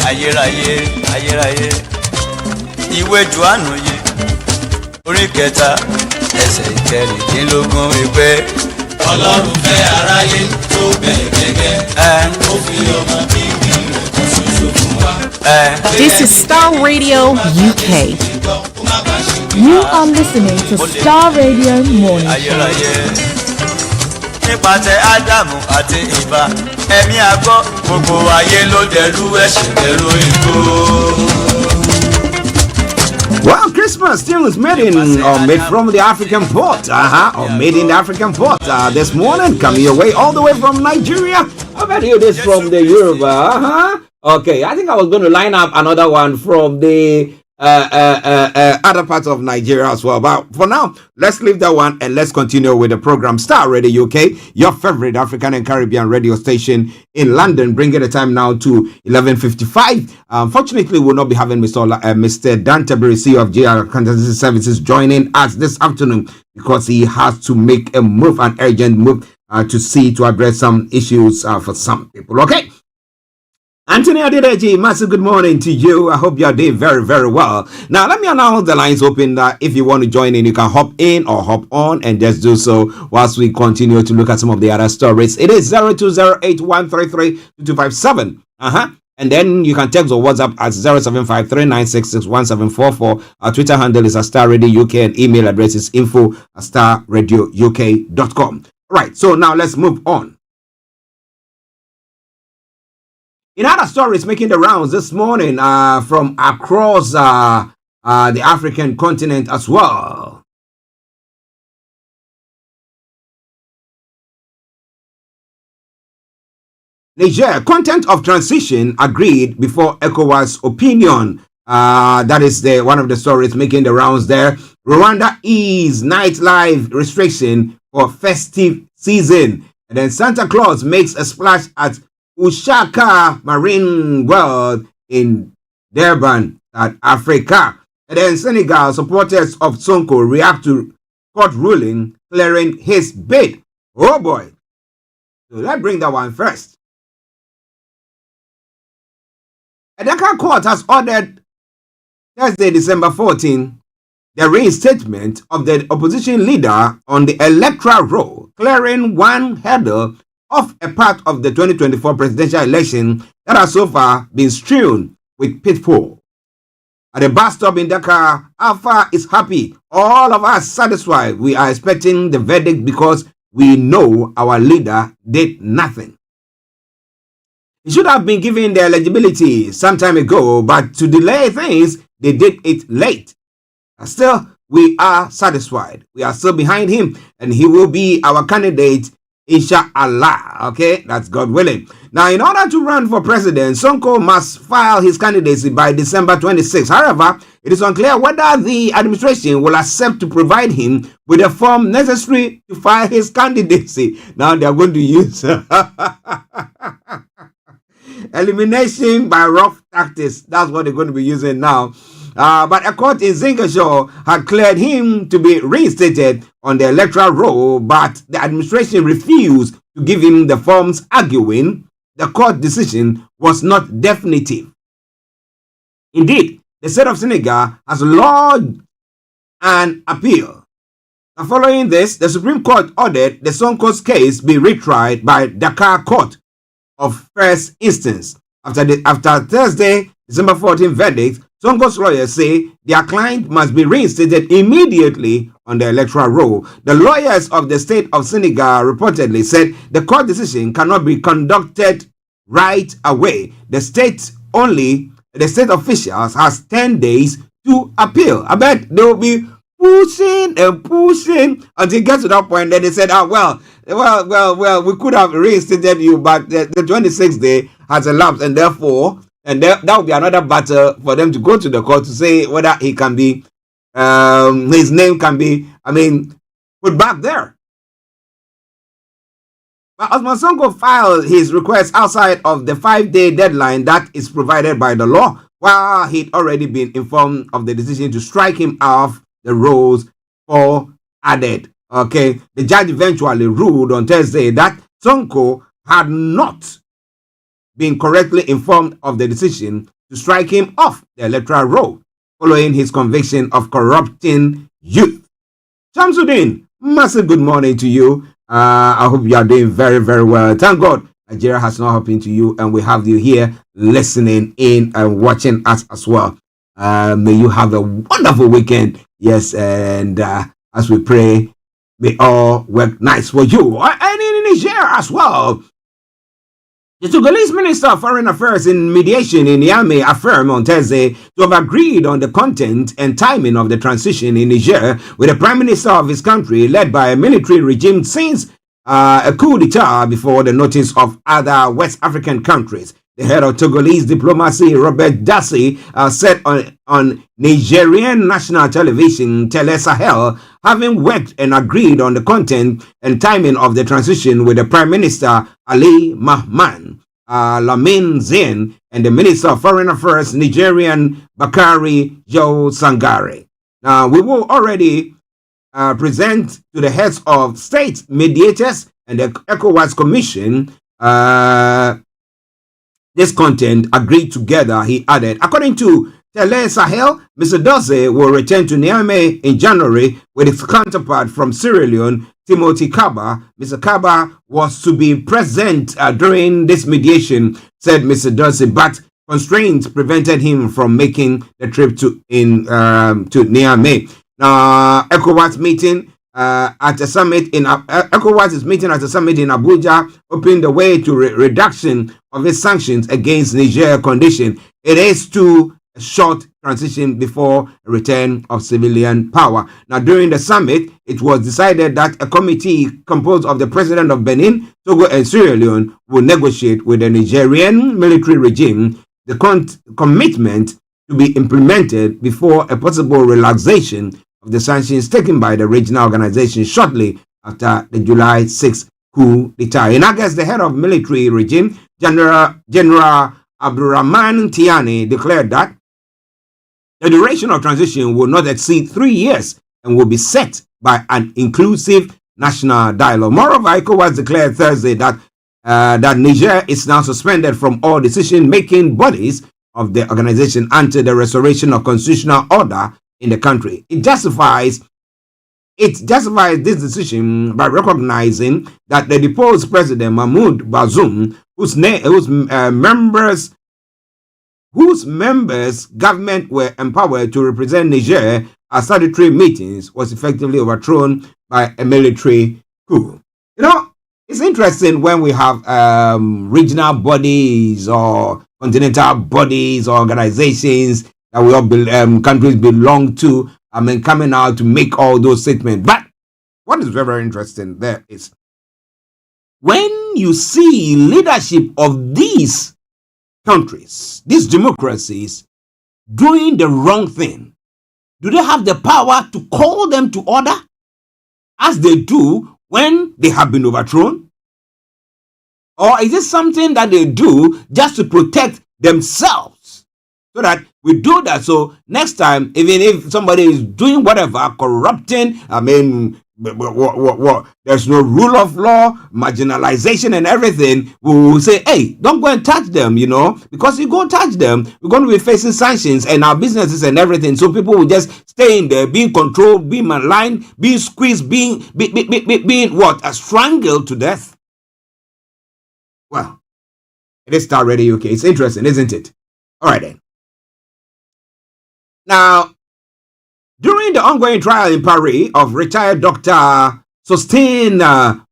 ayérayé. Ìwé Jòhánù yìí orí kẹta ẹsẹ̀ ìkẹrìndínlógún wípé Ọlọ́run fẹ́ aráyé tó bẹ̀ gẹ́gẹ́ ó fi ọmọ bíbí rẹ̀ kan ṣoṣo fún wa. This is Starr Radio UK. You are listening to Starr Radio Morning Show. Nípasẹ̀ Ádámù àti Ìbà ẹ̀mí àgọ́ gbogbo ayé ló dẹrú ẹ̀ṣẹ̀ dẹrú ikú. Well, Christmas still is made from the African port, or made in the African port. This morning, coming your way all the way from Nigeria. How about you? This from the Yoruba, Okay, I think I was going to line up another one from the other parts of Nigeria as well. But for now, let's leave that one and let's continue with the program. Starr Radio UK, your favorite African and Caribbean radio station in London, bringing the time now to 11:55. Unfortunately, we'll not be having Mr. Dante Berisi of JR Accountancy Services joining us this afternoon because he has to make a move, an urgent move, to address some issues for some people. Okay. Anthony Adedeji, massive good morning to you. I hope you're doing very, very well. Now, let me announce the lines open that if you want to join in, you can hop in or hop on and just do so whilst we continue to look at some of the other stories. It is 0208-133-2257. And then you can text or WhatsApp at 0753-966-1744. Our Twitter handle is Starr Radio UK and email address is info@starradiouk.com. Right, so now let's move on. In other stories making the rounds this morning from across the African continent as well. Niger, content of transition agreed before ECOWAS opinion. That is one of the stories making the rounds there. Rwanda ease nightlife restriction for festive season. And then Santa Claus makes a splash at Ushaka Marine World in Durban, South Africa. And then Senegal supporters of Sonko react to court ruling clearing his bid. Oh boy. So let's bring that one first. A Dakar court has ordered Thursday, December 14, the reinstatement of the opposition leader on the electoral roll, clearing one hurdle of a part of the 2024 presidential election that has so far been strewn with pitfalls. At the bus stop in Dakar, Alpha is happy. All of us satisfied. We are expecting the verdict because we know our leader did nothing. He should have been given the eligibility some time ago, but to delay things, they did it late. Still, we are satisfied. We are still behind him, and he will be our candidate, Inshallah. Okay, that's God willing. Now, in order to run for president, Sonko must file his candidacy by December 26. However, it is unclear whether the administration will accept to provide him with the form necessary to file his candidacy. Now, they are going to use elimination by rough tactics. That's what they're going to be using now. But a court in Zingashaw had cleared him to be reinstated on the electoral roll, but the administration refused to give him the forms, arguing the court decision was not definitive. Indeed, the state of Senegal has lodged an appeal. Now, following this, the Supreme Court ordered the Sonko's case be retried by Dakar Court of First Instance. After Thursday, December 14 verdict, Sonko's lawyers say their client must be reinstated immediately on the electoral roll. The lawyers of the state of Senegal reportedly said the court decision cannot be conducted right away. The state officials has 10 days to appeal. I bet there will be pushing until it gets to that point. Then they said, we could have reinstated you, but the 26th day has elapsed, and therefore, that will be another battle for them to go to the court to say whether he can be, his name can be, put back there. But Osman Sonko filed his request outside of the 5-day deadline that is provided by the law, while he'd already been informed of the decision to strike him off the rolls for added. Okay, the judge eventually ruled on Thursday that Sonko had not been correctly informed of the decision to strike him off the electoral roll following his conviction of corrupting youth. Shamsuddin, massive good morning to you. I hope you are doing very, very well. Thank God Nigeria has not happened to you, and we have you here listening in and watching us as well. May you have a wonderful weekend. Yes, and as we pray, may all work nice for you. And in Niger as well. The Togolese Minister of Foreign Affairs in mediation in Niamey affirmed on Thursday to have agreed on the content and timing of the transition in Niger with the Prime Minister of his country led by a military regime since a coup d'etat before the notice of other West African countries. The head of Togolese diplomacy, Robert Dassey, said on Nigerian national television, Tele Sahel, having worked and agreed on the content and timing of the transition with the Prime Minister, Ali Mahman, Lamin Zain, and the Minister of Foreign Affairs, Nigerian Bakari Joe Sangare. Now, we will already present to the heads of state mediators and the ECOWAS Commission this content agreed together, he added. According to Tele Sahel, Mr. Doze will return to Niamey in January with his counterpart from Sierra Leone, Timothy Kaba. Mr. Kaba was to be present during this mediation, said Mr. Doze, but constraints prevented him from making the trip to Niamey. ECOWAS meeting at a summit in ECOWAS is meeting at a summit in Abuja, opening the way to reduction of its sanctions against Niger condition. It is to a short transition before a return of civilian power. Now, during the summit, it was decided that a committee composed of the president of Benin, Togo, and Sierra Leone will negotiate with the Nigerian military regime the commitment to be implemented before a possible relaxation of the sanctions taken by the regional organization shortly after the July 6th coup d'etat. In August, the head of military regime, General Abdurrahman Tiani, declared that the duration of transition will not exceed 3 years and will be set by an inclusive national dialogue. Moreover, ECOWAS declared Thursday that Niger is now suspended from all decision-making bodies of the organization until the restoration of constitutional order in the country. It justifies this decision by recognizing that the deposed president Mahmoud Bazoum, whose members government were empowered to represent Niger at statutory meetings, was effectively overthrown by a military coup. You know, it's interesting when we have regional bodies or continental bodies or organizations that we all countries belong to, coming out to make all those statements. But what is very, very interesting there is when you see leadership of these countries, these democracies, doing the wrong thing, do they have the power to call them to order as they do when they have been overthrown? Or is it something that they do just to protect themselves? So that we do that. So next time, even if somebody is doing whatever, corrupting, there's no rule of law, marginalization and everything, we will say, hey, don't go and touch them, because you go touch them, we're going to be facing sanctions and our businesses and everything. So people will just stay in there, being controlled, being maligned, being squeezed, being strangled to death. Well, it is Starr Radio UK. It's interesting, isn't it? All right then. Now, during the ongoing trial in Paris of retired Dr. Sostin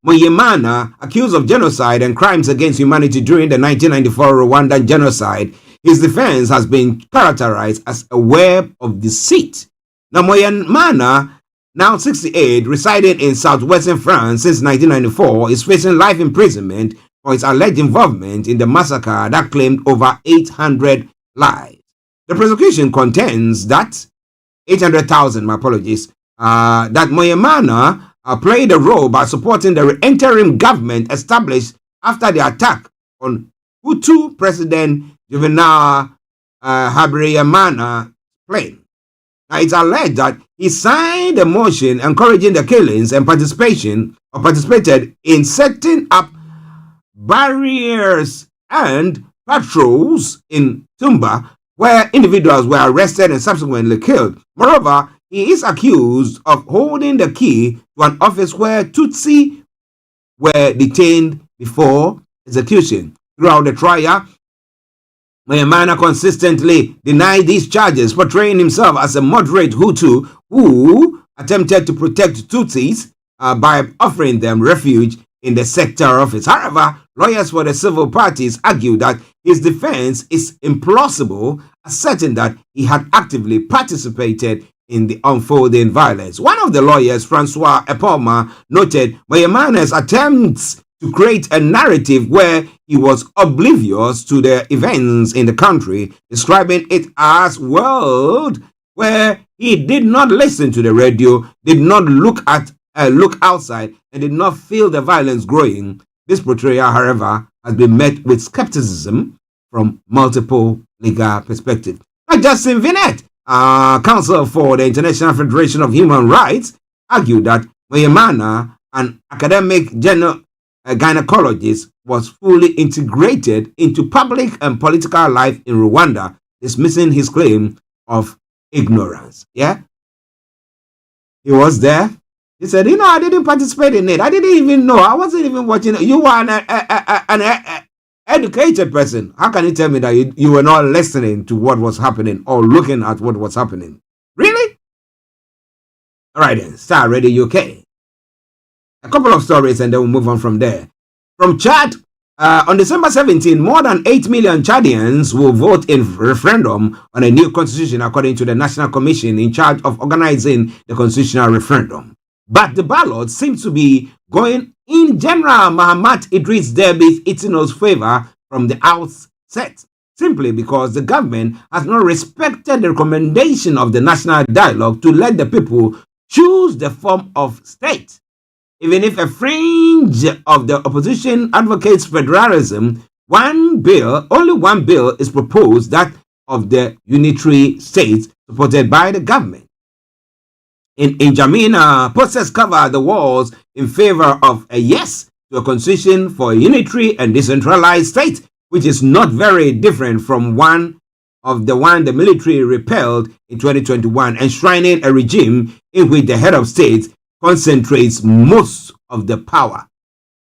Moyemana, accused of genocide and crimes against humanity during the 1994 Rwandan genocide, his defense has been characterized as a web of deceit. Now, Moyemana now 68, residing in southwestern France since 1994, is facing life imprisonment for his alleged involvement in the massacre that claimed over 800 lives. The prosecution contends that 800,000, my apologies, that Moyemana played a role by supporting the interim government established after the attack on Hutu President Juvenal Habyarimana plane. Now, it's alleged that he signed a motion encouraging the killings and participated in setting up barriers and patrols in Tumba, where individuals were arrested and subsequently killed. Moreover, he is accused of holding the key to an office where Tutsi were detained before execution. Throughout the trial, Moyemana consistently denied these charges, portraying himself as a moderate Hutu who attempted to protect Tutsis by offering them refuge in the sector office. However, lawyers for the civil parties argue that his defense is implausible, asserting that he had actively participated in the unfolding violence. One of the lawyers, Francois Epoma, noted Moyemana's attempts to create a narrative where he was oblivious to the events in the country, describing it as a world where he did not listen to the radio, did not look outside, and did not feel the violence growing. This portrayal, however, has been met with skepticism from multiple legal perspectives. Justin Vinette, counsel for the International Federation of Human Rights, argued that Moyemana, an academic gynecologist, was fully integrated into public and political life in Rwanda, dismissing his claim of ignorance. Yeah? He was there. He said, I didn't participate in it. I didn't even know. I wasn't even watching it. You were an educated person. How can you tell me that you were not listening to what was happening or looking at what was happening? Really? All right then, Starr Radio UK. A couple of stories and then we'll move on from there. From Chad, on December 17, more than 8 million Chadians will vote in referendum on a new constitution, according to the National Commission in charge of organizing the constitutional referendum. But the ballot seems to be going in General Mahamat Idris Deby Itino's favor from the outset, simply because the government has not respected the recommendation of the National Dialogue to let the people choose the form of state. Even if a fringe of the opposition advocates federalism, only one bill is proposed, that of the unitary states supported by the government. In N'Djamena, posters cover the walls in favor of a yes to a constitution for a unitary and decentralized state, which is not very different from the one the military repelled in 2021, enshrining a regime in which the head of state concentrates most of the power.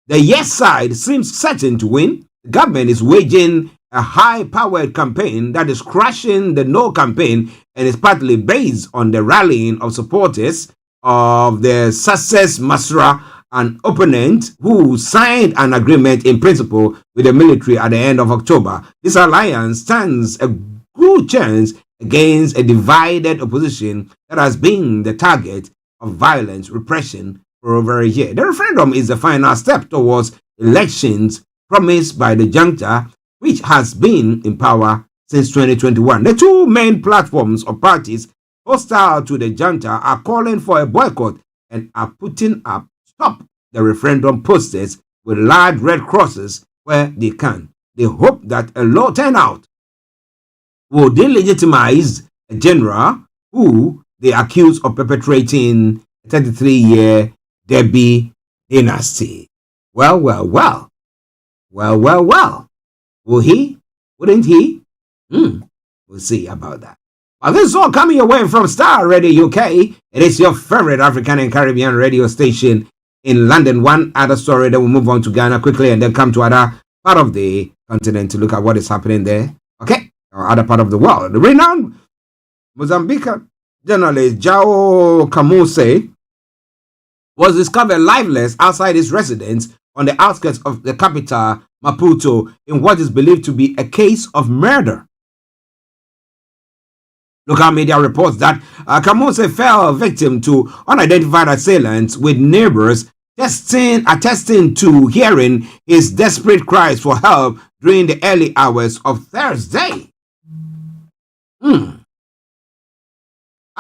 The yes side seems certain to win. The government is waging a high-powered campaign that is crushing the no campaign and is partly based on the rallying of supporters of the Success Masra, an opponent who signed an agreement in principle with the military at the end of October. This alliance stands a good chance against a divided opposition that has been the target of violence repression for over a year. The referendum is the final step towards elections promised by the junta, which has been in power since 2021. The two main platforms of parties hostile to the junta are calling for a boycott and are putting up stop the referendum posters with large red crosses where they can. They hope that a low turnout will delegitimize a general who they accuse of perpetrating a 33-year Deby dynasty. Well. Will he? Wouldn't he? We'll see about that. Well, this is all coming your way from Starr Radio UK. It is your favorite African and Caribbean radio station in London. One other story, then we'll move on to Ghana quickly and then come to other part of the continent to look at what is happening there. Okay? Or other part of the world. The renowned Mozambican journalist João Camuse was discovered lifeless outside his residence on the outskirts of the capital, Maputo, in what is believed to be a case of murder. Local media reports that Kamose fell victim to unidentified assailants, with neighbors attesting to hearing his desperate cries for help during the early hours of Thursday.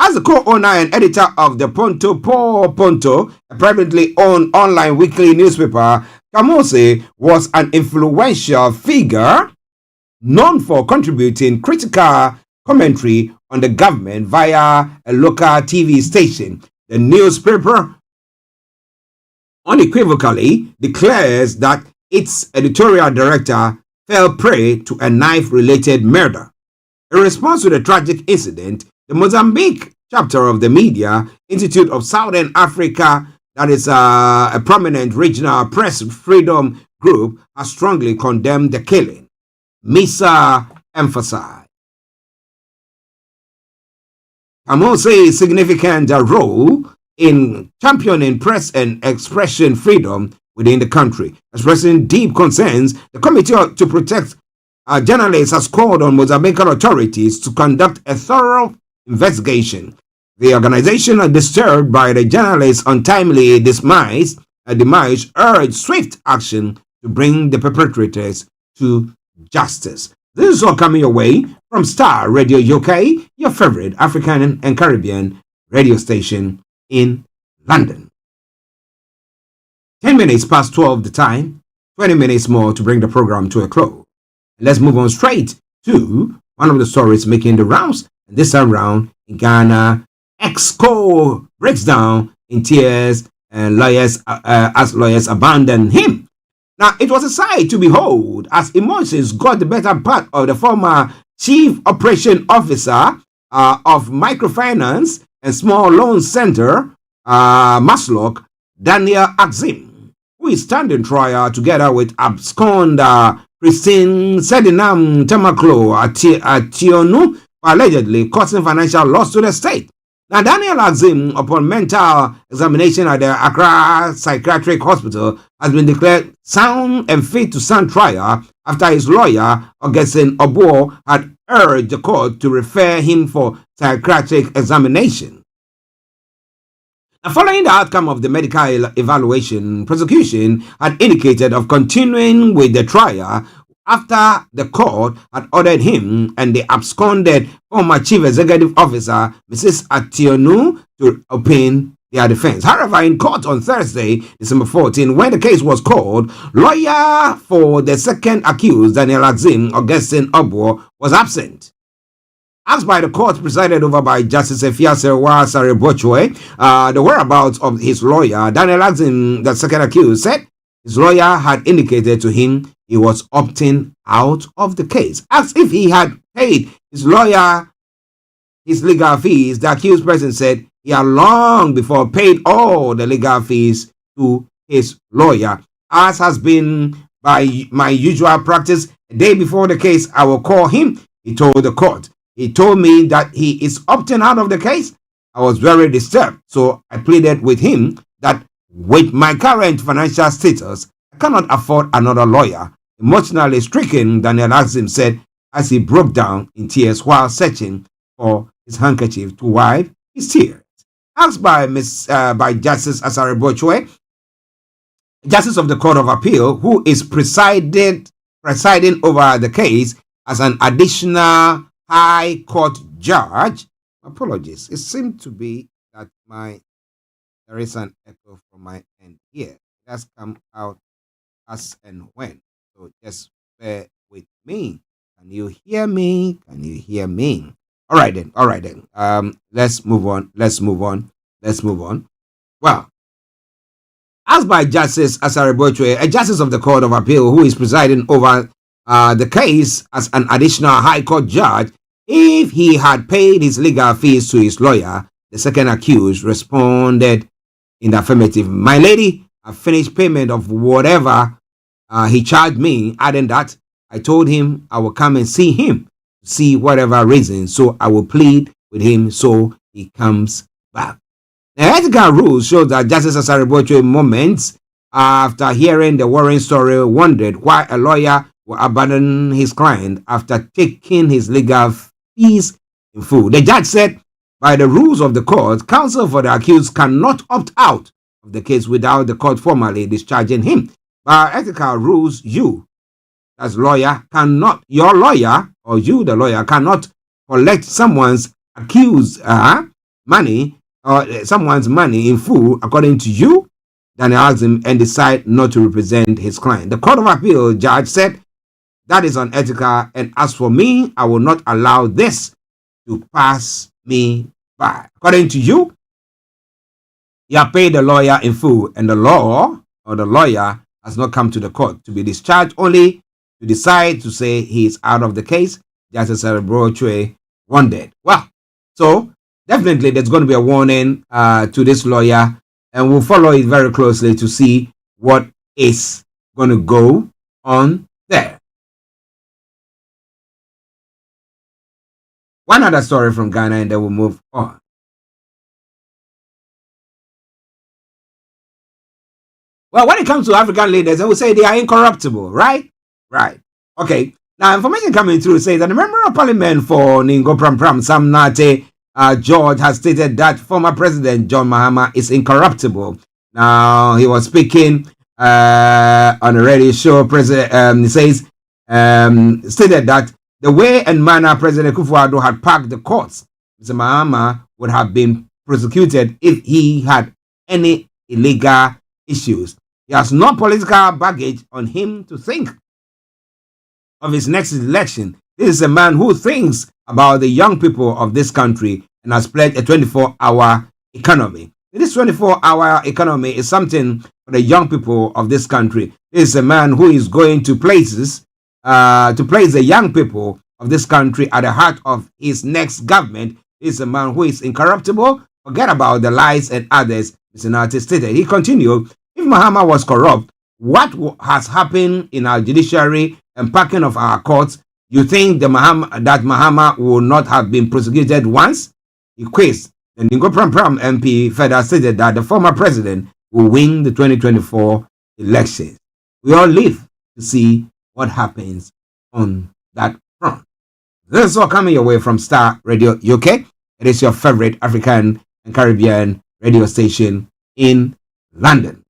As the co-owner and editor of the Ponto, a privately owned online weekly newspaper, Kamose was an influential figure known for contributing critical commentary on the government via a local TV station. The newspaper unequivocally declares that its editorial director fell prey to a knife-related murder. In response to the tragic incident, the Mozambique chapter of the Media Institute of Southern Africa, that is a prominent regional press freedom group, has strongly condemned the killing. MISA emphasized Kamose's significant role in championing press and expression freedom within the country. Expressing deep concerns, the Committee to Protect Journalists has called on Mozambican authorities to conduct a thorough investigation. The organization, disturbed by the journalist's untimely demise, urged swift action to bring the perpetrators to justice. This is all coming your way from Starr Radio UK, your favorite African and Caribbean radio station in London. 10 minutes past 12 the time, 20 minutes more to bring the program to a close. Let's move on straight to one of the stories making the rounds. And this time round in Ghana, Exco breaks down in tears and as lawyers abandon him. Now, it was a sight to behold as emotions got the better part of the former Chief Operation Officer of Microfinance and Small Loan Center, Maslock, Daniel Axim, who is standing trial together with abscond Christine Sedinam Temaklo Ationu for allegedly causing financial loss to the state. Now, Daniel Axim, upon mental examination at the Accra Psychiatric Hospital, has been declared sound and fit to stand trial after his lawyer, Augustine Obuo, had urged the court to refer him for psychiatric examination. Now, following the outcome of the medical evaluation, prosecution had indicated of continuing with the trial after the court had ordered him and the absconded former Chief Executive Officer, Mrs. Ationu, to open their defense. However, in court on Thursday, December 14, when the case was called, lawyer for the second accused, Daniel Axim, Augustine Obuo, was absent. Asked by the court presided over by Justice Efiasewa Sarebochwe, the whereabouts of his lawyer, Daniel Axim, the second accused, said his lawyer had indicated to him he was opting out of the case. As if he had paid his lawyer his legal fees, the accused person said he had long before paid all the legal fees to his lawyer. As has been by my usual practice, a day before the case, I will call him, he told the court. He told me that he is opting out of the case. I was very disturbed, so I pleaded with him that with my current financial status, I cannot afford another lawyer. Emotionally stricken, Daniel Axim said as he broke down in tears while searching for his handkerchief to wipe his tears. Asked by Justice Asare-Bochwe, Justice of the Court of Appeal, who is presiding over the case as an additional High Court judge. Apologies. It seemed to be that there is an echo from my end here. It has come out as and when. So just bear with me. Can you hear me? Can you hear me? All right then. Let's move on. Well, asked by Justice Asare-Bochwe, a justice of the Court of Appeal who is presiding over the case as an additional High Court judge, if he had paid his legal fees to his lawyer, the second accused responded in the affirmative. My lady, I finished payment of whatever he charged me, adding that I told him I will come and see him, see whatever reason, so I will plead with him so he comes back. The ethical rules show that Justice Asare-Bochwe moments after hearing the Warren story wondered why a lawyer would abandon his client after taking his legal fees in full. The judge said, by the rules of the court, counsel for the accused cannot opt out of the case without the court formally discharging him. By ethical rules, you, as lawyer, cannot, your lawyer, or you, the lawyer, cannot collect someone's accused money or someone's money in full, according to you. Daniel asked him and decide not to represent his client. The Court of Appeal judge said that is unethical, and as for me, I will not allow this to pass me by. According to you, you have paid the lawyer in full, and the law or the lawyer has not come to the court to be discharged, only to decide to say he is out of the case. Justice Cerebroche wondered. Well, so definitely there's going to be a warning to this lawyer, and we'll follow it very closely to see what is going to go on there. One other story from Ghana, and then we'll move on. Well, when it comes to African leaders, I would say they are incorruptible, right? Right. Okay. Now, information coming through says that the Member of Parliament for Ningo Pram Sam Nate George has stated that former President John Mahama is incorruptible. Now, he was speaking on a radio show. He says, stated that the way and manner President Kufuor had packed the courts, Mr. Mahama would have been prosecuted if he had any illegal issues. He has no political baggage on him to think of his next election. This is a man who thinks about the young people of this country and has pledged a 24-hour economy. This 24-hour economy is something for the young people of this country. This is a man who is going to places to place the young people of this country at the heart of his next government. This is a man who is incorruptible. Forget about the lies and others, Mr. Nate stated. He continued, if Mahama was corrupt, what has happened in our judiciary and packing of our courts? You think that Mahama would not have been prosecuted once? He quizzed. The Ningo Pram MP further stated that the former president will win the 2024 elections. We all live to see what happens on that front. This is all coming your way from Starr Radio UK. It is your favorite African and Caribbean radio station in London.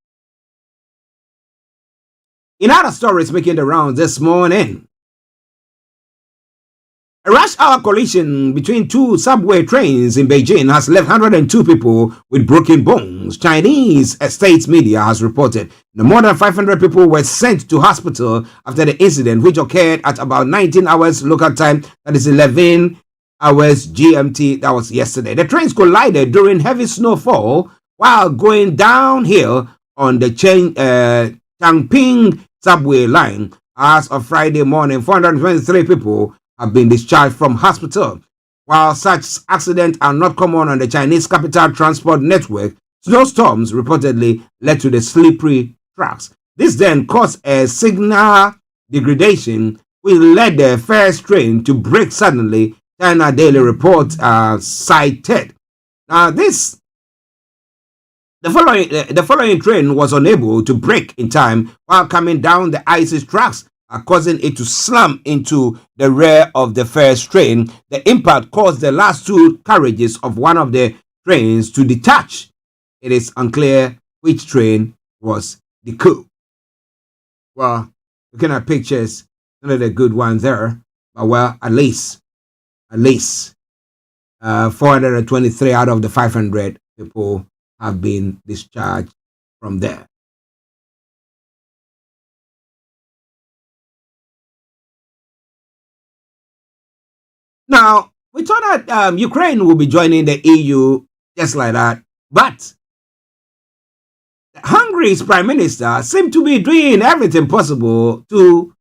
In other stories making the rounds this morning, a rush hour collision between two subway trains in Beijing has left 102 people with broken bones. Chinese state media has reported that more than 500 people were sent to hospital after the incident, which occurred at about 19 hours local time, that is 11 hours GMT. That was yesterday. The trains collided during heavy snowfall while going downhill on the Changping subway line. As of Friday morning, 423 people have been discharged from hospital. While such accidents are not common on the Chinese capital transport network, snowstorms reportedly led to the slippery tracks. This then caused a signal degradation, which led the first train to break suddenly, China Daily Report cited. Now, the following train was unable to brake in time while coming down the icy tracks, causing it to slam into the rear of the first train. The impact caused the last two carriages of one of the trains to detach. It is unclear which train was the coup. Well, looking at pictures, none of the good ones there, but well, at least 423 out of the 500 people have been discharged from there. Now, we thought that Ukraine will be joining the EU just like that, but Hungary's prime minister seemed to be doing everything possible to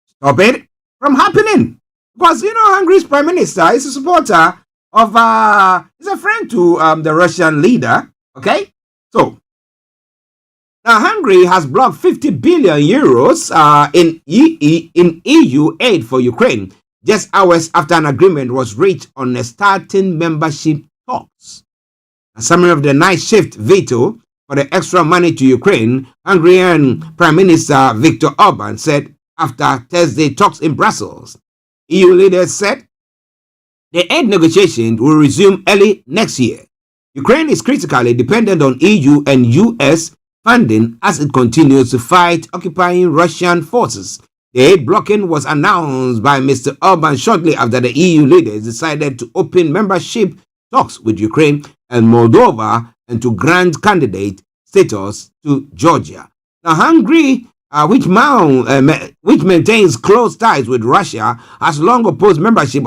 stop it from happening. Because, Hungary's prime minister is a supporter of, he's a friend to the Russian leader, okay? So, now Hungary has blocked 50 billion euros in EU aid for Ukraine, just hours after an agreement was reached on starting membership talks. A summary of the night shift veto for the extra money to Ukraine, Hungarian Prime Minister Viktor Orban said after Thursday talks in Brussels. EU leaders said The aid negotiations will resume early next year. Ukraine is critically dependent on EU and US funding as it continues to fight occupying Russian forces. The aid blocking was announced by Mr. Orban shortly after the EU leaders decided to open membership talks with Ukraine and Moldova and to grant candidate status to Georgia. Now, Hungary, which maintains close ties with Russia, has long opposed membership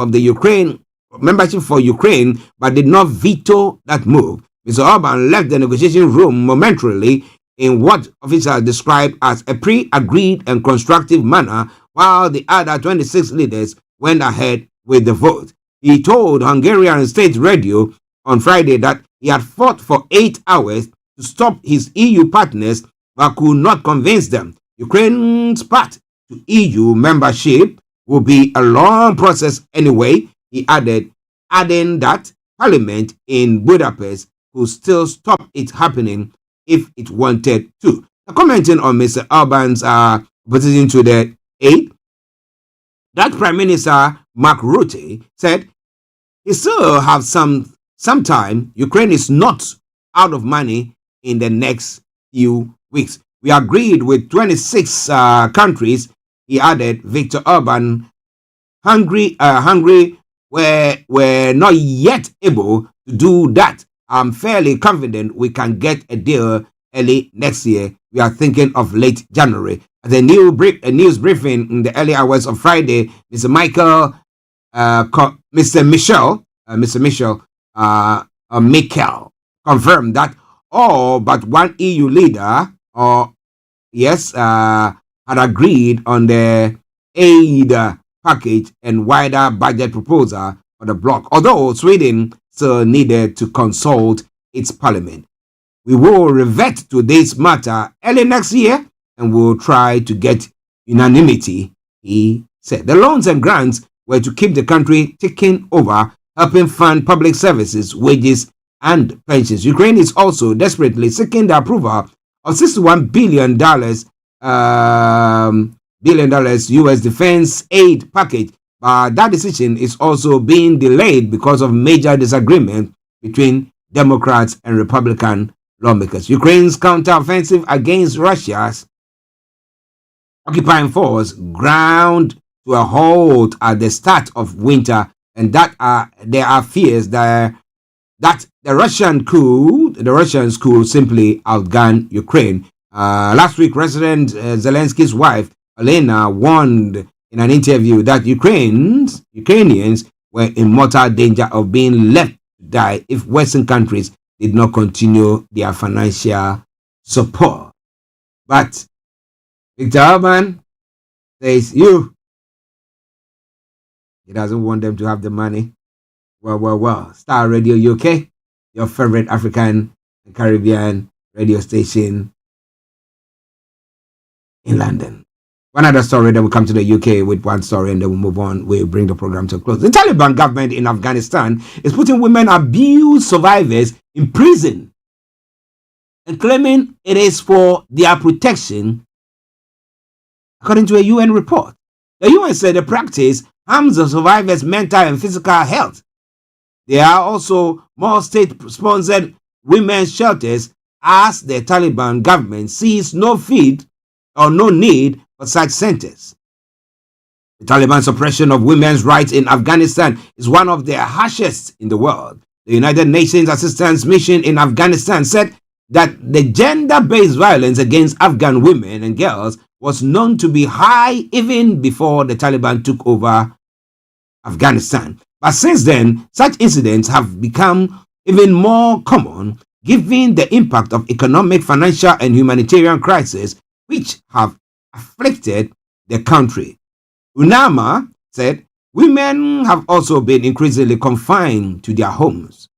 for Ukraine, but did not veto that move. Mr. Orban left the negotiation room momentarily in what officials described as a pre-agreed and constructive manner, while the other 26 leaders went ahead with the vote. He told Hungarian state radio on Friday that he had fought for 8 hours to stop his EU partners but could not convince them. Ukraine's path to EU membership will be a long process anyway, he added, adding that Parliament in Budapest could still stop it happening if it wanted to. Now, commenting on Mr. Orban's opposition to the aid, that Prime Minister Mark Rutte said he still have some time. Ukraine is not out of money in the next few weeks. We agreed with 26 countries, he added. Viktor Orban, Hungary were not yet able to do that. I'm fairly confident we can get a deal early next year. We are thinking of late January. At a news briefing in the early hours of Friday, Mr. Michel confirmed that all but one EU leader, had agreed on the aid package and wider budget proposal for the bloc, although Sweden still needed to consult its parliament. We will revert to this matter early next year and will try to get unanimity, he said. The loans and grants were to keep the country ticking over, helping fund public services, wages, and pensions. Ukraine is also desperately seeking the approval of $61 billion US defense aid package, but that decision is also being delayed because of major disagreement between Democrats and Republican lawmakers. Ukraine's counteroffensive against Russia's occupying force ground to a halt at the start of winter, and there are fears that the Russians could simply outgun Ukraine. Last week, President Zelensky's wife, Elena, warned in an interview that Ukrainians were in mortal danger of being left to die if Western countries did not continue their financial support. But Viktor Orban says he doesn't want them to have the money. Well. Starr Radio UK, your favorite African and Caribbean radio station in London. One other story, then we'll come to the UK with one story and then we'll move on. We'll bring the program to a close. The Taliban government in Afghanistan is putting women abuse survivors in prison and claiming it is for their protection, according to a UN report. The UN said the practice harms the survivors' mental and physical health. There are also more state-sponsored women's shelters as the Taliban government sees no need for such centers. The Taliban suppression of women's rights in Afghanistan is one of the harshest in the world. The United Nations Assistance Mission in Afghanistan said that the gender-based violence against Afghan women and girls was known to be high even before the Taliban took over Afghanistan. But since then, such incidents have become even more common, given the impact of economic, financial, and humanitarian crises which have afflicted the country. UNAMA said women have also been increasingly confined to their homes,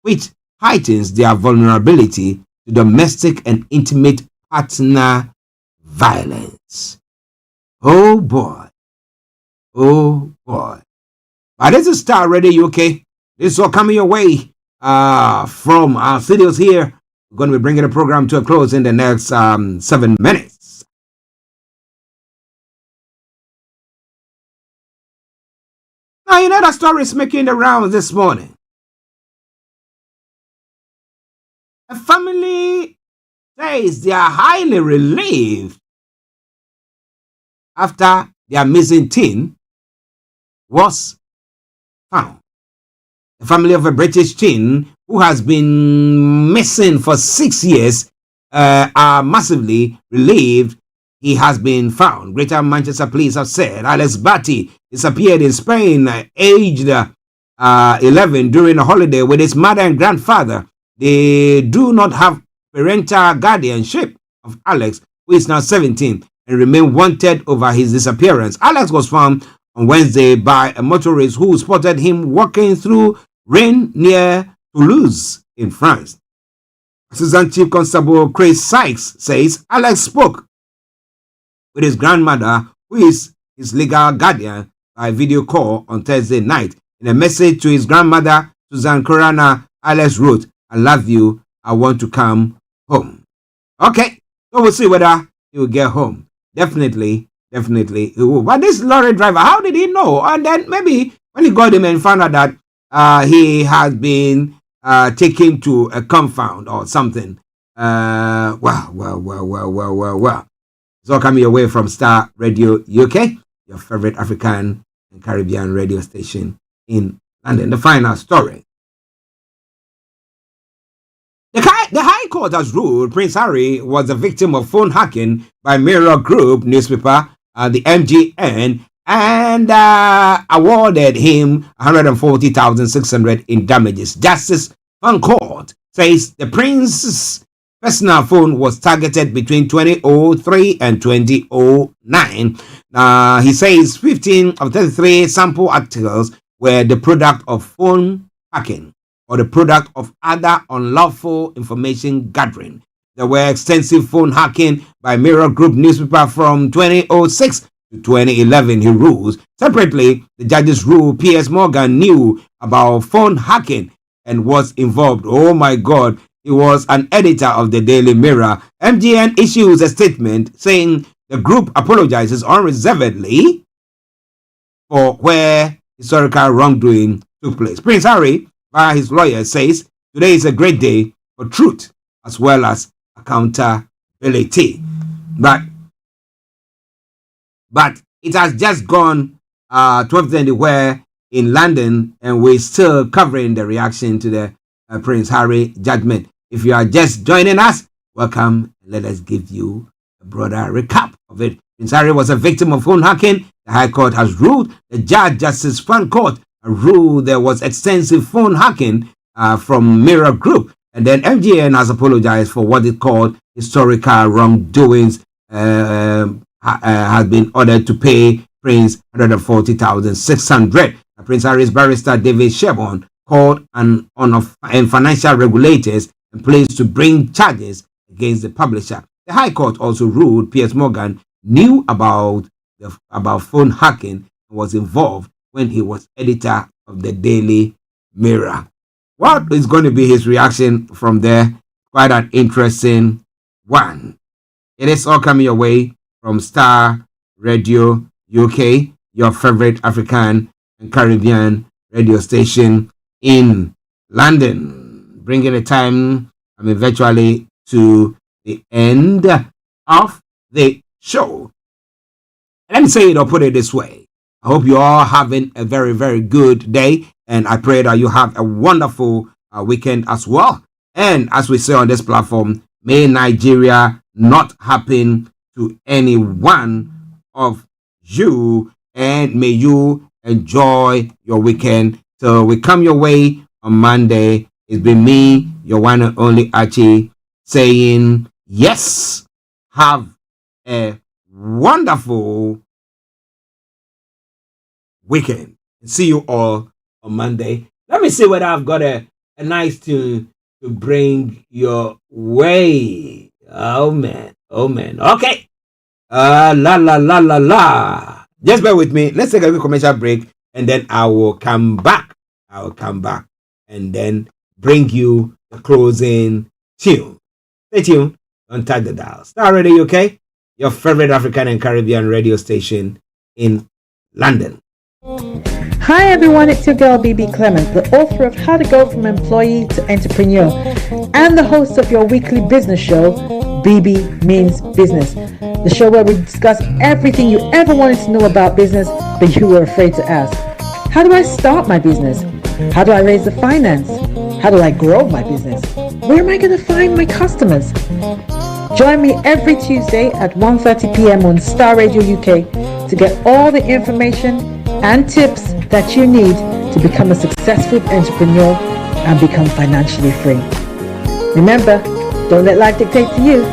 which heightens their vulnerability to domestic and intimate partner violence. Oh boy. But this is Starr Radio UK. This is all coming your way from our studios here. We're going to be bringing the program to a close in the next 7 minutes. Now, you know that story is making the rounds this morning. A family says they are highly relieved after their missing teen was found. The family of a British teen who has been missing for 6 years are massively relieved he has been found. Greater Manchester Police have said Alex Batty disappeared in Spain, aged 11, during a holiday with his mother and grandfather. They do not have parental guardianship of Alex, who is now 17 and remain wanted over his disappearance. Alex was found on Wednesday by a motorist who spotted him walking through rain near Toulouse in France. Assistant Chief Constable Chris Sykes says Alex spoke with his grandmother, who is his legal guardian, by video call on Thursday night. In a message to his grandmother, Susan Corana, Alex wrote, "I love you. I want to come home." Okay, so we'll see whether he will get home. Definitely he will. But this lorry driver, how did he know? And then maybe when he got him and found out that he has been taken to a compound or something. Well. It's all coming your way from Starr Radio UK, your favorite African and Caribbean radio station in London. The final story. The High Court has ruled Prince Harry was a victim of phone hacking by Mirror Group newspaper, the MGN, and awarded him $140,600 in damages. Justice Van Court says the prince's personal phone was targeted between 2003 and 2009. He says 15 of 33 sample articles were the product of phone hacking or the product of other unlawful information gathering. There were extensive phone hacking by Mirror Group newspaper from 2006 to 2011, he rules. Separately, the judges ruled Piers Morgan knew about phone hacking and was involved. Oh my God. He was an editor of the Daily Mirror. MGN issues a statement saying the group apologizes unreservedly for where historical wrongdoing took place. Prince Harry, via his lawyer, says today is a great day for truth as well as accountability. But it has just gone 12th anywhere in London, and we're still covering the reaction to the Prince Harry judgment. If you are just joining us, welcome. Let us give you a broader recap of it. Prince Harry was a victim of phone hacking. The High Court has ruled. The judge, Justice Van Court, ruled there was extensive phone hacking from Mirror Group. And then MGN has apologized for what it called historical wrongdoings. Has been ordered to pay Prince $140,600. Prince Harry's barrister David Shebon called on financial regulators and placed to bring charges against the publisher. The High Court also ruled Piers Morgan knew about phone hacking and was involved when he was editor of the Daily Mirror. What is going to be his reaction from there? Quite an interesting one. It is all coming your way from Starr Radio UK, your favorite African and Caribbean radio station in London. Bringing the time, virtually to the end of the show. Let me say it or put it this way. I hope you are having a very, very good day, and I pray that you have a wonderful weekend as well. And as we say on this platform, may Nigeria not happen to any one of you, and may you enjoy your weekend. So we come your way on Monday. It's been me, your one and only Archie, saying yes, have a wonderful weekend. See you all on Monday. Let me see whether I've got a nice tune to bring your way. Oh man. Okay. La. Just bear with me. Let's take a quick commercial break, and then I will come back. And then bring you the closing tune. Stay tuned. Don't touch the dial. Starr Radio UK, your favorite African and Caribbean radio station in London. Hi everyone, it's your girl BB Clement, the author of How to Go from Employee to Entrepreneur and the host of your weekly business show, BB Means Business, the show where we discuss everything you ever wanted to know about business but you were afraid to ask. How do I start my business? How do I raise the finance? How do I grow my business? Where am I going to find my customers? Join me every Tuesday at 1:30 p.m. on Starr Radio UK to get all the information and tips that you need to become a successful entrepreneur and become financially free. Remember, don't let life dictate to you.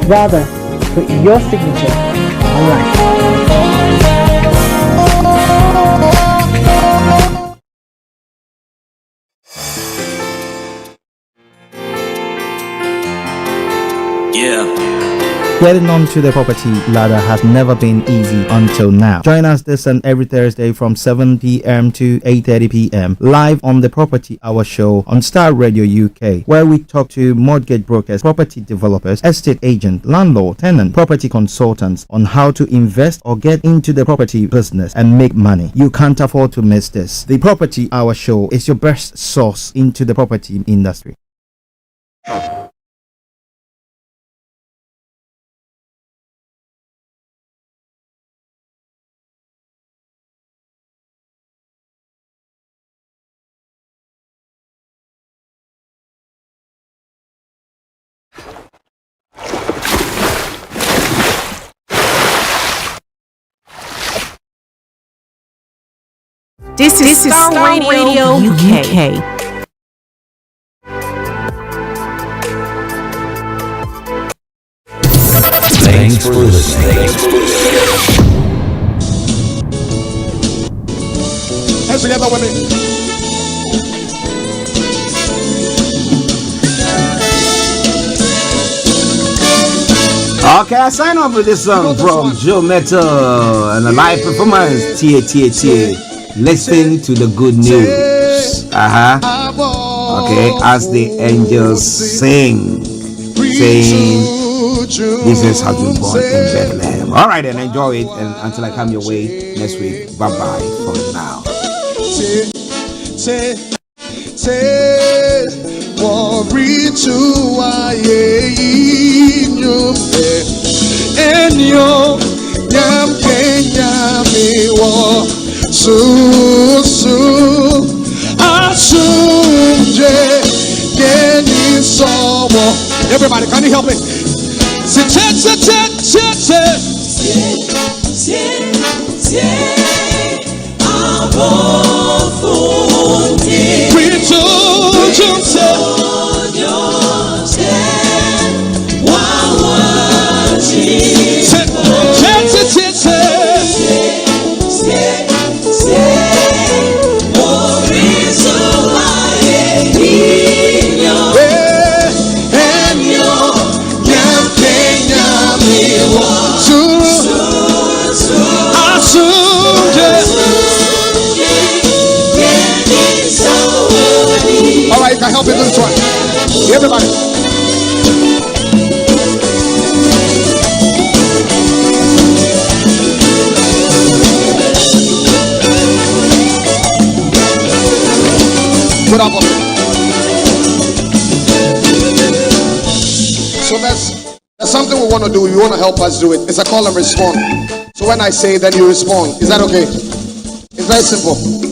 Rather, put your signature on life. Getting onto the property ladder has never been easy until now. Join us this and every Thursday from 7 p.m. to 8:30 p.m. live on the Property Hour Show on Starr Radio UK, where we talk to mortgage brokers, property developers, estate agents, landlord, tenant, property consultants on how to invest or get into the property business and make money. You can't afford to miss this. The Property Hour Show is your best source into the property industry. This is Starr Radio UK. Thanks for listening. Hands together with me. Okay, I sign off with this song from Joe Metal and a live performance. T. Listen to the good news. Okay, as the angels sing, saying, Jesus has been born in Bethlehem. All right, then enjoy it, and until I come your way next week. Bye bye for now. Worry to enyo nyam kenya miwo su asumje geni somo. Everybody, can you help me? All right, you can help me do this one. Everybody. Put up. So that's something we want to do. You want to help us do it. It's a call and respond. So when I say, then you respond. Is that okay? It's very simple.